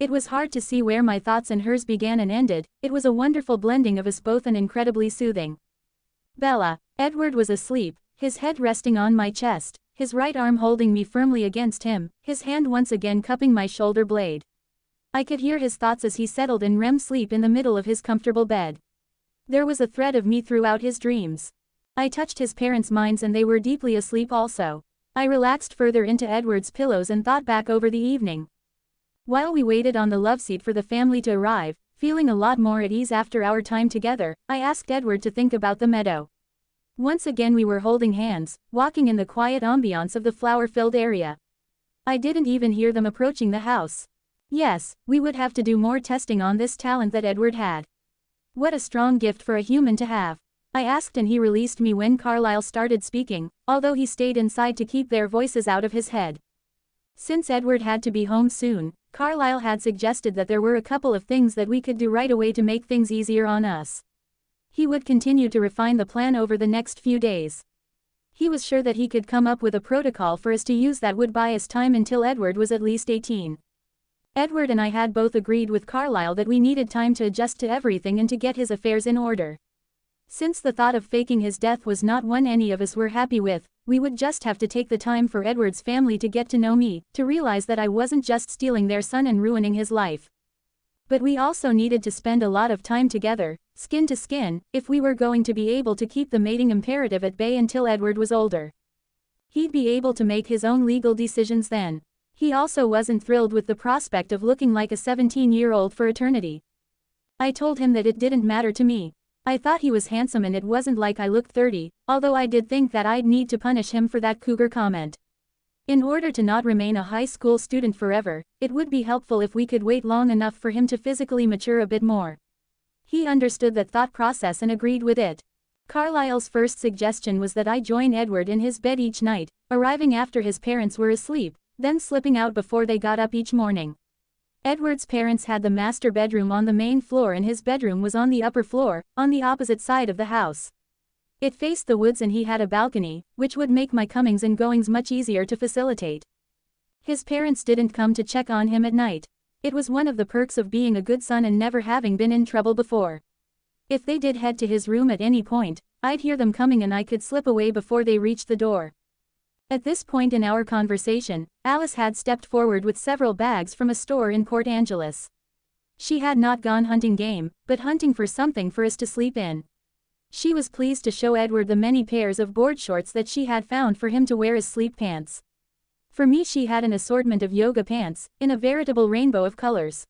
It was hard to see where my thoughts and hers began and ended. It was a wonderful blending of us both and incredibly soothing. Bella. Edward was asleep, his head resting on my chest, his right arm holding me firmly against him, his hand once again cupping my shoulder blade. I could hear his thoughts as he settled in REM sleep in the middle of his comfortable bed. There was a thread of me throughout his dreams. I touched his parents' minds and they were deeply asleep also. I relaxed further into Edward's pillows and thought back over the evening. While we waited on the love seat for the family to arrive, feeling a lot more at ease after our time together, I asked Edward to think about the meadow. Once again we were holding hands, walking in the quiet ambiance of the flower-filled area. I didn't even hear them approaching the house. Yes, we would have to do more testing on this talent that Edward had. What a strong gift for a human to have. I asked and he released me when Carlisle started speaking, although he stayed inside to keep their voices out of his head. Since Edward had to be home soon, Carlisle had suggested that there were a couple of things that we could do right away to make things easier on us. He would continue to refine the plan over the next few days. He was sure that he could come up with a protocol for us to use that would buy us time until Edward was at least 18. Edward and I had both agreed with Carlisle that we needed time to adjust to everything and to get his affairs in order. Since the thought of faking his death was not one any of us were happy with, we would just have to take the time for Edward's family to get to know me, to realize that I wasn't just stealing their son and ruining his life. But we also needed to spend a lot of time together, skin to skin, if we were going to be able to keep the mating imperative at bay until Edward was older. He'd be able to make his own legal decisions then. He also wasn't thrilled with the prospect of looking like a 17-year-old for eternity. I told him that it didn't matter to me. I thought he was handsome and it wasn't like I looked 30, although I did think that I'd need to punish him for that cougar comment. In order to not remain a high school student forever, it would be helpful if we could wait long enough for him to physically mature a bit more. He understood that thought process and agreed with it. Carlisle's first suggestion was that I join Edward in his bed each night, arriving after his parents were asleep, then slipping out before they got up each morning. Edward's parents had the master bedroom on the main floor and his bedroom was on the upper floor, on the opposite side of the house. It faced the woods and he had a balcony, which would make my comings and goings much easier to facilitate. His parents didn't come to check on him at night. It was one of the perks of being a good son and never having been in trouble before. If they did head to his room at any point, I'd hear them coming and I could slip away before they reached the door. At this point in our conversation, Alice had stepped forward with several bags from a store in Port Angeles. She had not gone hunting game, but hunting for something for us to sleep in. She was pleased to show Edward the many pairs of board shorts that she had found for him to wear as sleep pants. For me she had an assortment of yoga pants, in a veritable rainbow of colors.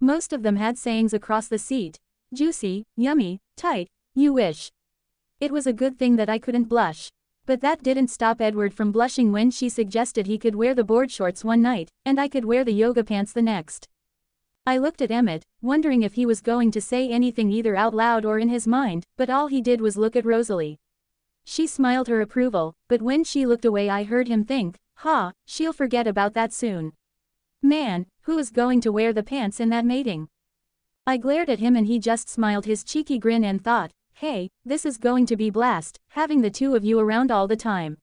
Most of them had sayings across the seat: juicy, yummy, tight, you wish. It was a good thing that I couldn't blush. But that didn't stop Edward from blushing when she suggested he could wear the board shorts one night, and I could wear the yoga pants the next. I looked at Emmett, wondering if he was going to say anything either out loud or in his mind, but all he did was look at Rosalie. She smiled her approval, but when she looked away I heard him think, she'll forget about that soon. Man, who is going to wear the pants in that mating? I glared at him and he just smiled his cheeky grin and thought, hey, this is going to be blast, having the two of you around all the time.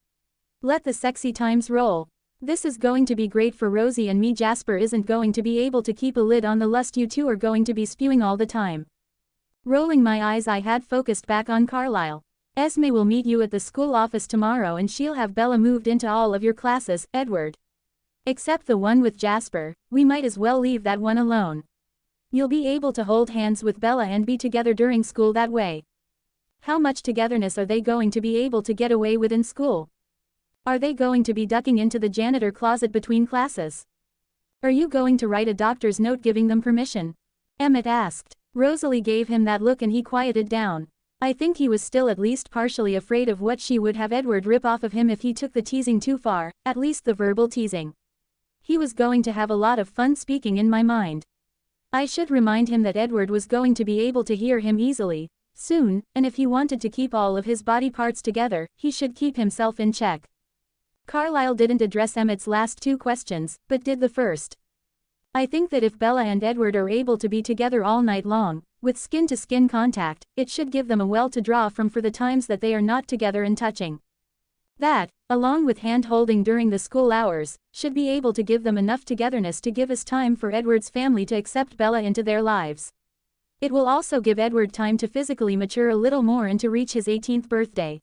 Let the sexy times roll. This is going to be great for Rosie and me. Jasper isn't going to be able to keep a lid on the lust you two are going to be spewing all the time. Rolling my eyes, I had focused back on Carlisle. Esme will meet you at the school office tomorrow and she'll have Bella moved into all of your classes, Edward. Except the one with Jasper, we might as well leave that one alone. You'll be able to hold hands with Bella and be together during school that way. How much togetherness are they going to be able to get away with in school? Are they going to be ducking into the janitor closet between classes? Are you going to write a doctor's note giving them permission? Emmett asked. Rosalie gave him that look and he quieted down. I think he was still at least partially afraid of what she would have Edward rip off of him if he took the teasing too far, at least the verbal teasing. He was going to have a lot of fun speaking in my mind. I should remind him that Edward was going to be able to hear him easily, soon, and if he wanted to keep all of his body parts together, he should keep himself in check. Carlisle didn't address Emmett's last two questions, but did the first. I think that if Bella and Edward are able to be together all night long, with skin-to-skin contact, it should give them a well to draw from for the times that they are not together and touching. That, along with hand-holding during the school hours, should be able to give them enough togetherness to give us time for Edward's family to accept Bella into their lives. It will also give Edward time to physically mature a little more and to reach his 18th birthday.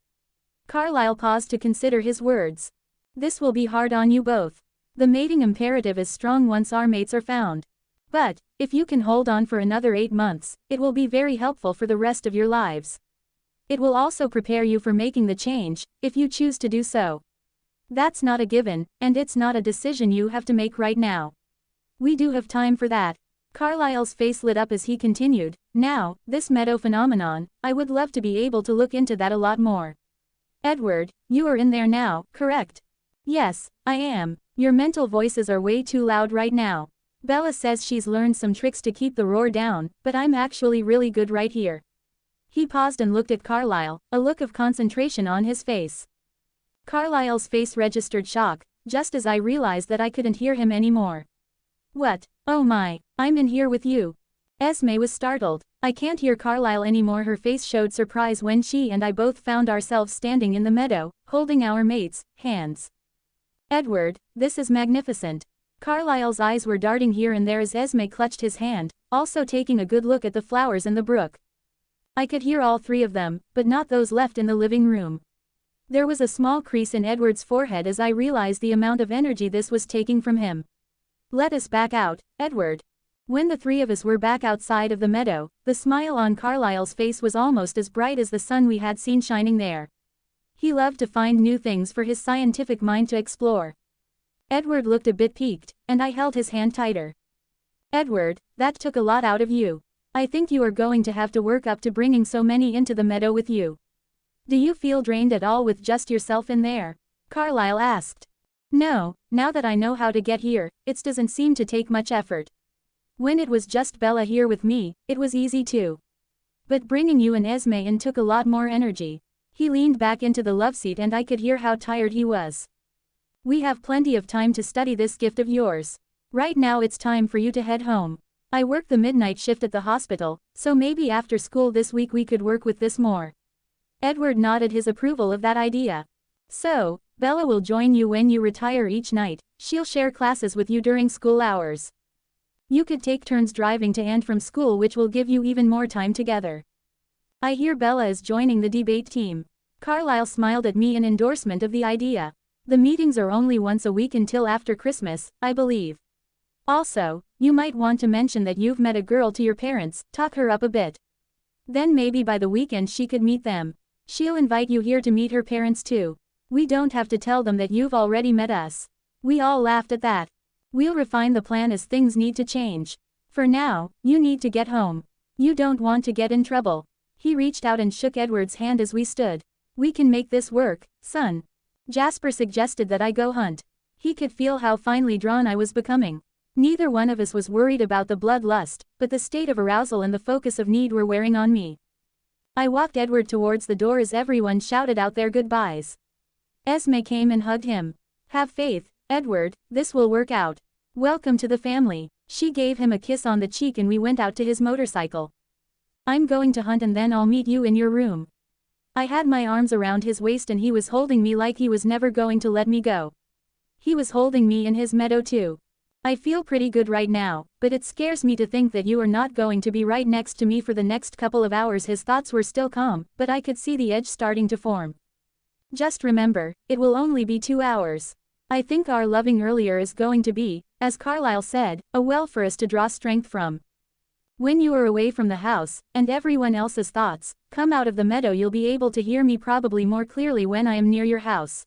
Carlisle paused to consider his words. This will be hard on you both. The mating imperative is strong once our mates are found. But, if you can hold on for another 8 months, it will be very helpful for the rest of your lives. It will also prepare you for making the change, if you choose to do so. That's not a given, and it's not a decision you have to make right now. We do have time for that. Carlisle's face lit up as he continued, now, this meadow phenomenon, I would love to be able to look into that a lot more. Edward, you are in there now, correct? Yes, I am. Your mental voices are way too loud right now. Bella says she's learned some tricks to keep the roar down, but I'm actually really good right here. He paused and looked at Carlisle, a look of concentration on his face. Carlisle's face registered shock, just as I realized that I couldn't hear him anymore. What? Oh my, I'm in here with you. Esme was startled. I can't hear Carlisle anymore. Her face showed surprise when she and I both found ourselves standing in the meadow, holding our mates' hands. Edward, this is magnificent. Carlisle's eyes were darting here and there as Esme clutched his hand, also taking a good look at the flowers and the brook. I could hear all three of them, but not those left in the living room. There was a small crease in Edward's forehead as I realized the amount of energy this was taking from him. Let us back out, Edward. When the three of us were back outside of the meadow, the smile on Carlisle's face was almost as bright as the sun we had seen shining there. He loved to find new things for his scientific mind to explore. Edward looked a bit piqued, and I held his hand tighter. Edward, that took a lot out of you. I think you are going to have to work up to bringing so many into the meadow with you. Do you feel drained at all with just yourself in there? Carlisle asked. No, now that I know how to get here, it doesn't seem to take much effort. When it was just Bella here with me, it was easy too. But bringing you and Esme in took a lot more energy. He leaned back into the love seat and I could hear how tired he was. We have plenty of time to study this gift of yours. Right now it's time for you to head home. I work the midnight shift at the hospital, so maybe after school this week we could work with this more. Edward nodded his approval of that idea. So, Bella will join you when you retire each night. She'll share classes with you during school hours. You could take turns driving to and from school, which will give you even more time together. I hear Bella is joining the debate team. Carlisle smiled at me in endorsement of the idea. The meetings are only once a week until after Christmas, I believe. Also, you might want to mention that you've met a girl to your parents, talk her up a bit. Then maybe by the weekend she could meet them. She'll invite you here to meet her parents too. We don't have to tell them that you've already met us. We all laughed at that. We'll refine the plan as things need to change. For now, you need to get home. You don't want to get in trouble. He reached out and shook Edward's hand as we stood. We can make this work, son. Jasper suggested that I go hunt. He could feel how finely drawn I was becoming. Neither one of us was worried about the bloodlust, but the state of arousal and the focus of need were wearing on me. I walked Edward towards the door as everyone shouted out their goodbyes. Esme came and hugged him. Have faith, Edward, this will work out. Welcome to the family. She gave him a kiss on the cheek and we went out to his motorcycle. I'm going to hunt and then I'll meet you in your room. I had my arms around his waist and he was holding me like he was never going to let me go. He was holding me in his meadow too. I feel pretty good right now, but it scares me to think that you are not going to be right next to me for the next couple of hours. His thoughts were still calm, but I could see the edge starting to form. Just remember, it will only be 2 hours. I think our loving earlier is going to be, as Carlyle said, a well for us to draw strength from. When you are away from the house, and everyone else's thoughts, come out of the meadow, you'll be able to hear me probably more clearly when I am near your house.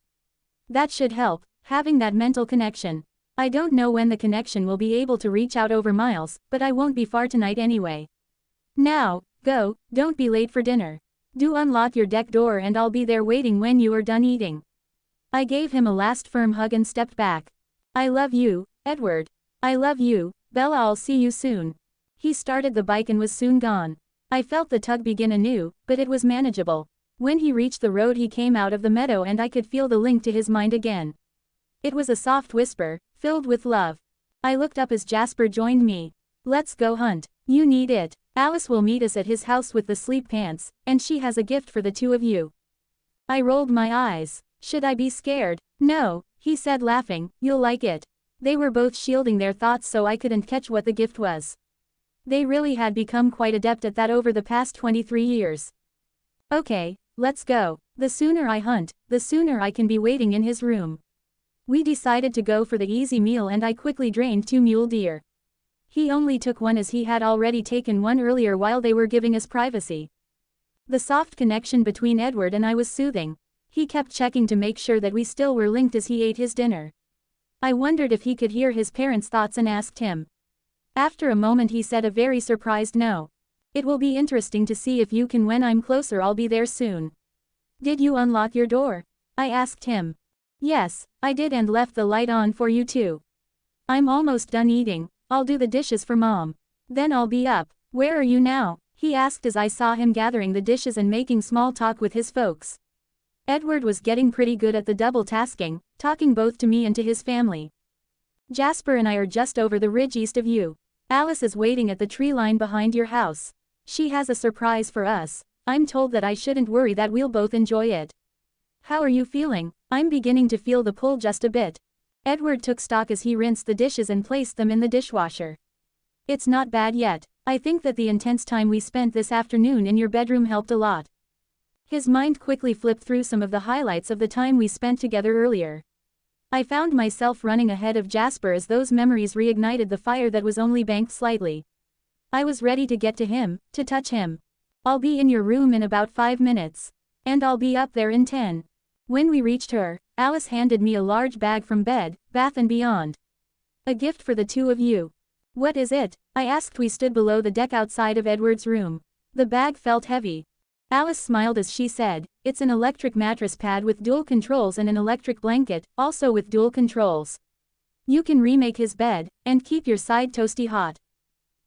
That should help, having that mental connection. I don't know when the connection will be able to reach out over miles, but I won't be far tonight anyway. Now, go, don't be late for dinner. Do unlock your deck door and I'll be there waiting when you are done eating. I gave him a last firm hug and stepped back. I love you, Edward. I love you, Bella. I'll see you soon. He started the bike and was soon gone. I felt the tug begin anew, but it was manageable. When he reached the road he came out of the meadow and I could feel the link to his mind again. It was a soft whisper, filled with love. I looked up as Jasper joined me. Let's go hunt. You need it. Alice will meet us at his house with the sleep pants, and she has a gift for the two of you. I rolled my eyes. Should I be scared? No, he said laughing, you'll like it. They were both shielding their thoughts so I couldn't catch what the gift was. They really had become quite adept at that over the past 23 years. Okay, let's go. The sooner I hunt, the sooner I can be waiting in his room. We decided to go for the easy meal and I quickly drained 2 mule deer. He only took one as he had already taken one earlier while they were giving us privacy. The soft connection between Edward and I was soothing. He kept checking to make sure that we still were linked as he ate his dinner. I wondered if he could hear his parents' thoughts and asked him. After a moment he said a very surprised no. It will be interesting to see if you can. When I'm closer I'll be there soon. Did you unlock your door? I asked him. Yes, I did and left the light on for you too. I'm almost done eating, I'll do the dishes for Mom. Then I'll be up. Where are you now? He asked as I saw him gathering the dishes and making small talk with his folks. Edward was getting pretty good at the double tasking, talking both to me and to his family. Jasper and I are just over the ridge east of you. Alice is waiting at the tree line behind your house. She has a surprise for us. I'm told that I shouldn't worry, that we'll both enjoy it. How are you feeling? I'm beginning to feel the pull just a bit. Edward took stock as he rinsed the dishes and placed them in the dishwasher. It's not bad yet. I think that the intense time we spent this afternoon in your bedroom helped a lot. His mind quickly flipped through some of the highlights of the time we spent together earlier. I found myself running ahead of Jasper as those memories reignited the fire that was only banked slightly. I was ready to get to him, to touch him. I'll be in your room in about 5 minutes. And I'll be up there in 10. When we reached her, Alice handed me a large bag from Bed, Bath & Beyond. A gift for the two of you. What is it? I asked. We stood below the deck outside of Edward's room. The bag felt heavy. Alice smiled as she said, it's an electric mattress pad with dual controls and an electric blanket, also with dual controls. You can remake his bed, and keep your side toasty hot.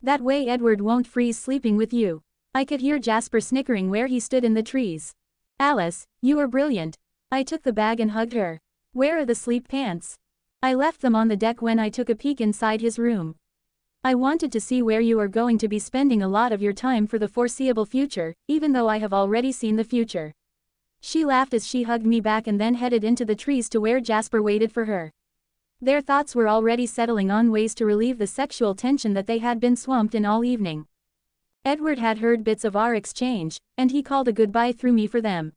That way Edward won't freeze sleeping with you. I could hear Jasper snickering where he stood in the trees. Alice, you are brilliant. I took the bag and hugged her. Where are the sleep pants? I left them on the deck when I took a peek inside his room. I wanted to see where you are going to be spending a lot of your time for the foreseeable future, even though I have already seen the future. She laughed as she hugged me back and then headed into the trees to where Jasper waited for her. Their thoughts were already settling on ways to relieve the sexual tension that they had been swamped in all evening. Edward had heard bits of our exchange, and he called a goodbye through me for them.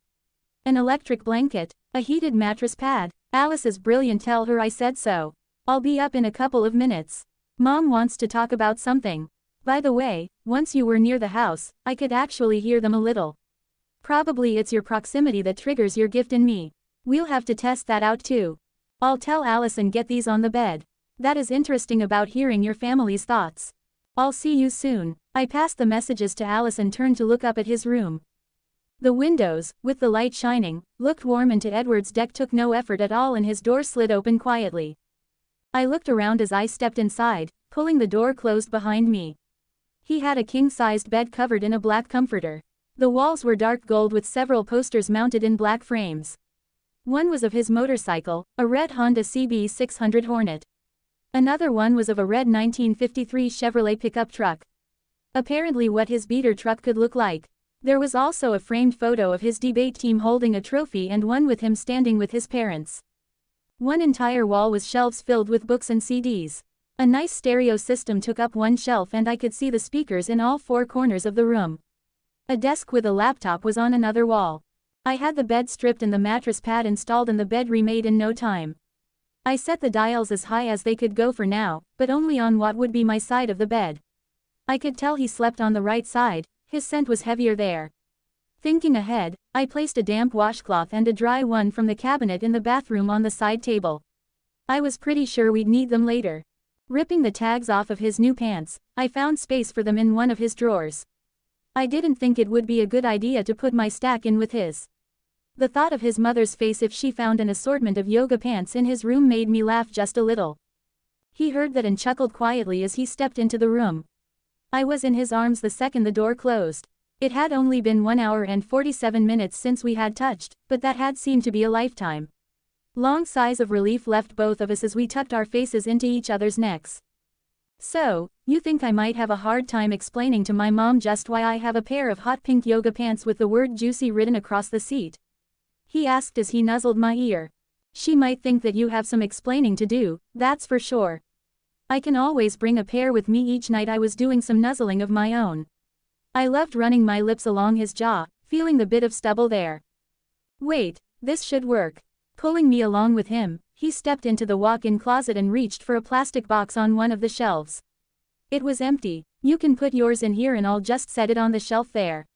An electric blanket, a heated mattress pad. Alice is brilliant. Tell her I said so. I'll be up in a couple of minutes. Mom wants to talk about something. By the way, once you were near the house, I could actually hear them a little. Probably it's your proximity that triggers your gift in me. We'll have to test that out too. I'll tell Alice and get these on the bed. That is interesting about hearing your family's thoughts. I'll see you soon. I passed the messages to Alice and turned to look up at his room. The windows, with the light shining, looked warm, and to Edward's deck took no effort at all and his door slid open quietly. I looked around as I stepped inside, pulling the door closed behind me. He had a king-sized bed covered in a black comforter. The walls were dark gold with several posters mounted in black frames. One was of his motorcycle, a red Honda CB 600 Hornet. Another one was of a red 1953 Chevrolet pickup truck. Apparently what his beater truck could look like. There was also a framed photo of his debate team holding a trophy and one with him standing with his parents. One entire wall was shelves filled with books and CDs. A nice stereo system took up one shelf and I could see the speakers in all four corners of the room. A desk with a laptop was on another wall. I had the bed stripped and the mattress pad installed and the bed remade in no time. I set the dials as high as they could go for now, but only on what would be my side of the bed. I could tell he slept on the right side, his scent was heavier there. Thinking ahead, I placed a damp washcloth and a dry one from the cabinet in the bathroom on the side table. I was pretty sure we'd need them later. Ripping the tags off of his new pants, I found space for them in one of his drawers. I didn't think it would be a good idea to put my stack in with his. The thought of his mother's face if she found an assortment of yoga pants in his room made me laugh just a little. He heard that and chuckled quietly as he stepped into the room. I was in his arms the second the door closed. It had only been 1 hour and 47 minutes since we had touched, but that had seemed to be a lifetime. Long sighs of relief left both of us as we tucked our faces into each other's necks. So, you think I might have a hard time explaining to my mom just why I have a pair of hot pink yoga pants with the word juicy written across the seat? He asked as he nuzzled my ear. She might think that you have some explaining to do, that's for sure. I can always bring a pair with me each night. I was doing some nuzzling of my own. I loved running my lips along his jaw, feeling the bit of stubble there. Wait, this should work. Pulling me along with him, he stepped into the walk-in closet and reached for a plastic box on one of the shelves. It was empty. You can put yours in here and I'll just set it on the shelf there.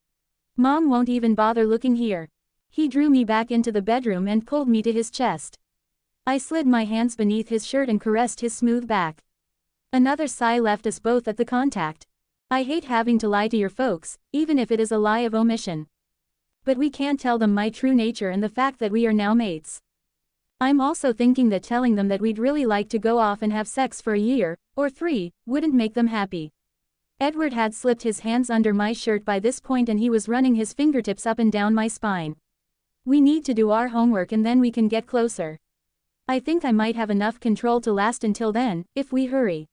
Mom won't even bother looking here. He drew me back into the bedroom and pulled me to his chest. I slid my hands beneath his shirt and caressed his smooth back. Another sigh left us both at the contact. I hate having to lie to your folks, even if it is a lie of omission. But we can't tell them my true nature and the fact that we are now mates. I'm also thinking that telling them that we'd really like to go off and have sex for a year, or 3, wouldn't make them happy. Edward had slipped his hands under my shirt by this point and he was running his fingertips up and down my spine. We need to do our homework and then we can get closer. I think I might have enough control to last until then, if we hurry.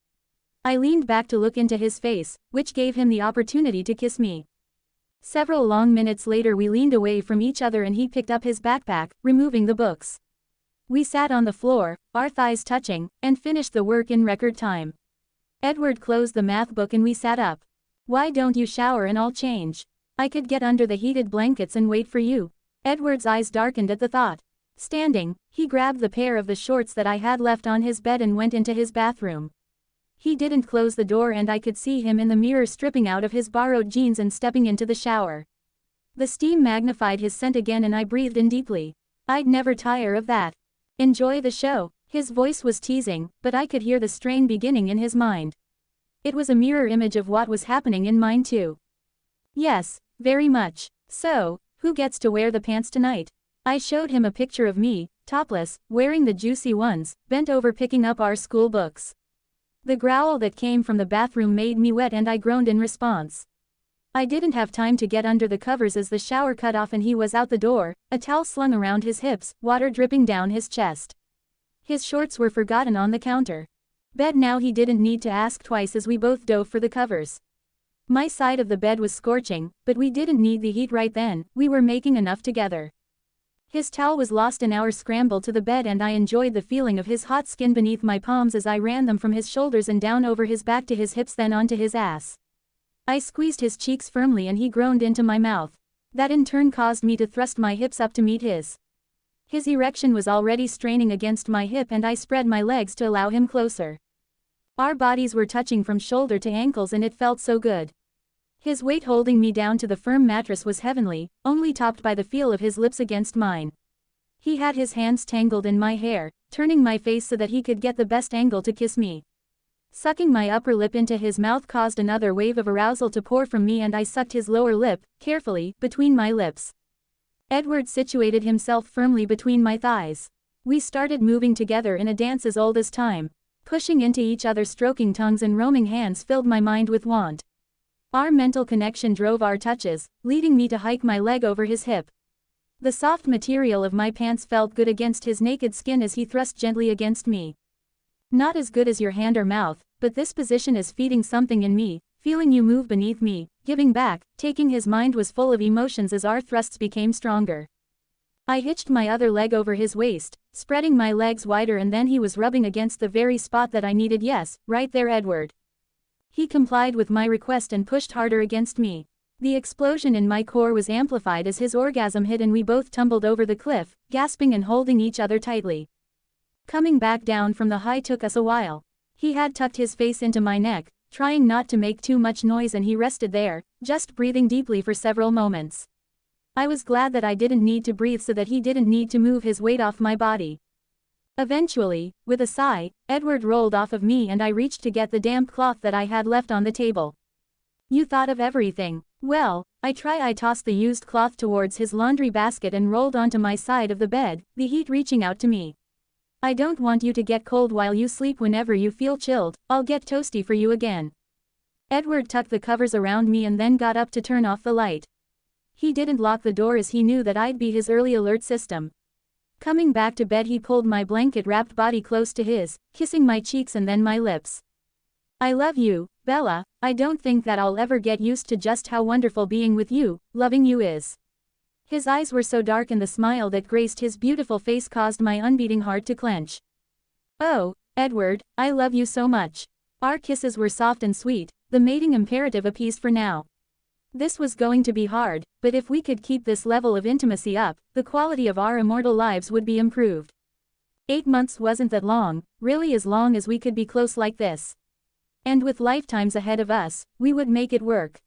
I leaned back to look into his face, which gave him the opportunity to kiss me. Several long minutes later we leaned away from each other and he picked up his backpack, removing the books. We sat on the floor, our thighs touching, and finished the work in record time. Edward closed the math book and we sat up. Why don't you shower and I'll change? I could get under the heated blankets and wait for you. Edward's eyes darkened at the thought. Standing, he grabbed the pair of the shorts that I had left on his bed and went into his bathroom. He didn't close the door and I could see him in the mirror stripping out of his borrowed jeans and stepping into the shower. The steam magnified his scent again and I breathed in deeply. I'd never tire of that. Enjoy the show. His voice was teasing, but I could hear the strain beginning in his mind. It was a mirror image of what was happening in mine too. Yes, very much. So, who gets to wear the pants tonight? I showed him a picture of me, topless, wearing the juicy ones, bent over picking up our school books. The growl that came from the bathroom made me wet and I groaned in response. I didn't have time to get under the covers as the shower cut off and he was out the door, a towel slung around his hips, water dripping down his chest. His shorts were forgotten on the counter. Bed now he didn't need to ask twice as we both dove for the covers. My side of the bed was scorching, but we didn't need the heat right then, we were making enough together. His towel was lost in our scramble to the bed and I enjoyed the feeling of his hot skin beneath my palms as I ran them from his shoulders and down over his back to his hips then onto his ass. I squeezed his cheeks firmly and he groaned into my mouth. That in turn caused me to thrust my hips up to meet his. His erection was already straining against my hip and I spread my legs to allow him closer. Our bodies were touching from shoulder to ankles and it felt so good. His weight holding me down to the firm mattress was heavenly, only topped by the feel of his lips against mine. He had his hands tangled in my hair, turning my face so that he could get the best angle to kiss me. Sucking my upper lip into his mouth caused another wave of arousal to pour from me and I sucked his lower lip, carefully, between my lips. Edward situated himself firmly between my thighs. We started moving together in a dance as old as time. Pushing into each other, stroking tongues and roaming hands filled my mind with want. Our mental connection drove our touches, leading me to hike my leg over his hip. The soft material of my pants felt good against his naked skin as he thrust gently against me. Not as good as your hand or mouth, but this position is feeding something in me, feeling you move beneath me, giving back, taking. His mind was full of emotions as our thrusts became stronger. I hitched my other leg over his waist, spreading my legs wider, and then he was rubbing against the very spot that I needed. Yes, right there, Edward. He complied with my request and pushed harder against me. The explosion in my core was amplified as his orgasm hit and we both tumbled over the cliff, gasping and holding each other tightly. Coming back down from the high took us a while. He had tucked his face into my neck, trying not to make too much noise, and he rested there, just breathing deeply for several moments. I was glad that I didn't need to breathe so that he didn't need to move his weight off my body. Eventually, with a sigh, Edward rolled off of me and I reached to get the damp cloth that I had left on the table. You thought of everything. Well, I tossed the used cloth towards his laundry basket and rolled onto my side of the bed, the heat reaching out to me. I don't want you to get cold while you sleep. Whenever you feel chilled, I'll get toasty for you again. Edward tucked the covers around me and then got up to turn off the light. He didn't lock the door as he knew that I'd be his early alert system. Coming back to bed, he pulled my blanket-wrapped body close to his, kissing my cheeks and then my lips. I love you, Bella. I don't think that I'll ever get used to just how wonderful being with you, loving you is. His eyes were so dark and the smile that graced his beautiful face caused my unbeating heart to clench. Oh, Edward, I love you so much. Our kisses were soft and sweet, the mating imperative appeased for now. This was going to be hard, but if we could keep this level of intimacy up, the quality of our immortal lives would be improved. 8 months wasn't that long, really, as long as we could be close like this. And with lifetimes ahead of us, we would make it work.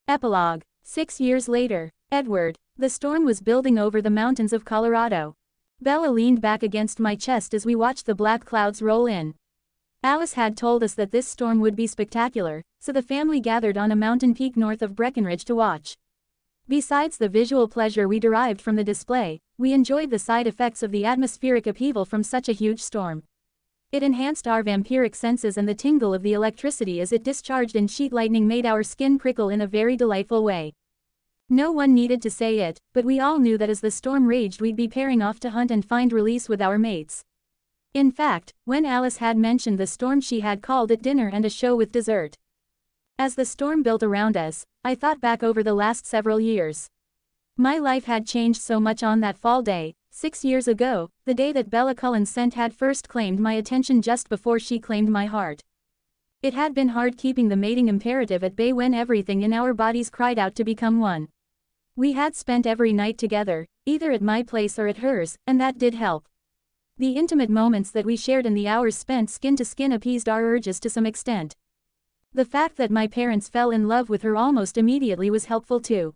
Epilogue. 6 years later. Edward. The storm was building over the mountains of Colorado. Bella leaned back against my chest as we watched the black clouds roll in. Alice had told us that this storm would be spectacular, so the family gathered on a mountain peak north of Breckenridge to watch. Besides the visual pleasure we derived from the display, we enjoyed the side effects of the atmospheric upheaval from such a huge storm. It enhanced our vampiric senses, and the tingle of the electricity as it discharged in sheet lightning made our skin prickle in a very delightful way. No one needed to say it, but we all knew that as the storm raged we'd be pairing off to hunt and find release with our mates. In fact, when Alice had mentioned the storm, she had called it dinner and a show with dessert. As the storm built around us, I thought back over the last several years. My life had changed so much on that fall day, 6 years ago, the day that Bella Cullen's scent had first claimed my attention just before she claimed my heart. It had been hard keeping the mating imperative at bay when everything in our bodies cried out to become one. We had spent every night together, either at my place or at hers, and that did help. The intimate moments that we shared and the hours spent skin to skin appeased our urges to some extent. The fact that my parents fell in love with her almost immediately was helpful too.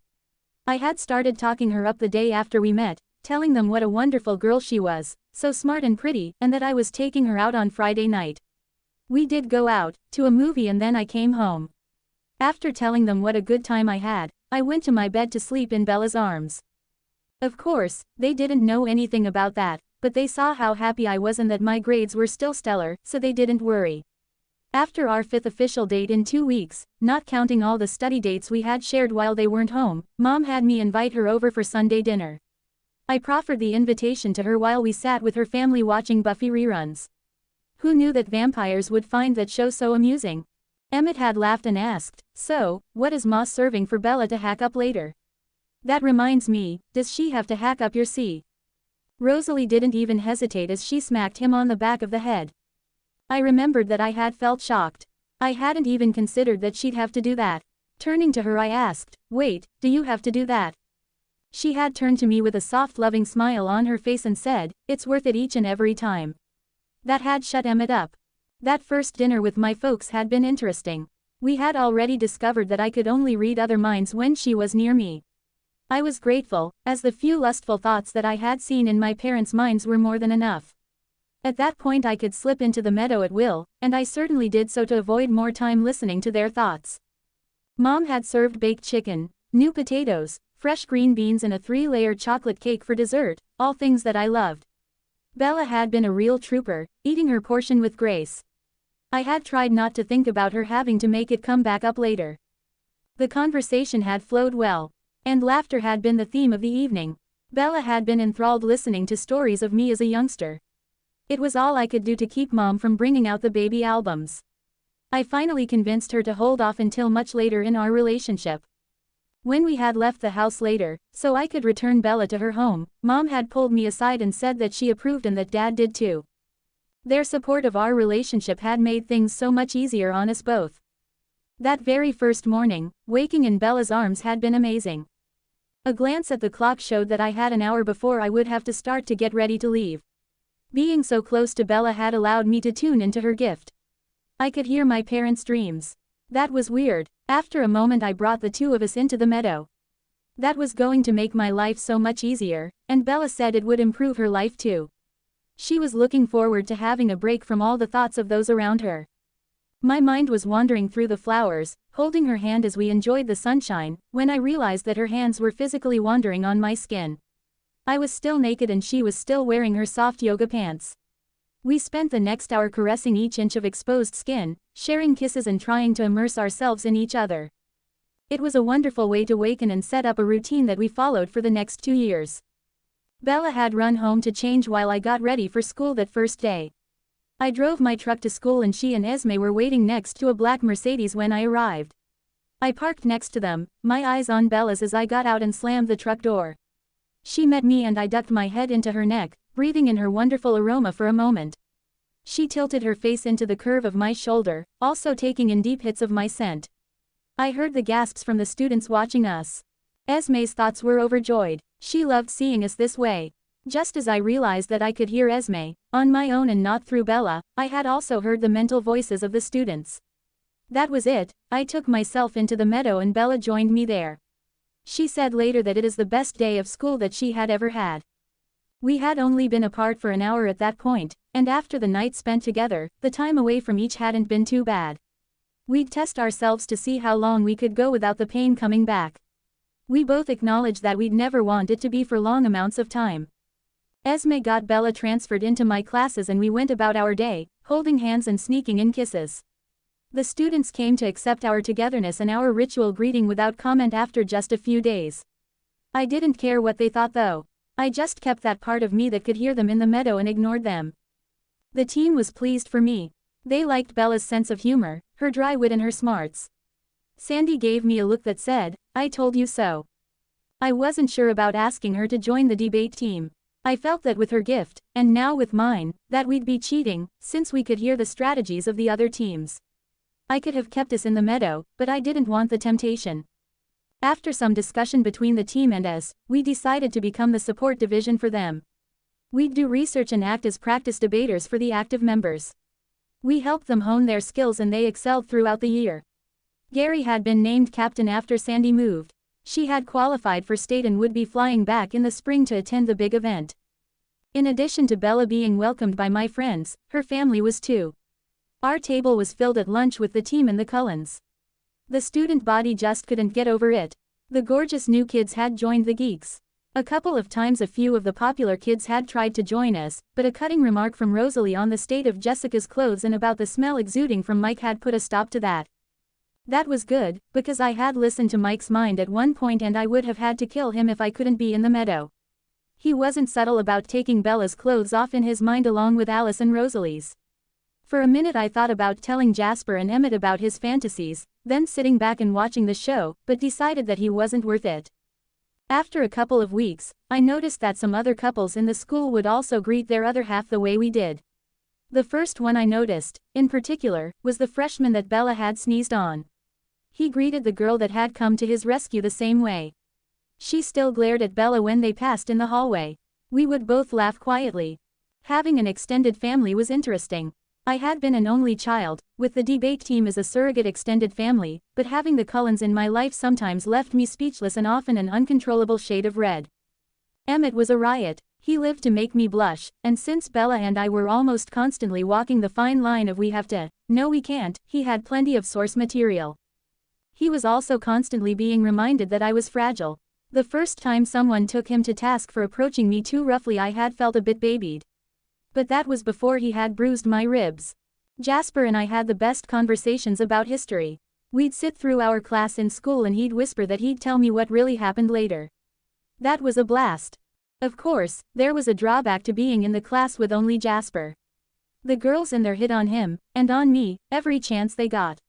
I had started talking her up the day after we met, telling them what a wonderful girl she was, so smart and pretty, and that I was taking her out on Friday night. We did go out, to a movie, and then I came home. After telling them what a good time I had, I went to my bed to sleep in Bella's arms. Of course, they didn't know anything about that, but they saw how happy I was and that my grades were still stellar, so they didn't worry. After our 5th official date in 2 weeks, not counting all the study dates we had shared while they weren't home, Mom had me invite her over for Sunday dinner. I proffered the invitation to her while we sat with her family watching Buffy reruns. Who knew that vampires would find that show so amusing? Emmett had laughed and asked, "So, what is Ma serving for Bella to hack up later?" That reminds me, does she have to hack up your C? Rosalie didn't even hesitate as she smacked him on the back of the head. I remembered that I had felt shocked. I hadn't even considered that she'd have to do that. Turning to her, I asked, "Wait, do you have to do that?" She had turned to me with a soft, loving smile on her face and said, "It's worth it each and every time." That had shut Emmett up. That first dinner with my folks had been interesting. We had already discovered that I could only read other minds when she was near me. I was grateful, as the few lustful thoughts that I had seen in my parents' minds were more than enough. At that point I could slip into the meadow at will, and I certainly did so to avoid more time listening to their thoughts. Mom had served baked chicken, new potatoes, fresh green beans and a 3-layer chocolate cake for dessert, all things that I loved. Bella had been a real trooper, eating her portion with grace. I had tried not to think about her having to make it come back up later. The conversation had flowed well, and laughter had been the theme of the evening. Bella had been enthralled listening to stories of me as a youngster. It was all I could do to keep Mom from bringing out the baby albums. I finally convinced her to hold off until much later in our relationship. When we had left the house later, so I could return Bella to her home, Mom had pulled me aside and said that she approved and that Dad did too. Their support of our relationship had made things so much easier on us both. That very first morning, waking in Bella's arms had been amazing. A glance at the clock showed that I had an hour before I would have to start to get ready to leave. Being so close to Bella had allowed me to tune into her gift. I could hear my parents' dreams. That was weird. After a moment I brought the two of us into the meadow. That was going to make my life so much easier, and Bella said it would improve her life too. She was looking forward to having a break from all the thoughts of those around her. My mind was wandering through the flowers, holding her hand as we enjoyed the sunshine, when I realized that her hands were physically wandering on my skin. I was still naked and she was still wearing her soft yoga pants. We spent the next hour caressing each inch of exposed skin, sharing kisses and trying to immerse ourselves in each other. It was a wonderful way to waken and set up a routine that we followed for the next 2 years. Bella had run home to change while I got ready for school that first day. I drove my truck to school and she and Esme were waiting next to a black Mercedes when I arrived. I parked next to them, my eyes on Bella's as I got out and slammed the truck door. She met me and I ducked my head into her neck, breathing in her wonderful aroma for a moment. She tilted her face into the curve of my shoulder, also taking in deep hits of my scent. I heard the gasps from the students watching us. Esme's thoughts were overjoyed. She loved seeing us this way. Just as I realized that I could hear Esme, on my own and not through Bella, I had also heard the mental voices of the students. That was it, I took myself into the meadow and Bella joined me there. She said later that it is the best day of school that she had ever had. We had only been apart for an hour at that point, and after the night spent together, the time away from each hadn't been too bad. We'd test ourselves to see how long we could go without the pain coming back. We both acknowledged that we'd never want it to be for long amounts of time. Esme got Bella transferred into my classes and we went about our day, holding hands and sneaking in kisses. The students came to accept our togetherness and our ritual greeting without comment after just a few days. I didn't care what they thought though. I just kept that part of me that could hear them in the meadow and ignored them. The team was pleased for me. They liked Bella's sense of humor, her dry wit and her smarts. Sandy gave me a look that said, "I told you so." I wasn't sure about asking her to join the debate team. I felt that with her gift, and now with mine, that we'd be cheating, since we could hear the strategies of the other teams. I could have kept us in the meadow, but I didn't want the temptation. After some discussion between the team and us, we decided to become the support division for them. We'd do research and act as practice debaters for the active members. We helped them hone their skills and they excelled throughout the year. Gary had been named captain after Sandy moved. She had qualified for state and would be flying back in the spring to attend the big event. In addition to Bella being welcomed by my friends, her family was too. Our table was filled at lunch with the team and the Cullens. The student body just couldn't get over it. The gorgeous new kids had joined the geeks. A couple of times a few of the popular kids had tried to join us, but a cutting remark from Rosalie on the state of Jessica's clothes and about the smell exuding from Mike had put a stop to that. That was good, because I had listened to Mike's mind at one point and I would have had to kill him if I couldn't be in the meadow. He wasn't subtle about taking Bella's clothes off in his mind along with Alice and Rosalie's. For a minute I thought about telling Jasper and Emmett about his fantasies, then sitting back and watching the show, but decided that he wasn't worth it. After a couple of weeks, I noticed that some other couples in the school would also greet their other half the way we did. The first one I noticed, in particular, was the freshman that Bella had sneezed on. He greeted the girl that had come to his rescue the same way. She still glared at Bella when they passed in the hallway. We would both laugh quietly. Having an extended family was interesting. I had been an only child, with the debate team as a surrogate extended family, but having the Cullens in my life sometimes left me speechless and often an uncontrollable shade of red. Emmett was a riot. He lived to make me blush, and since Bella and I were almost constantly walking the fine line of we have to, no we can't, he had plenty of source material. He was also constantly being reminded that I was fragile. The first time someone took him to task for approaching me too roughly I had felt a bit babied. But that was before he had bruised my ribs. Jasper and I had the best conversations about history. We'd sit through our class in school and he'd whisper that he'd tell me what really happened later. That was a blast. Of course, there was a drawback to being in the class with only Jasper. The girls in there hit on him, and on me, every chance they got.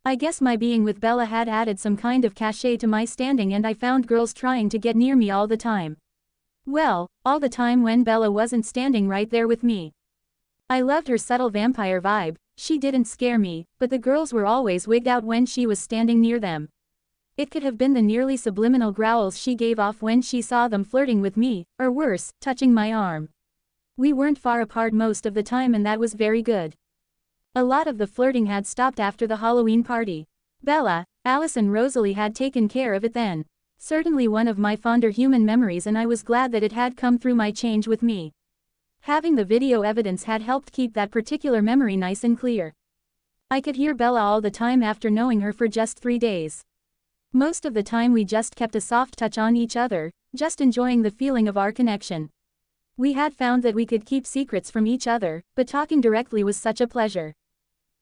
I guess my being with Bella had added some kind of cachet to my standing, and I found girls trying to get near me all the time. Well, all the time when Bella wasn't standing right there with me. I loved her subtle vampire vibe. She didn't scare me, but the girls were always wigged out when she was standing near them. It could have been the nearly subliminal growls she gave off when she saw them flirting with me, or worse, touching my arm. We weren't far apart most of the time, and that was very good. A lot of the flirting had stopped after the Halloween party. Bella, Alice and Rosalie had taken care of it then. Certainly one of my fonder human memories, and I was glad that it had come through my change with me. Having the video evidence had helped keep that particular memory nice and clear. I could hear Bella all the time after knowing her for just 3 days. Most of the time we just kept a soft touch on each other, just enjoying the feeling of our connection. We had found that we could keep secrets from each other, but talking directly was such a pleasure.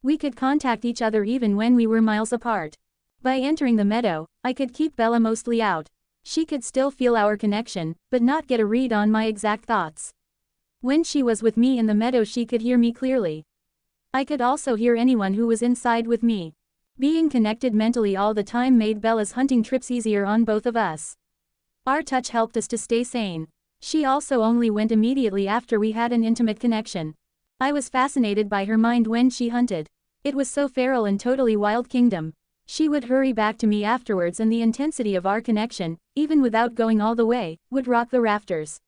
We could contact each other even when we were miles apart. By entering the meadow, I could keep Bella mostly out. She could still feel our connection, but not get a read on my exact thoughts. When she was with me in the meadow, she could hear me clearly. I could also hear anyone who was inside with me. Being connected mentally all the time made Bella's hunting trips easier on both of us. Our touch helped us to stay sane. She also only went immediately after we had an intimate connection. I was fascinated by her mind when she hunted. It was so feral and totally wild kingdom. She would hurry back to me afterwards, and the intensity of our connection, even without going all the way, would rock the rafters.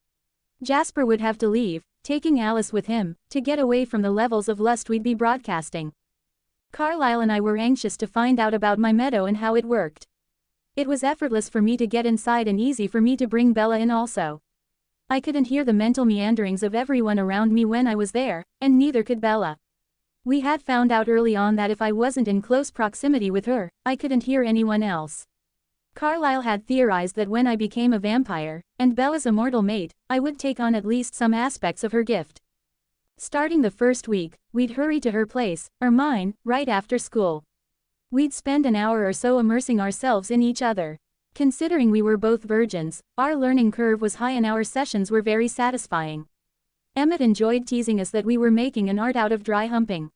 Jasper would have to leave, taking Alice with him, to get away from the levels of lust we'd be broadcasting. Carlisle and I were anxious to find out about my meadow and how it worked. It was effortless for me to get inside and easy for me to bring Bella in also. I couldn't hear the mental meanderings of everyone around me when I was there, and neither could Bella. We had found out early on that if I wasn't in close proximity with her, I couldn't hear anyone else. Carlisle had theorized that when I became a vampire, and Bella's immortal mate, I would take on at least some aspects of her gift. Starting the first week, we'd hurry to her place, or mine, right after school. We'd spend an hour or so immersing ourselves in each other. Considering we were both virgins, our learning curve was high and our sessions were very satisfying. Emmett enjoyed teasing us that we were making an art out of dry humping.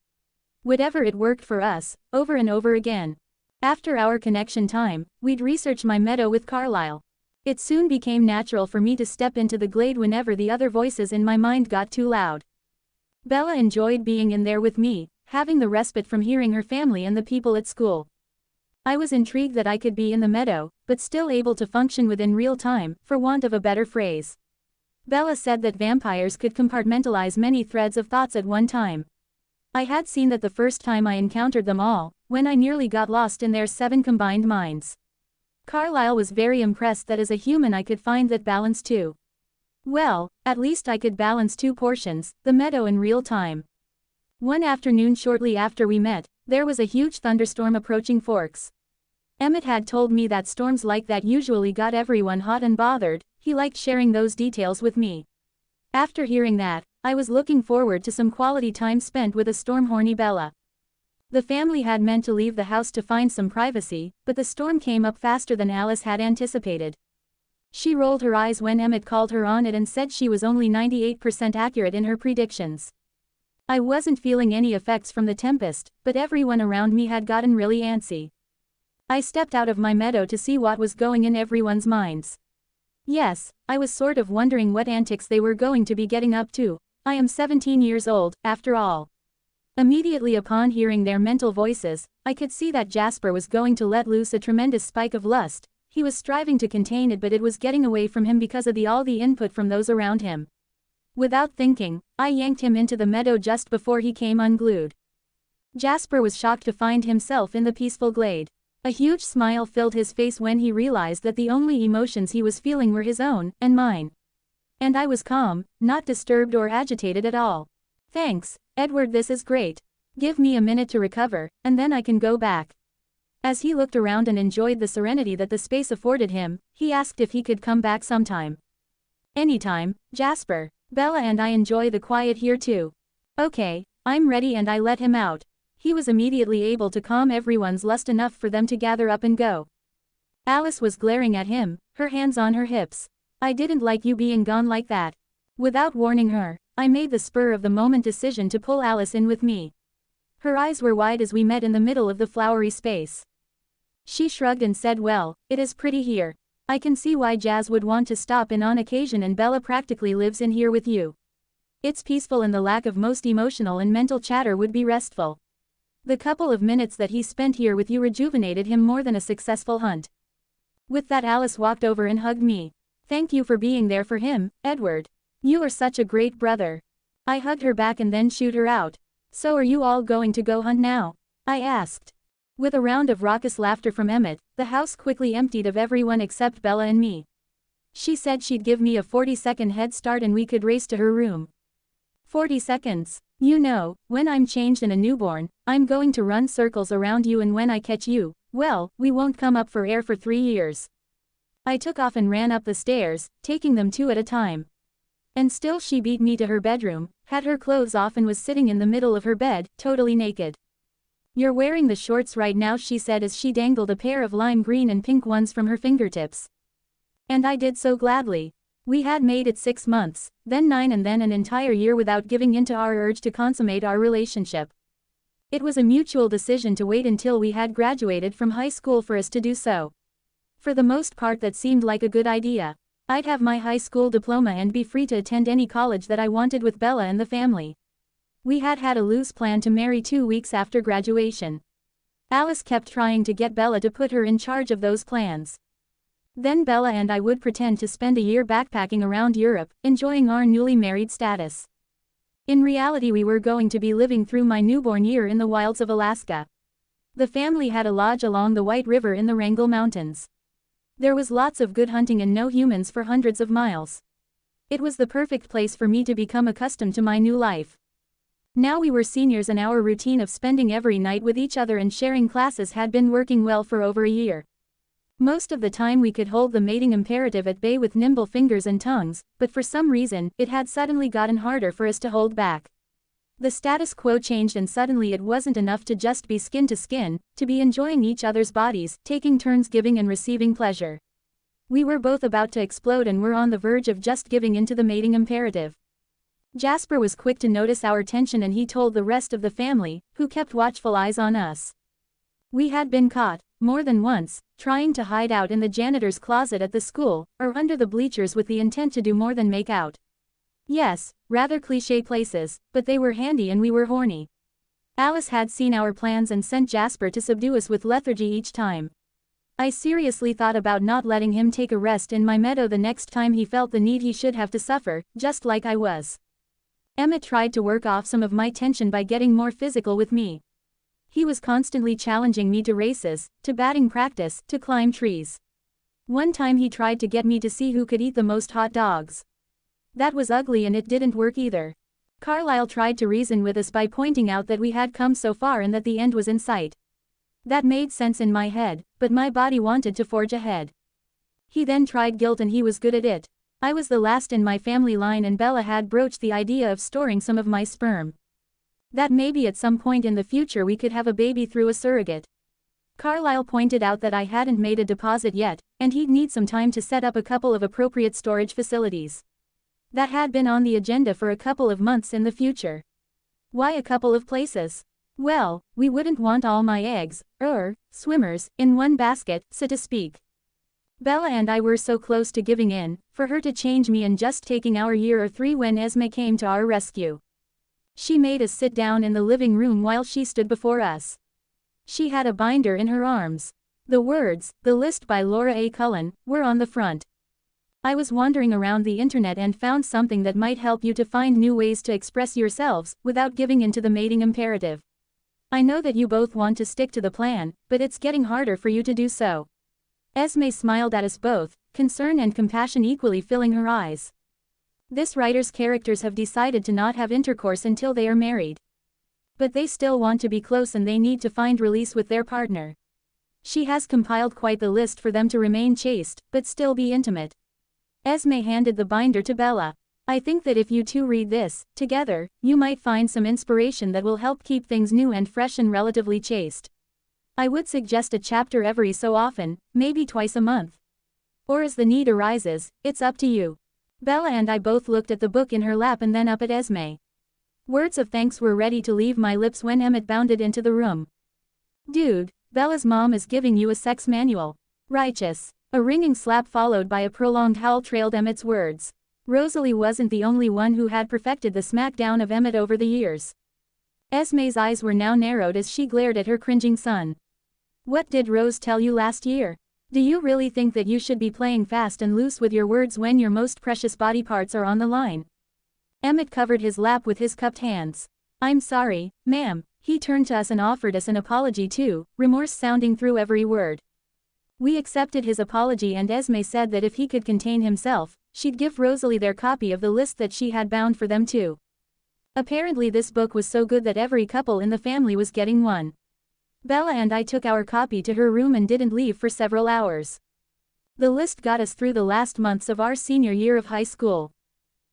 Whatever, it worked for us, over and over again. After our connection time, we'd research my meadow with Carlisle. It soon became natural for me to step into the glade whenever the other voices in my mind got too loud. Bella enjoyed being in there with me, having the respite from hearing her family and the people at school. I was intrigued that I could be in the meadow, but still able to function within real time, for want of a better phrase. Bella said that vampires could compartmentalize many threads of thoughts at one time. I had seen that the first time I encountered them all, when I nearly got lost in their 7 combined minds. Carlisle was very impressed that as a human I could find that balance too. Well, at least I could balance 2 portions, the meadow in real time. One afternoon shortly after we met, there was a huge thunderstorm approaching Forks. Emmett had told me that storms like that usually got everyone hot and bothered. He liked sharing those details with me. After hearing that, I was looking forward to some quality time spent with a storm-horny Bella. The family had meant to leave the house to find some privacy, but the storm came up faster than Alice had anticipated. She rolled her eyes when Emmett called her on it and said she was only 98% accurate in her predictions. I wasn't feeling any effects from the tempest, but everyone around me had gotten really antsy. I stepped out of my meadow to see what was going in everyone's minds. Yes, I was sort of wondering what antics they were going to be getting up to. I am 17 years old, after all. Immediately upon hearing their mental voices, I could see that Jasper was going to let loose a tremendous spike of lust. He was striving to contain it, but it was getting away from him because of all the input from those around him. Without thinking, I yanked him into the meadow just before he came unglued. Jasper was shocked to find himself in the peaceful glade. A huge smile filled his face when he realized that the only emotions he was feeling were his own, and mine. And I was calm, not disturbed or agitated at all. "Thanks, Edward, this is great. Give me a minute to recover, and then I can go back." As he looked around and enjoyed the serenity that the space afforded him, he asked if he could come back sometime. "Anytime, Jasper. Bella and I enjoy the quiet here too." "Okay, I'm ready," and I let him out. He was immediately able to calm everyone's lust enough for them to gather up and go. Alice was glaring at him, her hands on her hips. "I didn't like you being gone like that." Without warning her, I made the spur-of-the-moment decision to pull Alice in with me. Her eyes were wide as we met in the middle of the flowery space. She shrugged and said, well, it is pretty here. I can see why Jazz would want to stop in on occasion, and Bella practically lives in here with you. It's peaceful and the lack of most emotional and mental chatter would be restful. The couple of minutes that he spent here with you rejuvenated him more than a successful hunt. With that, Alice walked over and hugged me. Thank you for being there for him, Edward. You are such a great brother. I hugged her back and then shooed her out. So are you all going to go hunt now? I asked. With a round of raucous laughter from Emmett, the house quickly emptied of everyone except Bella and me. She said she'd give me a 40-second head start and we could race to her room. 40 seconds. You know, when I'm changed and a newborn, I'm going to run circles around you, and when I catch you, well, we won't come up for air for 3 years. I took off and ran up the stairs, taking them 2 at a time. And still she beat me to her bedroom, had her clothes off and was sitting in the middle of her bed, totally naked. You're wearing the shorts right now, she said as she dangled a pair of lime green and pink ones from her fingertips. And I did so gladly. We had made it 6 months, then 9, and then an entire year without giving in to our urge to consummate our relationship. It was a mutual decision to wait until we had graduated from high school for us to do so. For the most part that seemed like a good idea. I'd have my high school diploma and be free to attend any college that I wanted with Bella and the family. We had had a loose plan to marry 2 weeks after graduation. Alice kept trying to get Bella to put her in charge of those plans. Then Bella and I would pretend to spend a year backpacking around Europe, enjoying our newly married status. In reality, we were going to be living through my newborn year in the wilds of Alaska. The family had a lodge along the White River in the Wrangell Mountains. There was lots of good hunting and no humans for hundreds of miles. It was the perfect place for me to become accustomed to my new life. Now we were seniors and our routine of spending every night with each other and sharing classes had been working well for over a year. Most of the time we could hold the mating imperative at bay with nimble fingers and tongues, but for some reason, it had suddenly gotten harder for us to hold back. The status quo changed and suddenly it wasn't enough to just be skin to skin, to be enjoying each other's bodies, taking turns giving and receiving pleasure. We were both about to explode and were on the verge of just giving into the mating imperative. Jasper was quick to notice our tension and he told the rest of the family, who kept watchful eyes on us. We had been caught, more than once, trying to hide out in the janitor's closet at the school, or under the bleachers with the intent to do more than make out. Yes, rather cliché places, but they were handy and we were horny. Alice had seen our plans and sent Jasper to subdue us with lethargy each time. I seriously thought about not letting him take a rest in my meadow the next time he felt the need he should have to suffer, just like I was. Emmett tried to work off some of my tension by getting more physical with me. He was constantly challenging me to races, to batting practice, to climb trees. One time he tried to get me to see who could eat the most hot dogs. That was ugly and it didn't work either. Carlisle tried to reason with us by pointing out that we had come so far and that the end was in sight. That made sense in my head, but my body wanted to forge ahead. He then tried guilt and he was good at it. I was the last in my family line and Bella had broached the idea of storing some of my sperm. That maybe at some point in the future we could have a baby through a surrogate. Carlisle pointed out that I hadn't made a deposit yet, and he'd need some time to set up a couple of appropriate storage facilities. That had been on the agenda for a couple of months in the future. Why a couple of places? Well, we wouldn't want all my eggs, swimmers, in one basket, so to speak. Bella and I were so close to giving in, for her to change me and just taking our year or 3 when Esme came to our rescue. She made us sit down in the living room while she stood before us. She had a binder in her arms. The words, "The List by Laura A. Cullen," were on the front. I was wandering around the internet and found something that might help you to find new ways to express yourselves, without giving in to the mating imperative. I know that you both want to stick to the plan, but it's getting harder for you to do so. Esme smiled at us both, concern and compassion equally filling her eyes. This writer's characters have decided to not have intercourse until they are married. But they still want to be close and they need to find release with their partner. She has compiled quite the list for them to remain chaste, but still be intimate. Esme handed the binder to Bella. I think that if you two read this, together, you might find some inspiration that will help keep things new and fresh and relatively chaste. I would suggest a chapter every so often, maybe twice a month. Or as the need arises, it's up to you. Bella and I both looked at the book in her lap and then up at Esme. Words of thanks were ready to leave my lips when Emmett bounded into the room. "Dude, Bella's mom is giving you a sex manual." "Righteous." A ringing slap followed by a prolonged howl trailed Emmett's words. Rosalie wasn't the only one who had perfected the smackdown of Emmett over the years. Esme's eyes were now narrowed as she glared at her cringing son. "What did Rose tell you last year? Do you really think that you should be playing fast and loose with your words when your most precious body parts are on the line?" Emmett covered his lap with his cupped hands. "I'm sorry, ma'am." He turned to us and offered us an apology too, remorse sounding through every word. We accepted his apology and Esme said that if he could contain himself, she'd give Rosalie their copy of the list that she had bound for them too. Apparently this book was so good that every couple in the family was getting one. Bella and I took our copy to her room and didn't leave for several hours. The list got us through the last months of our senior year of high school.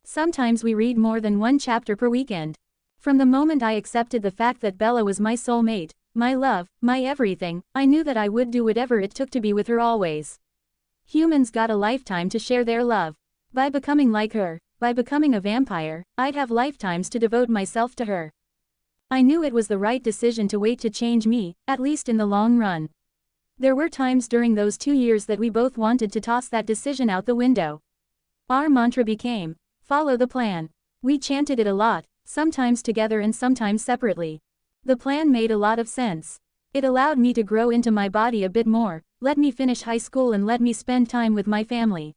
Sometimes we read more than one chapter per weekend. From the moment I accepted the fact that Bella was my soulmate, my love, my everything, I knew that I would do whatever it took to be with her always. Humans got a lifetime to share their love. By becoming like her, by becoming a vampire, I'd have lifetimes to devote myself to her. I knew it was the right decision to wait to change me, at least in the long run. There were times during those 2 years that we both wanted to toss that decision out the window. Our mantra became, "Follow the plan." We chanted it a lot, sometimes together and sometimes separately. The plan made a lot of sense. It allowed me to grow into my body a bit more, let me finish high school and let me spend time with my family.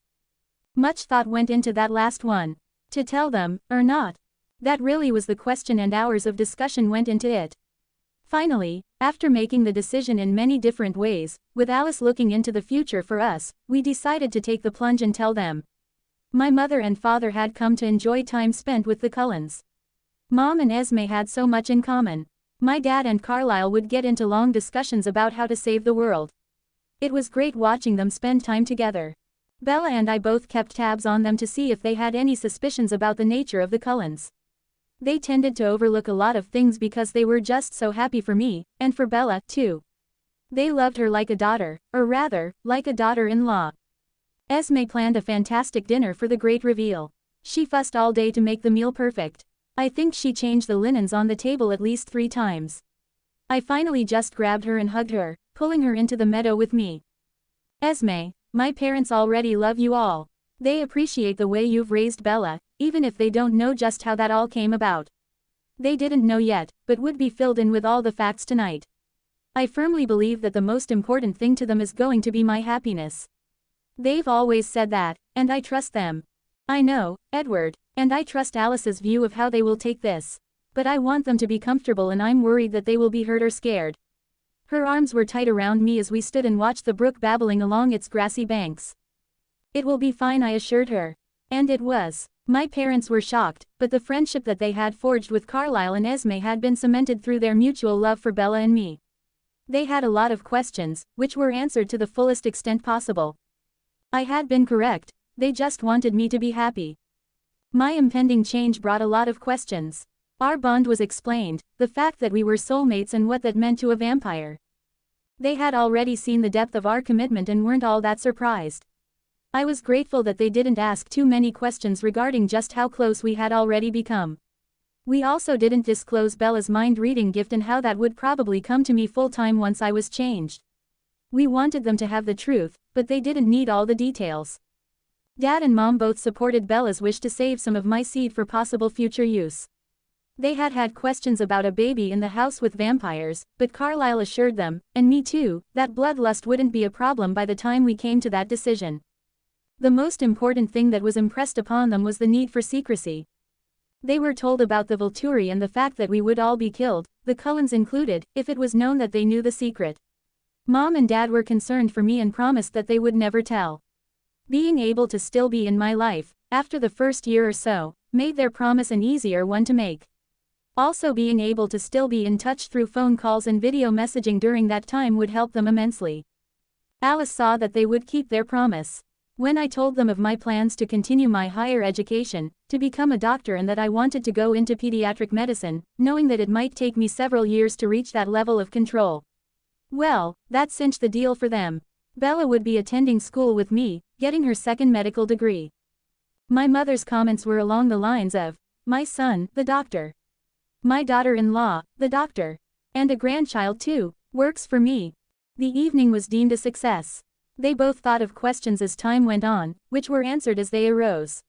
Much thought went into that last one. To tell them, or not? That really was the question and hours of discussion went into it. Finally, after making the decision in many different ways, with Alice looking into the future for us, we decided to take the plunge and tell them. My mother and father had come to enjoy time spent with the Cullens. Mom and Esme had so much in common. My dad and Carlisle would get into long discussions about how to save the world. It was great watching them spend time together. Bella and I both kept tabs on them to see if they had any suspicions about the nature of the Cullens. They tended to overlook a lot of things because they were just so happy for me, and for Bella, too. They loved her like a daughter, or rather, like a daughter-in-law. Esme planned a fantastic dinner for the great reveal. She fussed all day to make the meal perfect. I think she changed the linens on the table at least 3 times. I finally just grabbed her and hugged her, pulling her into the meadow with me. "Esme, my parents already love you all. They appreciate the way you've raised Bella, even if they don't know just how that all came about. They didn't know yet, but would be filled in with all the facts tonight. I firmly believe that the most important thing to them is going to be my happiness. They've always said that, and I trust them. I know, Edward, and I trust Alice's view of how they will take this. But I want them to be comfortable and I'm worried that they will be hurt or scared." Her arms were tight around me as we stood and watched the brook babbling along its grassy banks. "It will be fine," I assured her. And it was. My parents were shocked, but the friendship that they had forged with Carlisle and Esme had been cemented through their mutual love for Bella and me. They had a lot of questions, which were answered to the fullest extent possible. I had been correct, they just wanted me to be happy. My impending change brought a lot of questions. Our bond was explained, the fact that we were soulmates and what that meant to a vampire. They had already seen the depth of our commitment and weren't all that surprised. I was grateful that they didn't ask too many questions regarding just how close we had already become. We also didn't disclose Bella's mind-reading gift and how that would probably come to me full-time once I was changed. We wanted them to have the truth, but they didn't need all the details. Dad and Mom both supported Bella's wish to save some of my seed for possible future use. They had had questions about a baby in the house with vampires, but Carlisle assured them, and me too, that bloodlust wouldn't be a problem by the time we came to that decision. The most important thing that was impressed upon them was the need for secrecy. They were told about the Volturi and the fact that we would all be killed, the Cullens included, if it was known that they knew the secret. Mom and Dad were concerned for me and promised that they would never tell. Being able to still be in my life, after the first year or so, made their promise an easier one to make. Also being able to still be in touch through phone calls and video messaging during that time would help them immensely. Alice saw that they would keep their promise. When I told them of my plans to continue my higher education, to become a doctor and that I wanted to go into pediatric medicine, knowing that it might take me several years to reach that level of control. Well, that cinched the deal for them. Bella would be attending school with me, getting her second medical degree. My mother's comments were along the lines of, my son, the doctor. My daughter-in-law, the doctor. And a grandchild too, works for me. The evening was deemed a success. They both thought of questions as time went on, which were answered as they arose.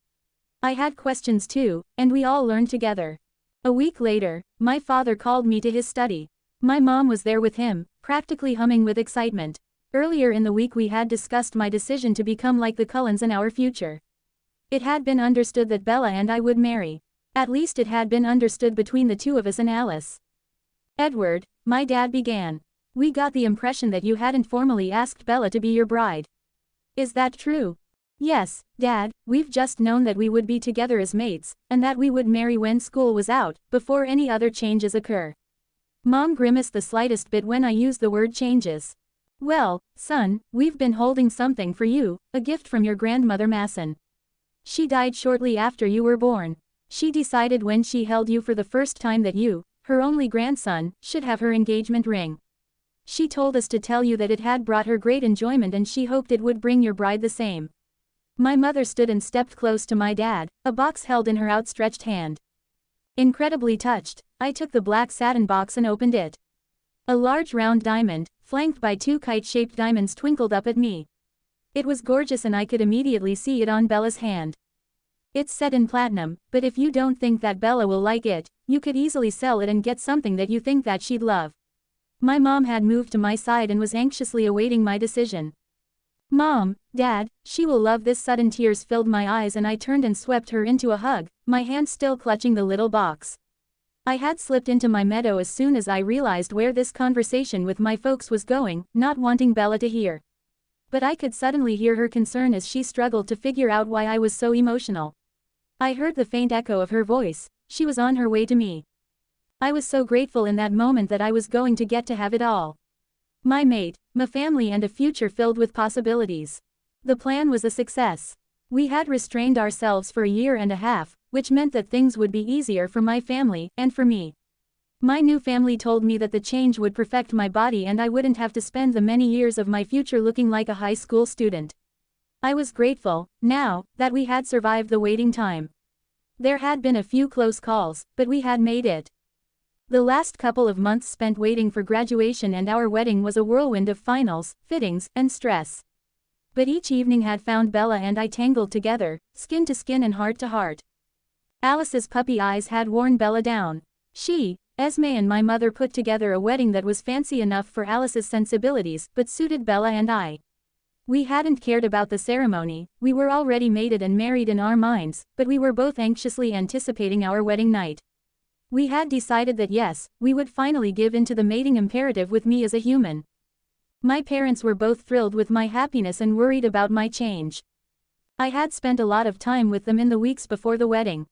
I had questions too, and we all learned together. A week later, my father called me to his study. My mom was there with him, practically humming with excitement. Earlier in the week we had discussed my decision to become like the Cullens and our future. It had been understood that Bella and I would marry. At least it had been understood between the two of us and Alice. Edward, my dad began. We got the impression that you hadn't formally asked Bella to be your bride. Is that true? Yes, Dad, we've just known that we would be together as mates, and that we would marry when school was out, before any other changes occur. Mom grimaced the slightest bit when I used the word changes. Well, son, we've been holding something for you, a gift from your grandmother Masson. She died shortly after you were born. She decided when she held you for the first time that you, her only grandson, should have her engagement ring. She told us to tell you that it had brought her great enjoyment and she hoped it would bring your bride the same. My mother stood and stepped close to my dad, a box held in her outstretched hand. Incredibly touched, I took the black satin box and opened it. A large round diamond, flanked by two kite-shaped diamonds, twinkled up at me. It was gorgeous and I could immediately see it on Bella's hand. It's set in platinum, but if you don't think that Bella will like it, you could easily sell it and get something that you think that she'd love. My mom had moved to my side and was anxiously awaiting my decision. Mom, Dad, she will love this. Sudden tears filled my eyes and I turned and swept her into a hug, my hand still clutching the little box. I had slipped into my meadow as soon as I realized where this conversation with my folks was going, not wanting Bella to hear. But I could suddenly hear her concern as she struggled to figure out why I was so emotional. I heard the faint echo of her voice. She was on her way to me. I was so grateful in that moment that I was going to get to have it all. My mate, my family and a future filled with possibilities. The plan was a success. We had restrained ourselves for a year and a half, which meant that things would be easier for my family, and for me. My new family told me that the change would perfect my body and I wouldn't have to spend the many years of my future looking like a high school student. I was grateful, now, that we had survived the waiting time. There had been a few close calls, but we had made it. The last couple of months spent waiting for graduation and our wedding was a whirlwind of finals, fittings, and stress. But each evening had found Bella and I tangled together, skin to skin and heart to heart. Alice's puppy eyes had worn Bella down. She, Esme and my mother put together a wedding that was fancy enough for Alice's sensibilities but suited Bella and I. We hadn't cared about the ceremony, we were already mated and married in our minds, but we were both anxiously anticipating our wedding night. We had decided that yes, we would finally give in to the mating imperative with me as a human. My parents were both thrilled with my happiness and worried about my change. I had spent a lot of time with them in the weeks before the wedding.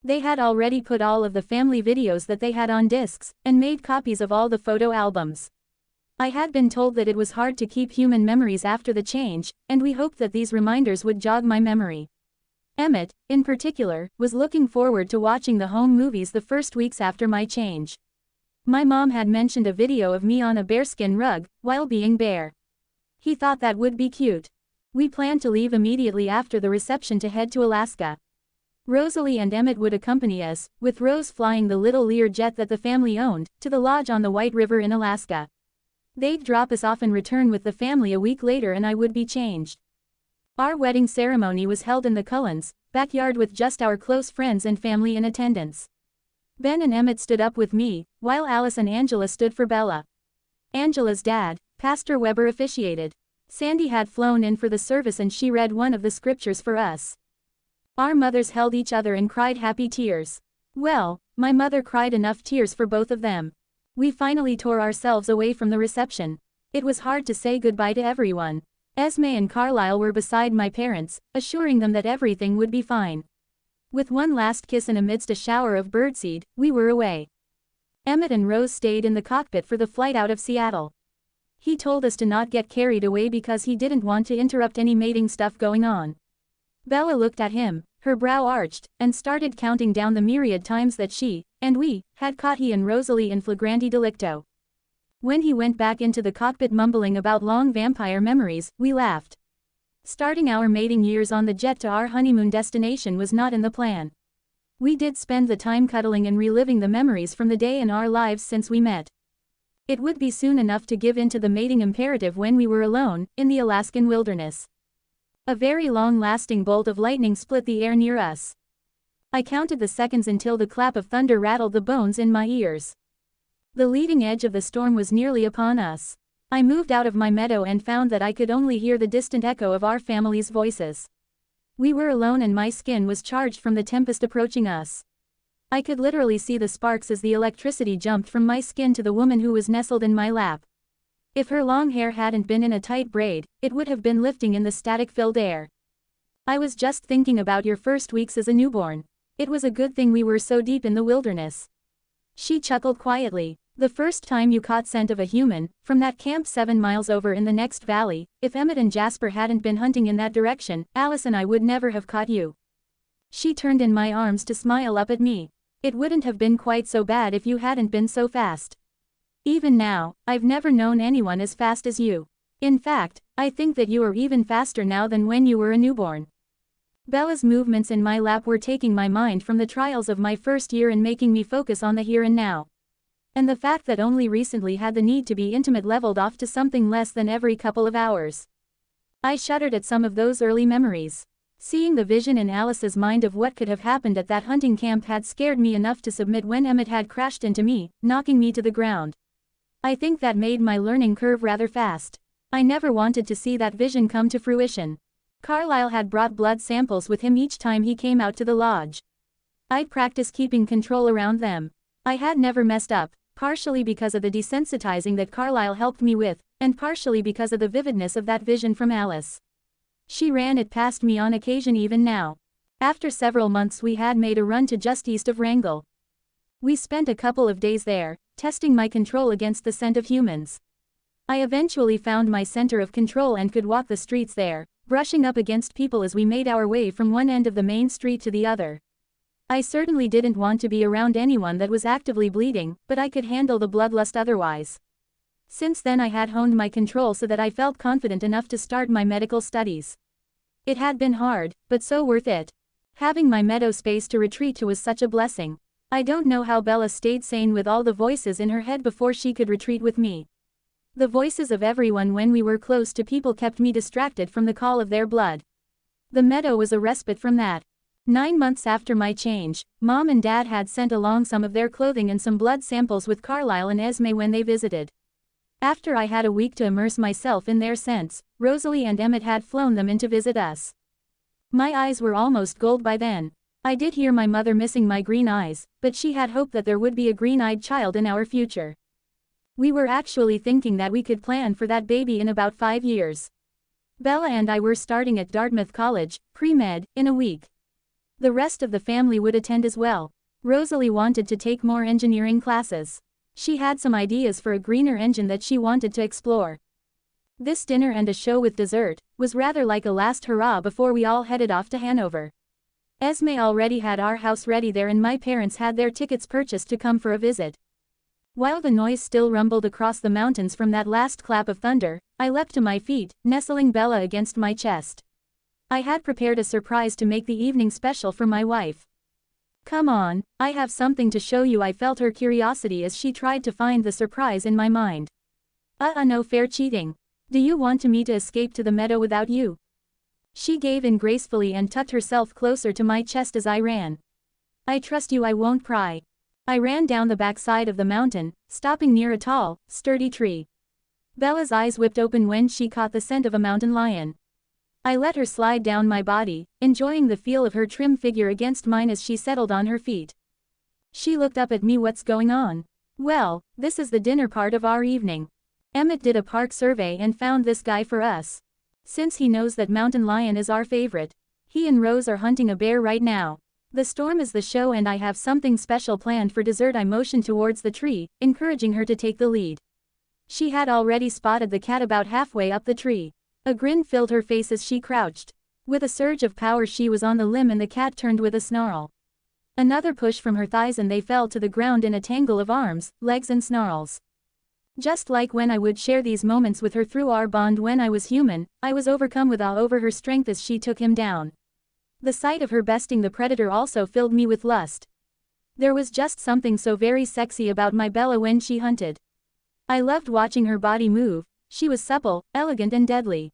They had already put all of the family videos that they had on discs, and made copies of all the photo albums. I had been told that it was hard to keep human memories after the change, and we hoped that these reminders would jog my memory. Emmett, in particular, was looking forward to watching the home movies the first weeks after my change. My mom had mentioned a video of me on a bearskin rug, while being bare. He thought that would be cute. We planned to leave immediately after the reception to head to Alaska. Rosalie and Emmett would accompany us, with Rose flying the little Lear jet that the family owned, to the lodge on the White River in Alaska. They'd drop us off and return with the family a week later and I would be changed. Our wedding ceremony was held in the Cullens' backyard with just our close friends and family in attendance. Ben and Emmett stood up with me, while Alice and Angela stood for Bella. Angela's dad, Pastor Weber, officiated. Sandy had flown in for the service and she read one of the scriptures for us. Our mothers held each other and cried happy tears. Well, my mother cried enough tears for both of them. We finally tore ourselves away from the reception. It was hard to say goodbye to everyone. Esme and Carlisle were beside my parents, assuring them that everything would be fine. With one last kiss and amidst a shower of birdseed, we were away. Emmett and Rose stayed in the cockpit for the flight out of Seattle. He told us to not get carried away because he didn't want to interrupt any mating stuff going on. Bella looked at him, her brow arched, and started counting down the myriad times that she, and we, had caught he and Rosalie in flagrante delicto. When he went back into the cockpit mumbling about long vampire memories, we laughed. Starting our mating years on the jet to our honeymoon destination was not in the plan. We did spend the time cuddling and reliving the memories from the day in our lives since we met. It would be soon enough to give in to the mating imperative when we were alone, in the Alaskan wilderness. A very long-lasting bolt of lightning split the air near us. I counted the seconds until the clap of thunder rattled the bones in my ears. The leading edge of the storm was nearly upon us. I moved out of my meadow and found that I could only hear the distant echo of our family's voices. We were alone and my skin was charged from the tempest approaching us. I could literally see the sparks as the electricity jumped from my skin to the woman who was nestled in my lap. If her long hair hadn't been in a tight braid, it would have been lifting in the static-filled air. I was just thinking about your first weeks as a newborn. It was a good thing we were so deep in the wilderness. She chuckled quietly. The first time you caught scent of a human, from that camp 7 miles over in the next valley, if Emmett and Jasper hadn't been hunting in that direction, Alice and I would never have caught you. She turned in my arms to smile up at me. It wouldn't have been quite so bad if you hadn't been so fast. Even now, I've never known anyone as fast as you. In fact, I think that you are even faster now than when you were a newborn. Bella's movements in my lap were taking my mind from the trials of my first year and making me focus on the here and now. And the fact that only recently had the need to be intimate leveled off to something less than every couple of hours. I shuddered at some of those early memories. Seeing the vision in Alice's mind of what could have happened at that hunting camp had scared me enough to submit when Emmett had crashed into me, knocking me to the ground. I think that made my learning curve rather fast. I never wanted to see that vision come to fruition. Carlisle had brought blood samples with him each time he came out to the lodge. I'd practiced keeping control around them. I had never messed up, partially because of the desensitizing that Carlisle helped me with, and partially because of the vividness of that vision from Alice. She ran it past me on occasion even now. After several months we had made a run to just east of Wrangell. We spent a couple of days there, testing my control against the scent of humans. I eventually found my center of control and could walk the streets there, brushing up against people as we made our way from one end of the main street to the other. I certainly didn't want to be around anyone that was actively bleeding, but I could handle the bloodlust otherwise. Since then I had honed my control so that I felt confident enough to start my medical studies. It had been hard, but so worth it. Having my meadow space to retreat to was such a blessing. I don't know how Bella stayed sane with all the voices in her head before she could retreat with me. The voices of everyone when we were close to people kept me distracted from the call of their blood. The meadow was a respite from that. 9 months after my change, Mom and Dad had sent along some of their clothing and some blood samples with Carlisle and Esme when they visited. After I had a week to immerse myself in their scents, Rosalie and Emmett had flown them in to visit us. My eyes were almost gold by then. I did hear my mother missing my green eyes, but she had hoped that there would be a green-eyed child in our future. We were actually thinking that we could plan for that baby in about 5 years. Bella and I were starting at Dartmouth College, pre-med, in a week. The rest of the family would attend as well. Rosalie wanted to take more engineering classes. She had some ideas for a greener engine that she wanted to explore. This dinner and a show with dessert was rather like a last hurrah before we all headed off to Hanover. Esme already had our house ready there and my parents had their tickets purchased to come for a visit. While the noise still rumbled across the mountains from that last clap of thunder, I leapt to my feet, nestling Bella against my chest. I had prepared a surprise to make the evening special for my wife. "Come on, I have something to show you." I felt her curiosity as she tried to find the surprise in my mind. No fair cheating. Do you want me to escape to the meadow without you?" She gave in gracefully and tucked herself closer to my chest as I ran. "I trust you, I won't pry." I ran down the backside of the mountain, stopping near a tall, sturdy tree. Bella's eyes whipped open when she caught the scent of a mountain lion. I let her slide down my body, enjoying the feel of her trim figure against mine as she settled on her feet. She looked up at me. "What's going on?" "Well, this is the dinner part of our evening. Emmett did a park survey and found this guy for us. Since he knows that mountain lion is our favorite, he and Rose are hunting a bear right now. The storm is the show and I have something special planned for dessert." I motioned towards the tree, encouraging her to take the lead. She had already spotted the cat about halfway up the tree. A grin filled her face as she crouched. With a surge of power she was on the limb and the cat turned with a snarl. Another push from her thighs and they fell to the ground in a tangle of arms, legs and snarls. Just like when I would share these moments with her through our bond when I was human, I was overcome with awe over her strength as she took him down. The sight of her besting the predator also filled me with lust. There was just something so very sexy about my Bella when she hunted. I loved watching her body move. She was supple, elegant and deadly.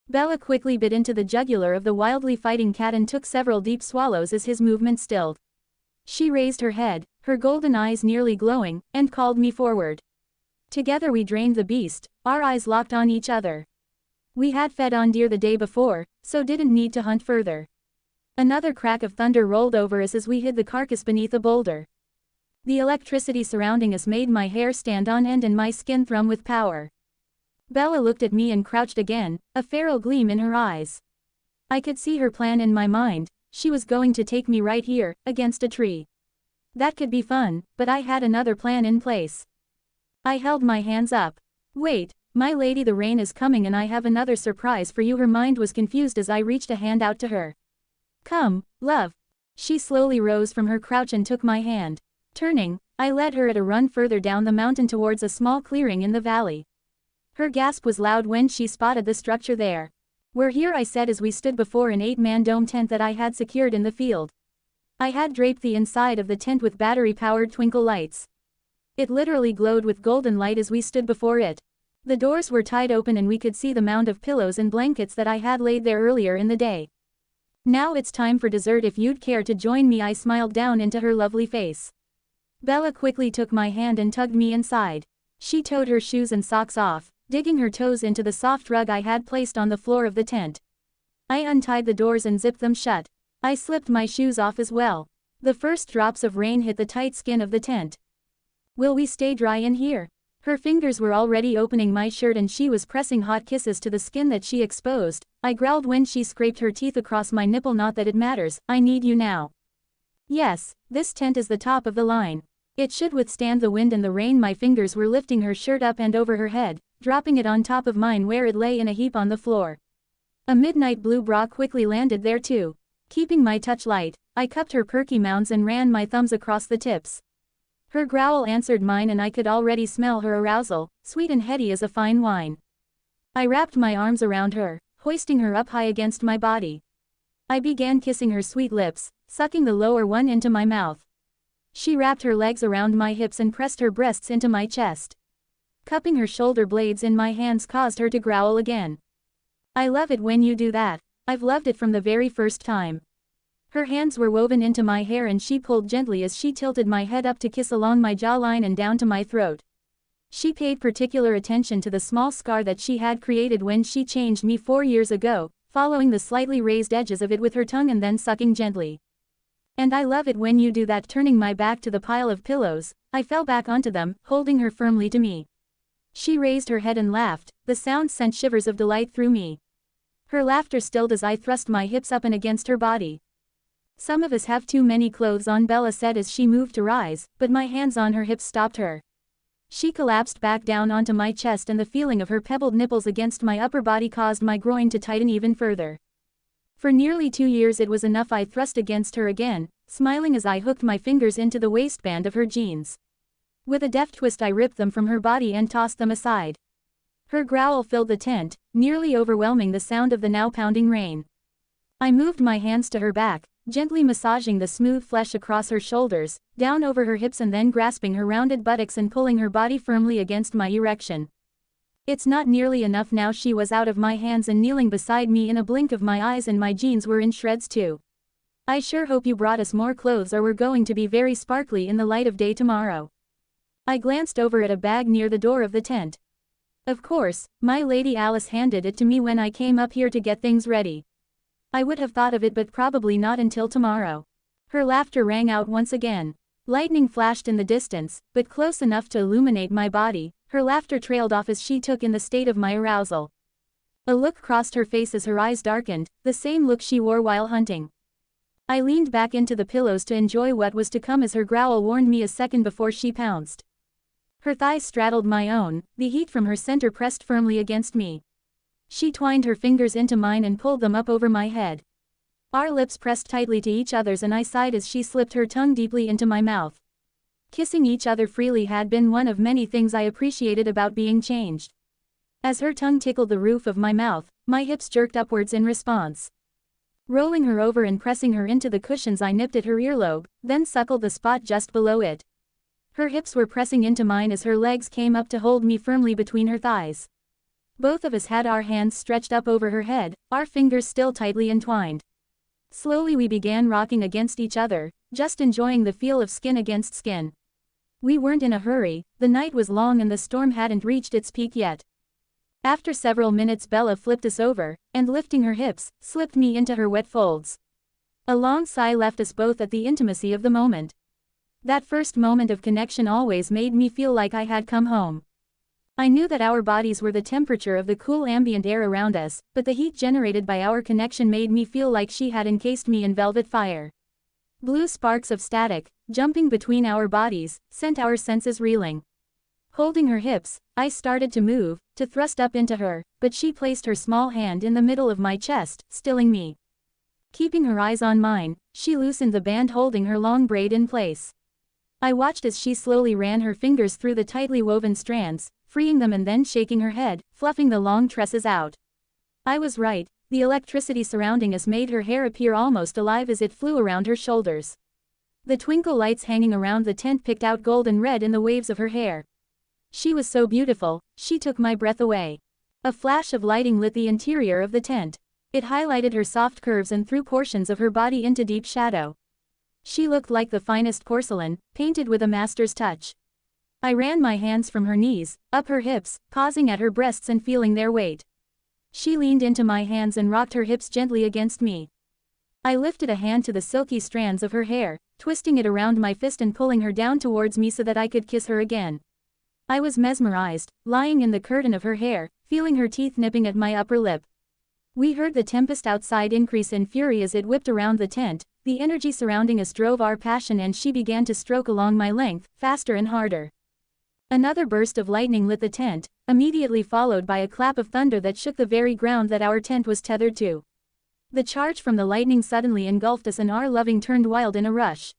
Bella quickly bit into the jugular of the wildly fighting cat and took several deep swallows as his movement stilled. She raised her head, her golden eyes nearly glowing, and called me forward. Together we drained the beast, our eyes locked on each other. We had fed on deer the day before, so didn't need to hunt further. Another crack of thunder rolled over us as we hid the carcass beneath a boulder. The electricity surrounding us made my hair stand on end and my skin thrum with power. Bella looked at me and crouched again, a feral gleam in her eyes. I could see her plan in my mind. She was going to take me right here, against a tree. That could be fun, but I had another plan in place. I held my hands up. Wait, my lady, the rain is coming and I have another surprise for you. Her mind was confused as I reached a hand out to her. Come, love. She slowly rose from her crouch and took my hand. Turning, I led her at a run further down the mountain towards a small clearing in the valley. Her gasp was loud when she spotted the structure there. We're here, I said as we stood before an 8-man dome tent that I had secured in the field. I had draped the inside of the tent with battery-powered twinkle lights. It literally glowed with golden light as we stood before it. The doors were tied open and we could see the mound of pillows and blankets that I had laid there earlier in the day. Now it's time for dessert if you'd care to join me, I smiled down into her lovely face. Bella quickly took my hand and tugged me inside. She towed her shoes and socks off, digging her toes into the soft rug I had placed on the floor of the tent. I untied the doors and zipped them shut. I slipped my shoes off as well. The first drops of rain hit the tight skin of the tent. Will we stay dry in here? Her fingers were already opening my shirt and she was pressing hot kisses to the skin that she exposed. I growled when she scraped her teeth across my nipple. Not that it matters, I need you now. Yes, this tent is the top of the line. It should withstand the wind and the rain. My fingers were lifting her shirt up and over her head, dropping it on top of mine where it lay in a heap on the floor. A midnight blue bra quickly landed there too. Keeping my touch light, I cupped her perky mounds and ran my thumbs across the tips. Her growl answered mine and I could already smell her arousal, sweet and heady as a fine wine. I wrapped my arms around her, hoisting her up high against my body. I began kissing her sweet lips, sucking the lower one into my mouth. She wrapped her legs around my hips and pressed her breasts into my chest. Cupping her shoulder blades in my hands caused her to growl again. I love it when you do that. I've loved it from the very first time. Her hands were woven into my hair and she pulled gently as she tilted my head up to kiss along my jawline and down to my throat. She paid particular attention to the small scar that she had created when she changed me 4 years ago, following the slightly raised edges of it with her tongue and then sucking gently. And I love it when you do that. Turning my back to the pile of pillows, I fell back onto them, holding her firmly to me. She raised her head and laughed, the sound sent shivers of delight through me. Her laughter stilled as I thrust my hips up and against her body. Some of us have too many clothes on, Bella said as she moved to rise, but my hands on her hips stopped her. She collapsed back down onto my chest and the feeling of her pebbled nipples against my upper body caused my groin to tighten even further. For nearly 2 years it was enough. I thrust against her again, smiling as I hooked my fingers into the waistband of her jeans. With a deft twist I ripped them from her body and tossed them aside. Her growl filled the tent, nearly overwhelming the sound of the now pounding rain. I moved my hands to her back, gently massaging the smooth flesh across her shoulders, down over her hips and then grasping her rounded buttocks and pulling her body firmly against my erection. It's not nearly enough now. She was out of my hands and kneeling beside me in a blink of my eyes and my jeans were in shreds too. I sure hope you brought us more clothes or we're going to be very sparkly in the light of day tomorrow. I glanced over at a bag near the door of the tent. Of course, my lady Alice handed it to me when I came up here to get things ready. I would have thought of it but probably not until tomorrow. Her laughter rang out once again. Lightning flashed in the distance, but close enough to illuminate my body. Her laughter trailed off as she took in the state of my arousal. A look crossed her face as her eyes darkened, the same look she wore while hunting. I leaned back into the pillows to enjoy what was to come as her growl warned me a second before she pounced. Her thighs straddled my own, the heat from her center pressed firmly against me. She twined her fingers into mine and pulled them up over my head. Our lips pressed tightly to each other's and I sighed as she slipped her tongue deeply into my mouth. Kissing each other freely had been one of many things I appreciated about being changed. As her tongue tickled the roof of my mouth, my hips jerked upwards in response. Rolling her over and pressing her into the cushions, I nipped at her earlobe, then suckled the spot just below it. Her hips were pressing into mine as her legs came up to hold me firmly between her thighs. Both of us had our hands stretched up over her head, our fingers still tightly entwined. Slowly we began rocking against each other, just enjoying the feel of skin against skin. We weren't in a hurry, the night was long and the storm hadn't reached its peak yet. After several minutes Bella flipped us over, and lifting her hips, slipped me into her wet folds. A long sigh left us both at the intimacy of the moment. That first moment of connection always made me feel like I had come home. I knew that our bodies were the temperature of the cool ambient air around us, but the heat generated by our connection made me feel like she had encased me in velvet fire. Blue sparks of static, jumping between our bodies, sent our senses reeling. Holding her hips, I started to move, to thrust up into her, but she placed her small hand in the middle of my chest, stilling me. Keeping her eyes on mine, she loosened the band holding her long braid in place. I watched as she slowly ran her fingers through the tightly woven strands, freeing them and then shaking her head, fluffing the long tresses out. I was right, the electricity surrounding us made her hair appear almost alive as it flew around her shoulders. The twinkle lights hanging around the tent picked out gold and red in the waves of her hair. She was so beautiful, she took my breath away. A flash of lighting lit the interior of the tent. It highlighted her soft curves and threw portions of her body into deep shadow. She looked like the finest porcelain, painted with a master's touch. I ran my hands from her knees, up her hips, pausing at her breasts and feeling their weight. She leaned into my hands and rocked her hips gently against me. I lifted a hand to the silky strands of her hair, twisting it around my fist and pulling her down towards me so that I could kiss her again. I was mesmerized, lying in the curtain of her hair, feeling her teeth nipping at my upper lip. We heard the tempest outside increase in fury as it whipped around the tent, the energy surrounding us drove our passion and she began to stroke along my length, faster and harder. Another burst of lightning lit the tent, immediately followed by a clap of thunder that shook the very ground that our tent was tethered to. The charge from the lightning suddenly engulfed us and our loving turned wild in a rush.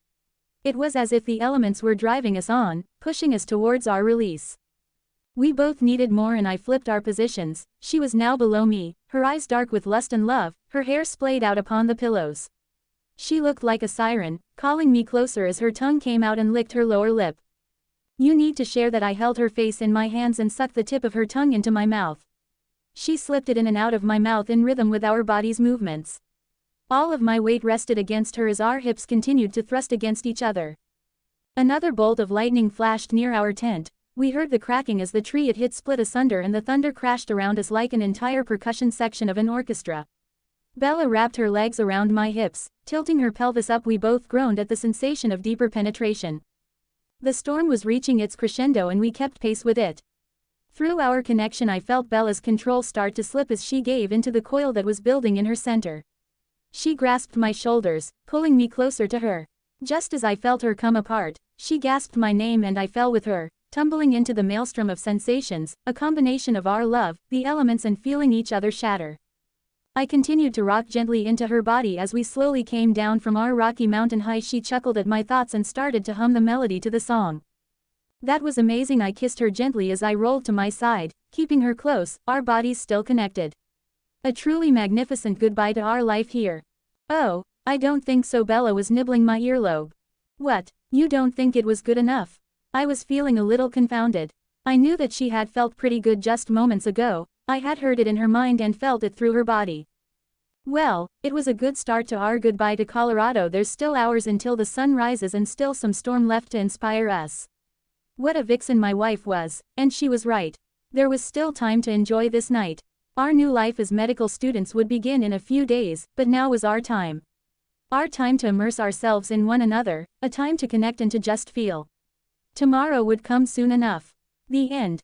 It was as if the elements were driving us on, pushing us towards our release. We both needed more and I flipped our positions. She was now below me, her eyes dark with lust and love, her hair splayed out upon the pillows. She looked like a siren, calling me closer as her tongue came out and licked her lower lip. You need to share that. I held her face in my hands and sucked the tip of her tongue into my mouth. She slipped it in and out of my mouth in rhythm with our bodies' movements. All of my weight rested against her as our hips continued to thrust against each other. Another bolt of lightning flashed near our tent. We heard the cracking as the tree it hit split asunder and the thunder crashed around us like an entire percussion section of an orchestra. Bella wrapped her legs around my hips, tilting her pelvis up. We both groaned at the sensation of deeper penetration. The storm was reaching its crescendo and we kept pace with it. Through our connection I felt Bella's control start to slip as she gave into the coil that was building in her center. She grasped my shoulders, pulling me closer to her. Just as I felt her come apart, she gasped my name and I fell with her, tumbling into the maelstrom of sensations, a combination of our love, the elements and feeling each other shatter. I continued to rock gently into her body as we slowly came down from our rocky mountain high. She chuckled at my thoughts and started to hum the melody to the song. That was amazing. I kissed her gently as I rolled to my side, keeping her close, our bodies still connected. A truly magnificent goodbye to our life here. Oh, I don't think so. Bella was nibbling my earlobe. What, you don't think it was good enough? I was feeling a little confounded. I knew that she had felt pretty good just moments ago. I had heard it in her mind and felt it through her body. Well, it was a good start to our goodbye to Colorado. There's still hours until the sun rises and still some storm left to inspire us. What a vixen my wife was, and she was right. There was still time to enjoy this night. Our new life as medical students would begin in a few days, but now was our time. Our time to immerse ourselves in one another, a time to connect and to just feel. Tomorrow would come soon enough. The end.